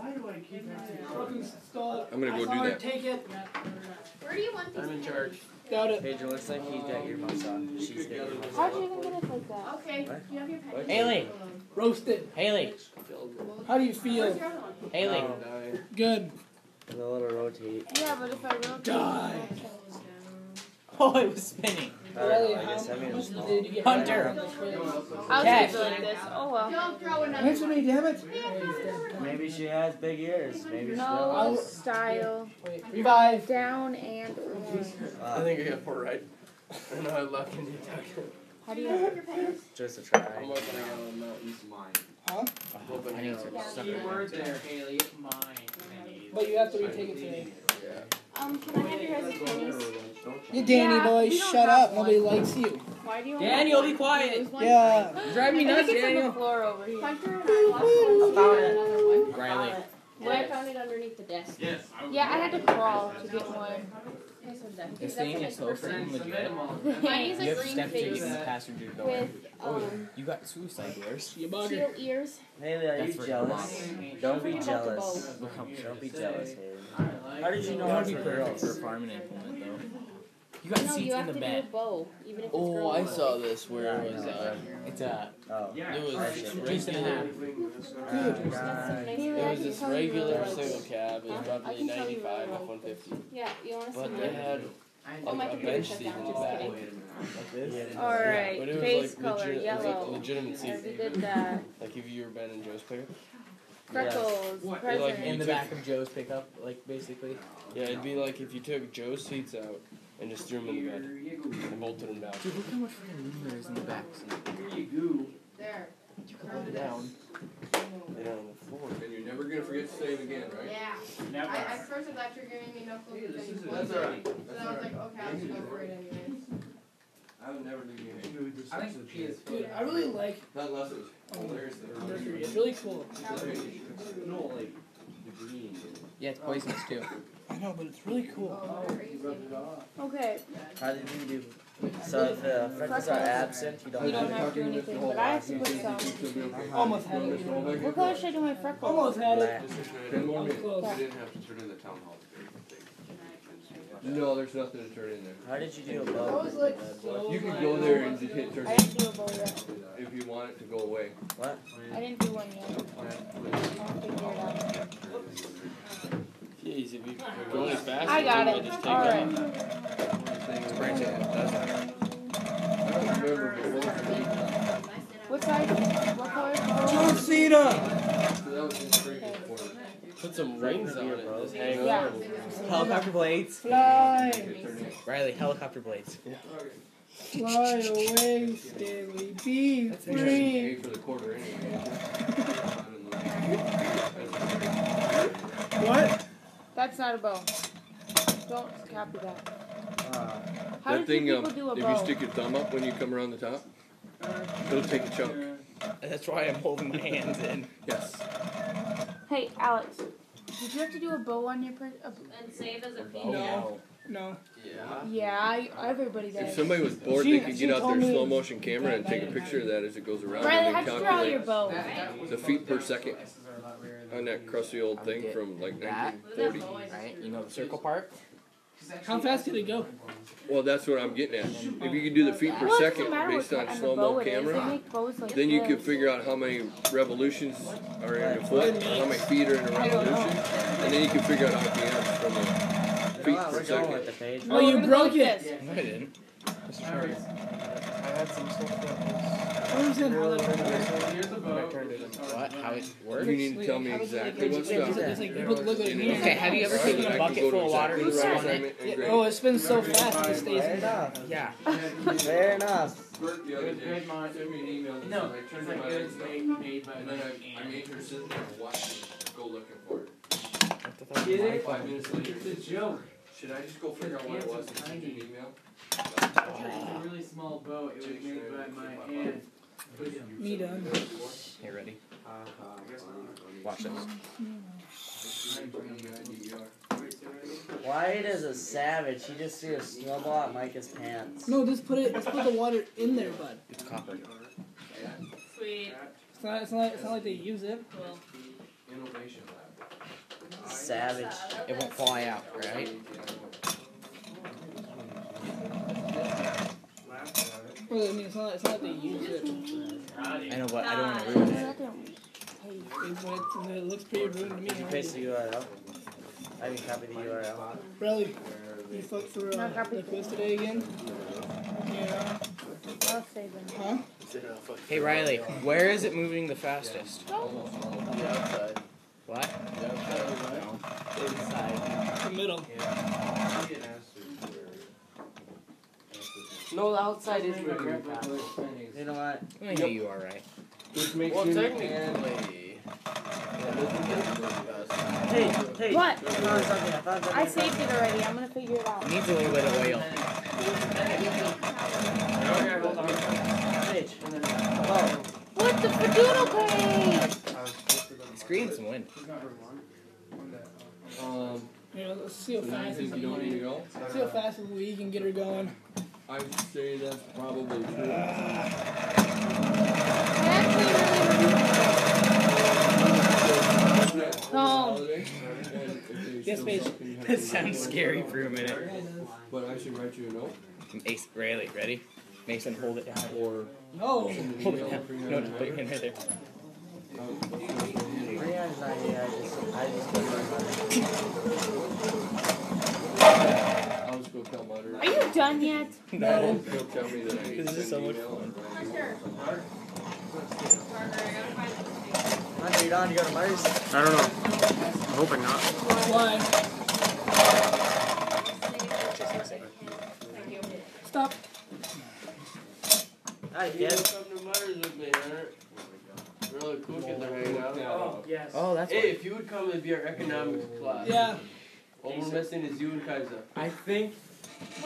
Speaker 1: I'm gonna go do that.
Speaker 4: Take it.
Speaker 5: Where do you want these?
Speaker 3: I'm in charge.
Speaker 4: Got it.
Speaker 2: Paige, it looks like he's got your earmuffs on. She's got your earmuffs
Speaker 10: How'd
Speaker 2: on.
Speaker 10: you even get it like that?
Speaker 5: Okay, do you have your pen?
Speaker 8: Haley.
Speaker 4: Roasted.
Speaker 8: Haley.
Speaker 4: How do you feel?
Speaker 5: Where's your other one?
Speaker 8: Haley.
Speaker 2: Oh,
Speaker 4: Good.
Speaker 2: a little rotate.
Speaker 10: Yeah, but if I rotate
Speaker 4: Die.
Speaker 8: Oh, it was spinning.
Speaker 2: I don't know, I guess I mean
Speaker 4: much
Speaker 2: small.
Speaker 4: did you get?
Speaker 8: Hunter.
Speaker 10: I was
Speaker 8: Catch.
Speaker 10: usually like this. Oh well.
Speaker 5: Don't throw another
Speaker 4: Answer me, damn it.
Speaker 2: Maybe she has big ears. Maybe she
Speaker 10: No
Speaker 2: does.
Speaker 10: style.
Speaker 4: Revive.
Speaker 10: Down and over.
Speaker 3: I think I got 4 right. I know I left Kentucky.
Speaker 10: How do you?
Speaker 2: Just a try.
Speaker 3: I'm hoping I got on mountains.
Speaker 9: Mine.
Speaker 4: Huh?
Speaker 3: Hoping
Speaker 8: I
Speaker 3: I
Speaker 8: need
Speaker 3: got
Speaker 8: to
Speaker 3: on
Speaker 8: suck
Speaker 3: mountains.
Speaker 8: it
Speaker 12: Word there, Haley. It's mine.
Speaker 4: But you have to retake it today.
Speaker 5: Can I have your guys' pennies?
Speaker 4: You Danny
Speaker 10: Yeah,
Speaker 4: boy,
Speaker 10: we don't
Speaker 4: shut
Speaker 10: have
Speaker 4: up. Nobody
Speaker 10: one.
Speaker 4: likes you.
Speaker 10: Why do you?
Speaker 8: Daniel, be quiet.
Speaker 4: Yeah.
Speaker 8: Drive me
Speaker 10: I
Speaker 8: nuts,
Speaker 10: think it's on the
Speaker 8: Daniel.
Speaker 10: floor over here.
Speaker 5: Hunter and I lost one, so we got another one.
Speaker 8: Riley.
Speaker 5: And I found it underneath the desk.
Speaker 12: Yes.
Speaker 10: Yeah, I had to crawl to get one.
Speaker 8: This thing is so freaking legit.
Speaker 5: Mine is
Speaker 8: You
Speaker 5: a
Speaker 8: have
Speaker 5: green
Speaker 8: steps to get
Speaker 5: face
Speaker 8: in the passenger door.
Speaker 5: with
Speaker 8: You got suicide doors.
Speaker 4: You bugger.
Speaker 5: teal ears.
Speaker 2: Haley, are you
Speaker 8: That's for
Speaker 2: jealous?
Speaker 8: dogs.
Speaker 2: Don't be
Speaker 5: Forget about the
Speaker 2: jealous.
Speaker 8: Look how
Speaker 2: Don't be jealous, Haley.
Speaker 12: How
Speaker 2: How did you know
Speaker 8: That
Speaker 2: I
Speaker 8: would
Speaker 2: was
Speaker 8: be
Speaker 2: for
Speaker 8: perfect for a
Speaker 2: girls?
Speaker 8: farming implement though. You got
Speaker 11: No,
Speaker 8: seats
Speaker 11: you
Speaker 8: in
Speaker 11: have
Speaker 8: the
Speaker 11: to do a
Speaker 8: bed.
Speaker 11: bow, even if it's
Speaker 3: Oh,
Speaker 11: girl
Speaker 3: I
Speaker 11: or
Speaker 3: saw
Speaker 11: boy.
Speaker 3: this where it was
Speaker 8: It's a.
Speaker 3: it was
Speaker 8: Piece and a half.
Speaker 11: That's some nice
Speaker 3: it was this regular
Speaker 11: like
Speaker 3: single cab. It was
Speaker 11: Huh? I
Speaker 3: probably
Speaker 11: can tell you
Speaker 3: 95
Speaker 11: really
Speaker 3: off
Speaker 11: well.
Speaker 3: 150.
Speaker 11: Yeah, you want to see
Speaker 3: But
Speaker 11: my...
Speaker 3: they had
Speaker 11: Oh, my
Speaker 3: like a
Speaker 11: computer
Speaker 3: bench
Speaker 11: shut
Speaker 3: seat in
Speaker 11: down,
Speaker 3: the
Speaker 11: just
Speaker 3: back.
Speaker 11: kidding.
Speaker 3: Like this.
Speaker 10: Alright,
Speaker 3: But it was
Speaker 10: face
Speaker 3: like
Speaker 10: color,
Speaker 3: legit, it was
Speaker 10: yellow.
Speaker 3: like legitimate seat.
Speaker 10: Already did that.
Speaker 3: Like if you ever been in Joe's pickup.
Speaker 10: Freckles,
Speaker 3: Like
Speaker 10: president.
Speaker 8: In the back of Joe's pickup, like basically.
Speaker 3: Yeah, it'd be like if you took Joe's seats out and just threw them in the bed and bolted them down.
Speaker 8: Dude, look how much freaking room there is in the back seat.
Speaker 6: There.
Speaker 8: You can hold it down.
Speaker 3: They're on the floor.
Speaker 1: And you're never gonna forget to save again, right?
Speaker 6: Yeah.
Speaker 12: Never.
Speaker 6: I first thought you were giving me no clue because you
Speaker 1: That's
Speaker 6: was
Speaker 1: alright.
Speaker 6: So then I was like, okay, I'll just go for it anyways.
Speaker 1: I would never leave you.
Speaker 4: I think dude, I really like
Speaker 1: Not unless it was hilarious.
Speaker 4: Mercury. It's really cool.
Speaker 9: No, like the green.
Speaker 8: Yeah, it's poisonous too.
Speaker 4: I know, but it's really cool.
Speaker 10: Okay,
Speaker 2: How did you do? So if the freckles are absent, you
Speaker 10: you
Speaker 2: don't
Speaker 10: don't
Speaker 2: have
Speaker 10: have to do anything, but I have to put some.
Speaker 4: Almost had it.
Speaker 10: What color should I do my freckles?
Speaker 4: Almost had it.
Speaker 2: black.
Speaker 1: 10 more
Speaker 4: I'm
Speaker 1: minutes.
Speaker 4: close.
Speaker 9: We didn't have to turn in the town hall today.
Speaker 1: No, there's nothing to turn in there.
Speaker 2: How did you do
Speaker 4: I
Speaker 2: above?
Speaker 4: was like so
Speaker 1: You could go there and just hit turn
Speaker 10: I didn't do a bow yet.
Speaker 1: if you want it to go away.
Speaker 2: What?
Speaker 10: I didn't do one yet. I'll figure it out.
Speaker 3: Jeez, if you go as fast
Speaker 10: I
Speaker 3: as
Speaker 10: got
Speaker 3: you
Speaker 10: it.
Speaker 3: would, just take
Speaker 10: Alright.
Speaker 1: I don't remember before.
Speaker 10: What size? What color?
Speaker 4: John Cena.
Speaker 1: So that was just crazy for me.
Speaker 3: Put some rings on it. Just hang
Speaker 10: Yeah.
Speaker 3: on.
Speaker 8: Helicopter blades.
Speaker 4: Fly.
Speaker 8: Riley, helicopter blades.
Speaker 4: Fly away, Staley. Be
Speaker 1: Pay
Speaker 4: free.
Speaker 1: for the quarter anyway.
Speaker 4: What?
Speaker 10: That's not a bow. Don't copy that. How
Speaker 1: That
Speaker 10: did
Speaker 1: thing,
Speaker 10: you people do a
Speaker 1: if you
Speaker 10: bow?
Speaker 1: stick your thumb up when you come around the top, it'll take a chunk.
Speaker 8: That's why I'm holding my hands in.
Speaker 1: Yes.
Speaker 10: Hey, Alex. Did you have to do a bow on your
Speaker 5: And save as a
Speaker 4: No. No.
Speaker 10: Yeah, everybody does.
Speaker 1: If somebody was bored,
Speaker 4: She-
Speaker 1: they could
Speaker 4: she
Speaker 1: get out
Speaker 4: told
Speaker 1: their
Speaker 4: me-
Speaker 1: slow motion camera and take a picture of that as it goes around
Speaker 10: Riley,
Speaker 1: and
Speaker 10: how'd
Speaker 1: then
Speaker 10: you draw your
Speaker 1: calculate
Speaker 10: bow?
Speaker 1: the feet per second on that crusty old thing
Speaker 8: get
Speaker 1: from like
Speaker 8: that.
Speaker 1: 1940.
Speaker 8: Right? You know the circle part?
Speaker 4: How fast did it go?
Speaker 1: Well, that's what I'm getting at. If you could do the feet per
Speaker 10: Well, it
Speaker 1: second
Speaker 10: doesn't matter
Speaker 1: based
Speaker 10: what
Speaker 1: on
Speaker 10: kind of
Speaker 1: slow
Speaker 10: bow
Speaker 1: mo
Speaker 10: it is. They
Speaker 1: camera,
Speaker 10: make bows like
Speaker 1: then you
Speaker 10: this.
Speaker 1: could figure out how many revolutions are in a foot, how many feet are in a revolution, and then you can figure out RPMs from the feet per
Speaker 2: We're going with
Speaker 1: second.
Speaker 2: the page.
Speaker 4: Oh, you broke it.
Speaker 8: No, I didn't. Let's try it. I had some stuff that
Speaker 4: I don't understand how that
Speaker 8: What? How it works?
Speaker 1: You need to tell me exactly what
Speaker 4: It's
Speaker 1: stuff.
Speaker 4: like, look at it.
Speaker 8: Okay, have you ever taken a bucket full of water and spun it?
Speaker 4: Oh, it spins so fast it stays
Speaker 2: Fair
Speaker 4: in.
Speaker 2: enough.
Speaker 8: Yeah.
Speaker 2: Fair enough.
Speaker 1: Bert the other day sent me an email that said I turned in my own stuff, and then I made her sit there and watch me go looking for it. 5 minutes later,
Speaker 13: It's a joke.
Speaker 1: should I just go figure out what it was and send you an email?
Speaker 13: It's a really small boat. It was made by my aunt.
Speaker 4: Me done.
Speaker 8: Hey, ready? Watch this.
Speaker 2: White is a savage. He just threw a snowball at Micah's pants.
Speaker 4: No, just put the water in there, bud.
Speaker 8: It's copper.
Speaker 5: Sweet.
Speaker 4: It's not like they use it.
Speaker 1: Innovation lab.
Speaker 2: Savage.
Speaker 8: It won't fly out, right?
Speaker 4: Well, I mean, it's not like they use it.
Speaker 8: I know, but I don't want to ruin it.
Speaker 4: It looks pretty ruined to me.
Speaker 2: Did you paste the URL? I mean, copy the URL.
Speaker 4: Really? You fucked for the quiz today again? Yeah.
Speaker 10: I'll save them.
Speaker 4: Huh?
Speaker 8: Hey, Riley, where is it moving the fastest?
Speaker 3: The outside.
Speaker 8: What?
Speaker 3: Inside.
Speaker 4: The middle.
Speaker 3: No, the outside is moving.
Speaker 2: You know what?
Speaker 8: I know you are right.
Speaker 1: Which makes
Speaker 3: Well,
Speaker 1: you
Speaker 3: technically.
Speaker 2: Hey!
Speaker 10: What?
Speaker 2: I found something. I found something.
Speaker 10: I saved it already. I'm gonna figure it out.
Speaker 8: It needs a little bit of oil.
Speaker 2: Page. Oh.
Speaker 10: What the fadoodle page?
Speaker 8: It's creating some wind.
Speaker 4: Yeah, let's see how
Speaker 1: so you
Speaker 4: fast
Speaker 1: think you don't need to go?
Speaker 4: see how fast we can get her going.
Speaker 1: I'd say that's probably true.
Speaker 10: No.
Speaker 4: Yes,
Speaker 1: still
Speaker 4: please.
Speaker 1: something you have
Speaker 8: That
Speaker 1: to
Speaker 8: sounds
Speaker 1: do?
Speaker 8: scary for a minute.
Speaker 1: But I should write you a note?
Speaker 8: Ace, Riley, ready? Mason, hold it down.
Speaker 1: Or
Speaker 4: No.
Speaker 8: Hold it down. No, just put your hand right there.
Speaker 2: Brianna's not here. I
Speaker 1: I'll just go tell Mother.
Speaker 10: Are you done yet?
Speaker 8: No.
Speaker 1: He'll tell me that I need to
Speaker 8: This is
Speaker 1: send
Speaker 8: so
Speaker 1: an
Speaker 8: much
Speaker 1: email.
Speaker 8: fun.
Speaker 2: Hunter, you don't want to go to Mars?
Speaker 8: I don't know. I'm hoping not.
Speaker 4: Why? Stop.
Speaker 2: Hi,
Speaker 3: You
Speaker 2: kid.
Speaker 3: gotta come to Mother's with me, Hunter. Really cool kids are hanging out.
Speaker 13: Oh, yes.
Speaker 8: Oh, that's
Speaker 3: Hey, if you would come, it'd be our economics class.
Speaker 4: Yeah.
Speaker 3: All we're missing is you and Kaiser.
Speaker 13: I think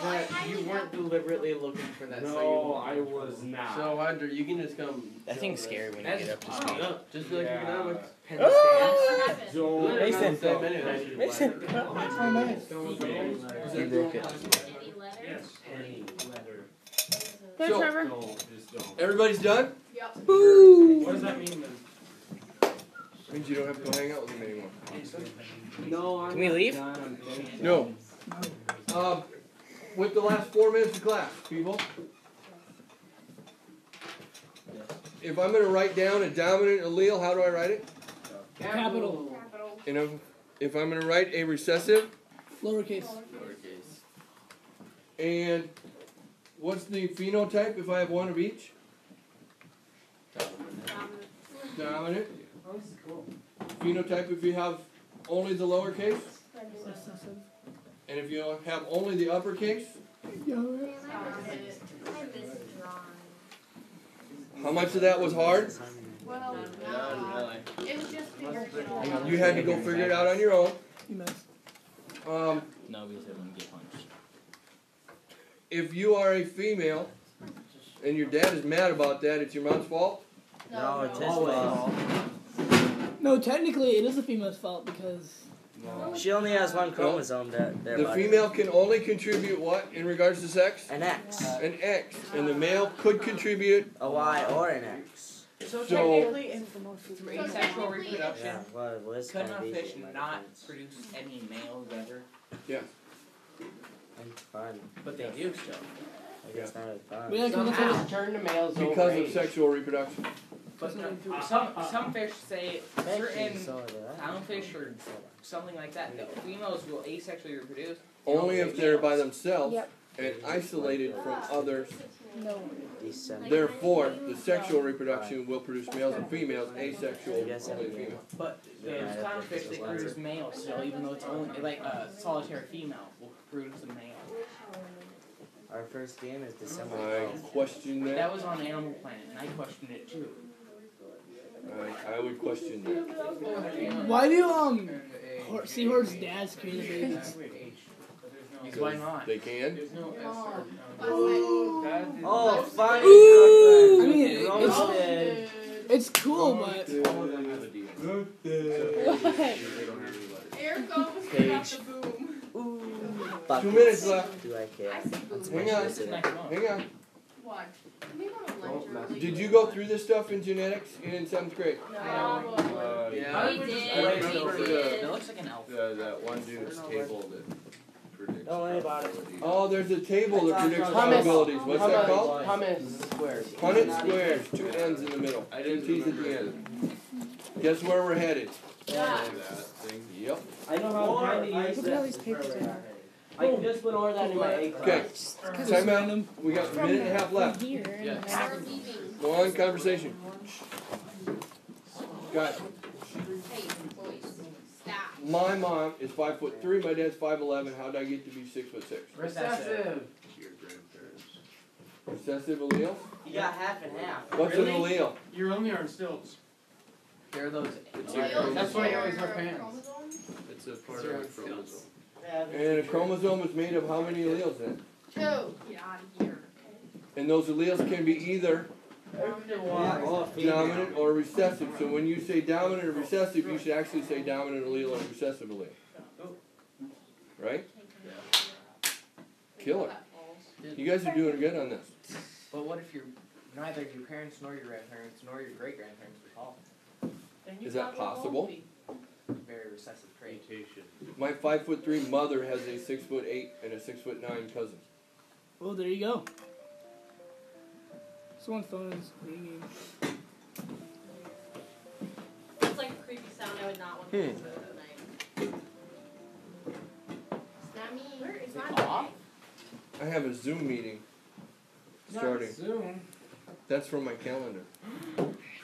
Speaker 13: that you weren't deliberately looking for that.
Speaker 12: No, I was not.
Speaker 3: So, Hunter, you can just come.
Speaker 8: That thing's scary when you get up to speed.
Speaker 3: Just be like economics.
Speaker 13: Pen
Speaker 12: Don't.
Speaker 8: Mason.
Speaker 3: Same anyway.
Speaker 8: Mason.
Speaker 4: Oh, nice.
Speaker 8: He broke it.
Speaker 12: Penny letter.
Speaker 10: There,
Speaker 1: So-
Speaker 10: Trevor.
Speaker 12: Just don't.
Speaker 1: Everybody's done?
Speaker 5: Yep.
Speaker 4: Boo.
Speaker 12: What does that mean then?
Speaker 1: Means you don't have to go hang out with him anymore.
Speaker 12: No, I'm
Speaker 8: Can we leave?
Speaker 12: not done. I'm finished.
Speaker 1: No. With the last 4 minutes of class, people. If I'm going to write down a dominant allele, how do I write it?
Speaker 4: Capital.
Speaker 1: And if I'm going to write a recessive,
Speaker 4: Lowercase.
Speaker 1: and what's the phenotype if I have one of each? Dominant.
Speaker 13: Oh, this is cool.
Speaker 1: Phenotype if you have only the lowercase,
Speaker 4: Recessive.
Speaker 1: and if you have only the uppercase. How much of that was hard?
Speaker 5: Well, it was just figuring it out.
Speaker 1: You had to go figure it out on your own.
Speaker 4: You missed.
Speaker 8: No, because I wouldn't get punched.
Speaker 1: If you are a female and your dad is mad about that, it's your mom's fault.
Speaker 2: No, it's his fault.
Speaker 4: No, technically it is a female's fault because
Speaker 2: She only has one chromosome there.
Speaker 1: The female can only contribute what in regards to sex?
Speaker 2: An X.
Speaker 1: An X. And the male could contribute
Speaker 2: A Y or an X.
Speaker 8: So
Speaker 1: So-
Speaker 8: technically, through asexual reproduction,
Speaker 2: Yeah, well, it was
Speaker 8: couldn't
Speaker 2: gonna
Speaker 8: a
Speaker 2: be
Speaker 8: fish
Speaker 2: like
Speaker 8: not
Speaker 2: this.
Speaker 8: produce any males ever?
Speaker 1: Yeah.
Speaker 2: I'm fine.
Speaker 8: But they do still.
Speaker 2: I guess not as fun.
Speaker 4: Yeah,
Speaker 13: So
Speaker 4: because
Speaker 13: fish turn to males
Speaker 1: Because
Speaker 13: over
Speaker 1: of
Speaker 13: age.
Speaker 1: sexual reproduction.
Speaker 8: But some fish say certain clownfish or something like that, the females will asexually reproduce.
Speaker 1: Only if they're by themselves
Speaker 10: Yep.
Speaker 1: and isolated from others.
Speaker 10: No.
Speaker 1: Therefore, the sexual reproduction will produce males and females, asexual only female.
Speaker 8: But the
Speaker 2: Yeah,
Speaker 8: clownfish, they produce males still, even though it's only, like a solitary female will produce a male.
Speaker 2: Our first game is December
Speaker 1: I
Speaker 2: 12th.
Speaker 1: question
Speaker 8: That
Speaker 1: that.
Speaker 8: was on Animal Planet, and I questioned it too.
Speaker 1: I would question that.
Speaker 4: why do seahorse dads create babies?
Speaker 8: Because why not?
Speaker 1: They can.
Speaker 2: Oh, funny!
Speaker 4: Ooh! I mean,
Speaker 2: Roasted.
Speaker 4: it's cool, but
Speaker 3: All of them have a DNA.
Speaker 5: Air goes
Speaker 2: Page.
Speaker 5: the boom.
Speaker 1: 2 minutes left.
Speaker 2: Do I care?
Speaker 1: Hang on.
Speaker 8: This is next month.
Speaker 1: Hang on.
Speaker 5: What? Can we go to lunch early?
Speaker 1: Did you go through this stuff in genetics in 7th grade?
Speaker 5: No.
Speaker 3: Yeah.
Speaker 5: We did.
Speaker 3: I remember
Speaker 5: We
Speaker 3: the,
Speaker 5: did.
Speaker 8: It looks like an elf.
Speaker 9: that one dude's table that predicts.
Speaker 2: Don't worry about it.
Speaker 1: Oh, there's a table that predicts
Speaker 13: Hummus.
Speaker 1: probabilities. What's that called?
Speaker 13: Hummus squares.
Speaker 1: Punnett squares, 2 N's in the middle,
Speaker 9: I
Speaker 1: 2
Speaker 9: didn't
Speaker 1: T's at the end. Guess where we're headed?
Speaker 5: Yeah.
Speaker 9: That thing.
Speaker 1: Yep.
Speaker 13: I know how to kind of use
Speaker 10: Look at all these papers in there.
Speaker 13: I just went over that in my A
Speaker 1: Okay,
Speaker 13: class.
Speaker 1: time out. We got a minute and a half left.
Speaker 10: Here. And
Speaker 3: Yes.
Speaker 10: then-
Speaker 1: One conversation. Guys,
Speaker 5: Hey, boys, stop.
Speaker 1: my mom is 5'3", my dad's 5'11". How did I get to be 6'6"?
Speaker 13: Recessive.
Speaker 9: Your grandparents.
Speaker 1: Recessive allele?
Speaker 2: You got half and half.
Speaker 1: What's an allele?
Speaker 12: You're only on stilts.
Speaker 8: Here are those.
Speaker 13: That's why you always wear pants.
Speaker 9: It's a part of the chromosome.
Speaker 1: And a chromosome is made of how many alleles then?
Speaker 5: 2. Get out of here.
Speaker 1: And those alleles can be either
Speaker 2: Oh,
Speaker 1: dominant or recessive. So when you say dominant or recessive, you should actually say dominant allele or recessive allele. Right? Killer. You guys are doing good on this.
Speaker 8: But what if neither your parents nor your grandparents nor your great grandparents were tall?
Speaker 1: Is that possible?
Speaker 8: Very recessive trait.
Speaker 1: My 5'3" mother has a 6'8" and a 6'9" cousin.
Speaker 4: Oh, there you go. Someone's phone is ringing.
Speaker 5: It's like a creepy sound I would not want to listen to at night. It's not me. Where is my
Speaker 8: Off?
Speaker 1: I have a Zoom meeting starting.
Speaker 13: Zoom.
Speaker 1: That's from my calendar.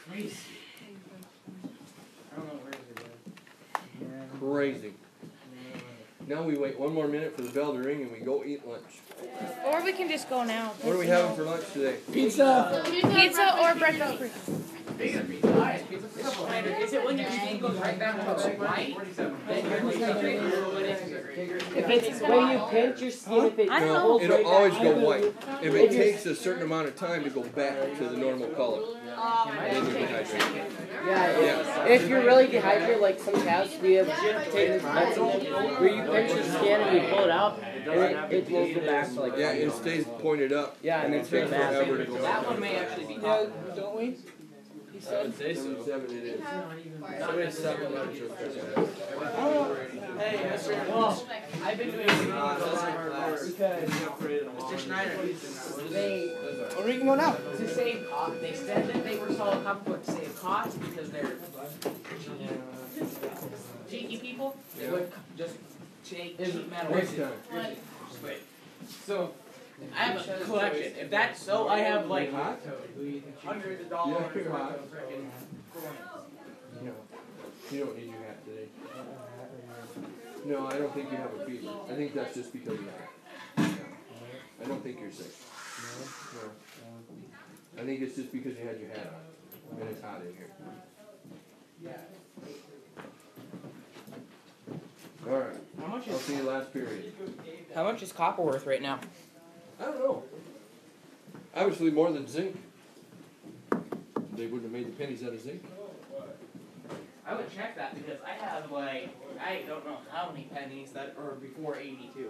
Speaker 8: Crazy. I don't know where it is.
Speaker 1: Crazy. Now we wait one more minute for the bell to ring and we go eat lunch.
Speaker 10: Or we can just go now.
Speaker 1: What are we having for lunch today?
Speaker 4: Pizza.
Speaker 10: Pizza or breakfast burrito.
Speaker 8: Is it when your skin goes right back to white?
Speaker 2: If it's when you pinch your skin, if it
Speaker 10: I don't
Speaker 1: No,
Speaker 10: know.
Speaker 1: it'll
Speaker 2: right
Speaker 1: always
Speaker 2: back
Speaker 1: go
Speaker 2: to
Speaker 1: white. If it takes a certain amount of time to go back to the normal color, then you're dehydrated.
Speaker 2: Yeah, if you're really dehydrated, like some calves, we have taken meds in them where you pinch your skin and you pull it out, and it will go back to like.
Speaker 1: Yeah, it stays pointed up.
Speaker 2: Yeah, and it's very
Speaker 1: takes
Speaker 2: bad.
Speaker 1: forever to go
Speaker 8: That
Speaker 1: back.
Speaker 8: one may actually be
Speaker 4: Yeah,
Speaker 8: top.
Speaker 4: don't we? He
Speaker 3: I
Speaker 4: said.
Speaker 3: would say so.
Speaker 1: 77 it is.
Speaker 3: 77 lunch.
Speaker 8: Hey, Mr. I've been doing Mr. Schneider.
Speaker 4: Where we can go now?
Speaker 8: To save cost, they said that they were solid copper, but to save cost because they're cheeky people. They would just take cheap metal.
Speaker 1: Next time.
Speaker 8: Just wait. So I have a collection. If that's so, I have like hundreds of dollars
Speaker 1: Yeah, you're hot.
Speaker 8: worth of freaking coins.
Speaker 1: No, you don't need your hat today. No, I don't think you have a fever. I think that's just because you're hot. I don't think you're sick. No. I think it's just because you had your hat on. And it's hot in here. Alright.
Speaker 8: How much
Speaker 1: I'll see you last period.
Speaker 8: How much is copper worth right now?
Speaker 1: I don't know. Obviously more than zinc. They wouldn't have made the pennies out of zinc.
Speaker 8: I would check that because I have like I don't know how many pennies that are before 82.